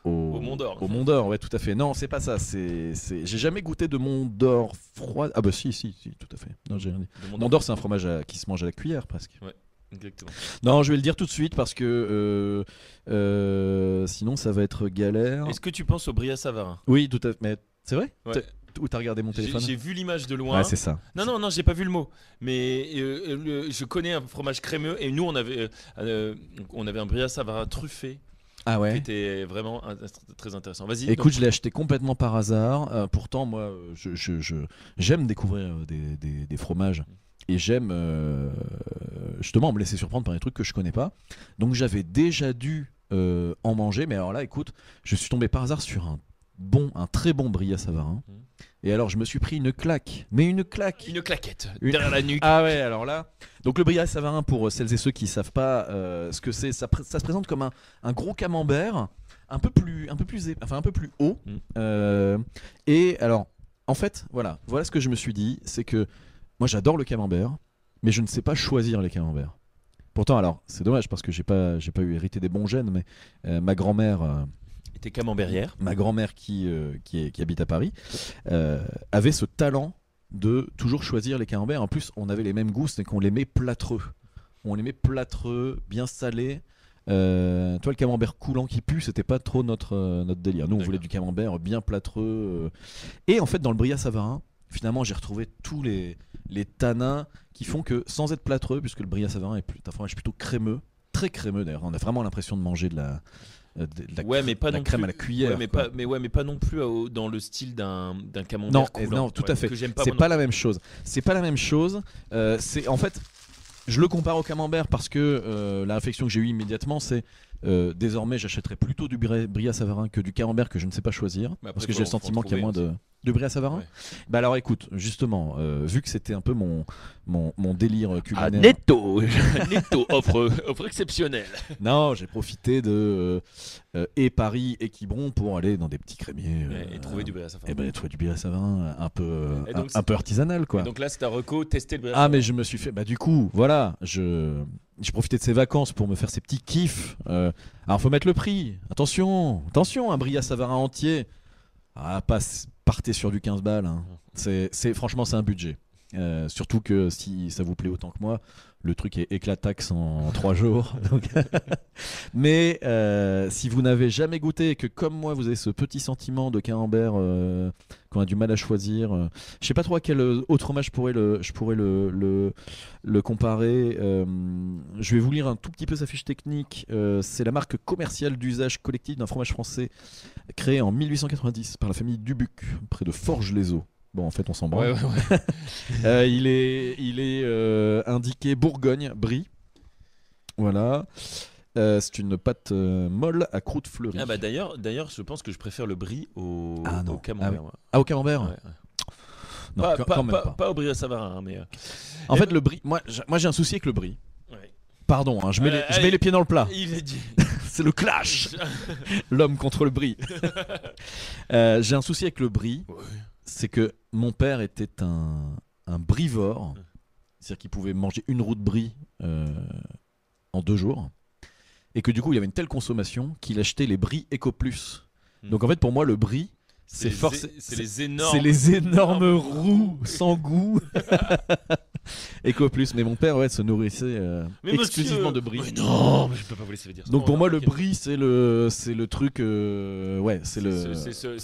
Mont d'Or. Au Mont d'Or, ouais, tout à fait. Non, c'est pas ça. J'ai jamais goûté de Mont d'Or froid. Ah bah si, tout à fait. Non, j'ai rien dit. Mont d'Or, c'est un fromage qui se mange à la cuillère presque. Ouais. Exactement. Non, je vais le dire tout de suite parce que sinon ça va être galère. Est-ce que tu penses au Bria Savarin ? Oui, tout à fait. Mais c'est vrai ? Ouais. Où t'as regardé mon téléphone ? J'ai vu l'image de loin. Ouais, c'est ça. Non, j'ai pas vu le mot. Mais je connais un fromage crémeux et nous on avait un Bria Savarin truffé. Ah ouais. Qui était vraiment très intéressant. Vas-y. Écoute, je l'ai acheté complètement par hasard. Pourtant, moi, j'aime découvrir des fromages. Et j'aime justement me laisser surprendre par des trucs que je connais pas. Donc j'avais déjà dû en manger. Mais alors là, écoute, je suis tombé par hasard sur un très bon Bria Savarin. Et alors je me suis pris une claque. Mais une claque. Une claquette derrière la nuque. Ah ouais, alors là. Donc le Bria Savarin, pour celles et ceux qui savent pas ce que c'est, ça se présente comme un gros camembert, un peu plus haut. Et alors, en fait, voilà ce que je me suis dit, c'est que moi j'adore le camembert, mais je ne sais pas choisir les camemberts. Pourtant, alors c'est dommage parce que j'ai pas eu hérité des bons gènes, mais ma grand-mère était camemberière. Ma grand-mère qui habite à Paris avait ce talent de toujours choisir les camemberts. En plus, on avait les mêmes goûts, c'est qu'on les met plâtreux. On les met plâtreux, bien salés. Toi, le camembert coulant qui pue, c'était pas trop notre délire. Nous, on voulait du camembert bien plâtreux. Et en fait, dans le Bria Savarin, finalement, j'ai retrouvé tous les tanins qui font que, sans être plâtreux, puisque le Bria Savarin est un fromage plutôt crémeux, très crémeux d'ailleurs, on a vraiment l'impression de manger de la crème à la cuillère. Mais pas non plus dans le style d'un camembert coulant. Non, tout à fait. C'est pas la même chose. C'est pas la même chose. C'est en fait, je le compare au camembert parce que la réflexion que j'ai eue immédiatement, c'est Désormais, j'achèterai plutôt du brie à Savarin que du camembert que je ne sais pas choisir, Mais après, parce que j'ai le faut en sentiment qu'il y a moins trouver de brie à Savarin. Ouais. Bah alors écoute, justement, vu que c'était un peu mon délire culinaire. Netto offre exceptionnelle. Non, j'ai profité de Paris et Quiberon pour aller dans des petits crémiers Et trouver du brie à Savarin. et ben trouver du brie à Savarin un peu Et donc, un peu artisanal quoi. Et donc là, c'est un reco, tester le brie à Ah Savarin. mais je me suis fait du coup voilà j'ai profité de ces vacances pour me faire ces petits kiffs. Alors faut mettre le prix. Attention, un brie à Savarin entier. Partez sur du 15 balles. Hein. Franchement c'est un budget. Surtout que si ça vous plaît autant que moi, le truc est éclataxe en 3 jours. Donc mais si vous n'avez jamais goûté et que comme moi vous avez ce petit sentiment de camembert qu'on a du mal à choisir, je sais pas trop à quel autre fromage je pourrais le comparer. Je vais vous lire un tout petit peu sa fiche technique. C'est la marque commerciale d'usage collectif d'un fromage français créé en 1890 par la famille Dubuc près de Forges-les-Eaux. Bon, en fait, on s'en branle. Ouais. Il est indiqué Bourgogne, brie. Voilà. C'est une pâte molle à croûte fleurie. Ah bah d'ailleurs, je pense que je préfère le brie au camembert. moi. Ah, au camembert Ouais. Non, quand même pas. Pas au brie à Savarin, hein, mais. En fait, le brie, moi j'ai un souci avec le brie. Ouais. Pardon, hein, je mets les pieds dans le plat. Il est dit. C'est le clash. L'homme contre le brie. J'ai un souci avec le brie. Ouais. C'est que mon père était un brivore. C'est-à-dire qu'il pouvait manger une roue de brie en 2 jours. Et que du coup, il y avait une telle consommation qu'il achetait les bris Eco Plus. Donc en fait, pour moi, le brie, c'est les énormes. les énormes roues sans goût. Eco Plus. Mais mon père, se nourrissait exclusivement de brie. Mais non, mais je peux pas vous laisser dire ça. Donc pour Non, moi, ok. le brie, c'est le truc, c'est le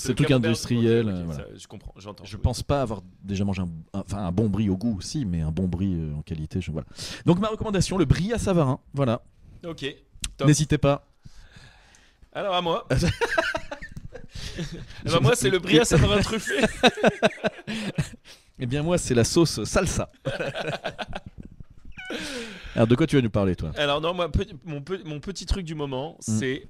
truc camembert. industriel. Ok, voilà. ça, je comprends, j'entends. Je pense pas avoir déjà mangé un bon brie au goût aussi, mais un bon brie en qualité. Voilà. Donc ma recommandation, le brie à Savarin. Voilà. Ok. Top. N'hésitez pas. Alors à moi. Alors moi, c'est le brie à Savarin truffé. Eh bien moi, c'est la sauce salsa. Alors de quoi tu vas nous parler, toi? Alors non, moi, mon petit truc du moment, c'est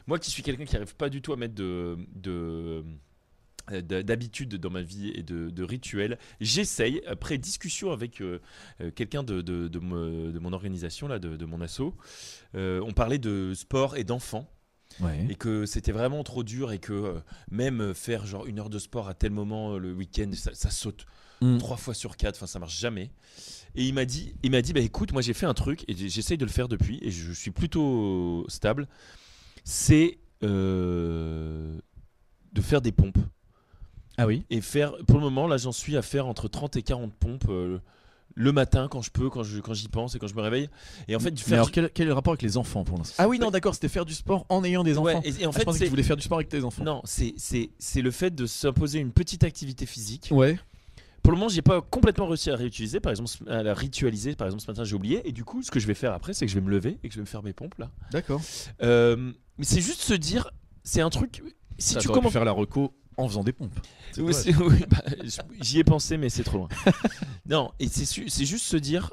moi qui suis quelqu'un qui n'arrive pas du tout à mettre d'habitude dans ma vie et de rituels, j'essaye, après discussion avec quelqu'un de mon organisation, là, de mon asso, on parlait de sport et d'enfants. Ouais. Et que c'était vraiment trop dur et que même faire genre 1 heure de sport à tel moment le week-end, ça saute 3 fois sur 4, enfin ça marche jamais. Et il m'a dit bah écoute, moi j'ai fait un truc et j'essaye de le faire depuis et je suis plutôt stable, c'est de faire des pompes. Ah oui. Et pour le moment là j'en suis à faire entre 30 et 40 pompes le matin quand je peux, quand j'y pense et quand je me réveille. Et en fait, Mais alors quel est le rapport avec les enfants pour l'instant? Ah oui, non, d'accord, c'était faire du sport en ayant des enfants. Ouais, et en je fait, pensais que tu voulais faire du sport avec tes enfants. Non, c'est le fait de s'imposer une petite activité physique. Ouais. Pour le moment, j'ai pas complètement réussi à réutiliser, par exemple, à la ritualiser. Par exemple, ce matin, j'ai oublié. Et du coup, ce que je vais faire après, c'est que je vais me lever et que je vais me faire mes pompes là. D'accord. Mais c'est juste se dire, c'est un truc. Si tu commences à faire la reco en faisant des pompes. Oui, j'y ai pensé, mais c'est trop loin. Non, et c'est juste se dire,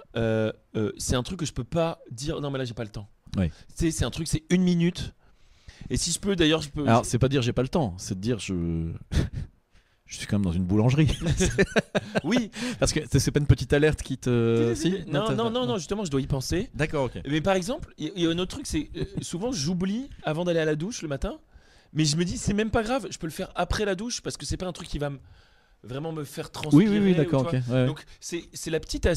c'est un truc que je peux pas dire. Non, mais là, j'ai pas le temps. Ouais. C'est un truc, c'est 1 minute. Et si je peux, d'ailleurs, je peux. Alors, c'est pas dire j'ai pas le temps, c'est de dire je suis quand même dans une boulangerie. Oui. Parce que c'est pas une petite alerte qui te. Si non, justement, je dois y penser. D'accord, ok. Mais par exemple, il y a un autre truc, c'est souvent j'oublie avant d'aller à la douche le matin. Mais je me dis, c'est même pas grave, je peux le faire après la douche parce que c'est pas un truc qui va vraiment me faire transpirer. Oui, d'accord, ok. Ouais. Donc c'est la petite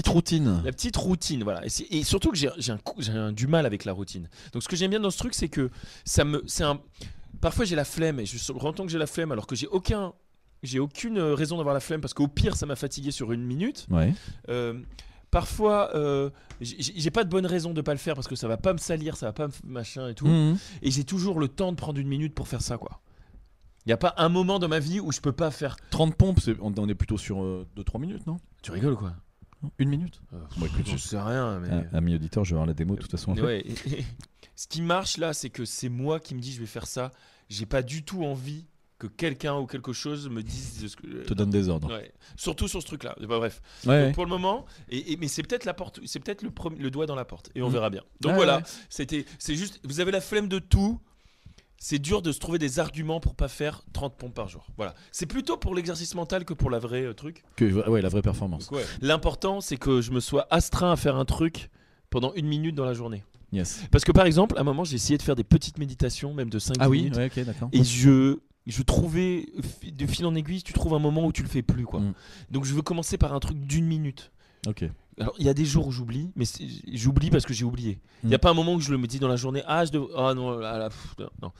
routine. La petite routine, voilà. Et surtout que j'ai du mal avec la routine. Donc ce que j'aime bien dans ce truc, c'est que parfois j'ai la flemme et je rentends que j'ai la flemme alors que j'ai aucune raison d'avoir la flemme parce qu'au pire ça m'a fatigué sur 1 minute. Ouais. Parfois, j'ai pas de bonne raison de pas le faire parce que ça va pas me salir, ça va pas machin et tout. Et j'ai toujours le temps de prendre 1 minute pour faire ça, quoi. Il y a pas un moment dans ma vie où je peux pas faire 30 pompes, on est plutôt sur 2-3 minutes, non? Tu rigoles, quoi? 1 minute. Bon, écoute, je sais rien, mais Ami auditeur, je vais avoir la démo de toute façon. Ouais. Ce qui marche là, c'est que c'est moi qui me dis je vais faire ça. J'ai pas du tout envie que quelqu'un ou quelque chose me dise ce que Te donne des ordres. Ouais. Surtout sur ce truc-là. Bah, bref. Ouais. Donc, pour le moment, mais c'est peut-être la porte, c'est peut-être le doigt dans la porte, et on Mm. verra bien. Donc Ouais, voilà, ouais. c'est juste, vous avez la flemme de tout. C'est dur de se trouver des arguments pour pas faire 30 pompes par jour. Voilà. C'est plutôt pour l'exercice mental que pour la vraie truc. Ouais, la vraie performance. Donc, ouais. L'important, c'est que je me sois astreint à faire un truc pendant 1 minute dans la journée. Yes. Parce que par exemple, à un moment, j'ai essayé de faire des petites méditations, même de 5 Ah oui, minutes. ouais, ok, d'accord. Et je trouvais, de fil en aiguille, tu trouves un moment où tu le fais plus, quoi. Mm. Donc je veux commencer par un truc d'1 minute. Ok. Alors il y a des jours où j'oublie, mais j'oublie parce que j'ai oublié. Il n'y a pas un moment où je le me dis dans la journée, ah non, non.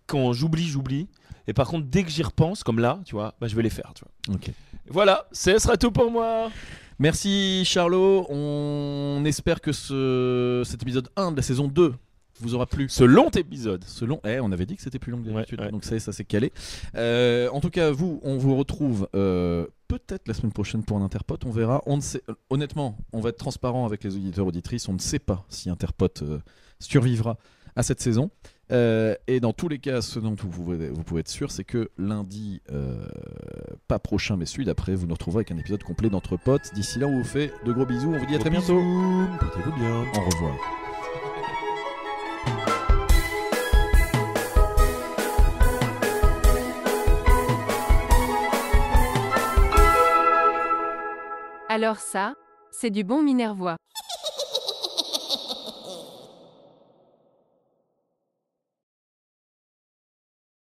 Quand j'oublie. Et par contre, dès que j'y repense, comme là, tu vois, bah, je vais les faire, tu vois. Ok. Voilà, ce sera tout pour moi. Merci Charlot, on espère que cet épisode 1 de la saison 2 vous aura plu. Ce long épisode. On avait dit que c'était plus long que d'habitude, Ouais. donc ça s'est calé. En tout cas, on vous retrouve peut-être la semaine prochaine pour un Interpote, on verra. On ne sait, honnêtement, on va être transparent avec les auditeurs auditrices, on ne sait pas si Interpote survivra à cette saison. Et dans tous les cas, ce dont vous pouvez être sûr, c'est que lundi, pas prochain mais celui d'après, vous nous retrouverez avec un épisode complet d'Entre Potes. D'ici là, on vous fait de gros bisous, on vous dit à très bientôt. Portez-vous bien. Au revoir. Alors ça, c'est du bon Minervois.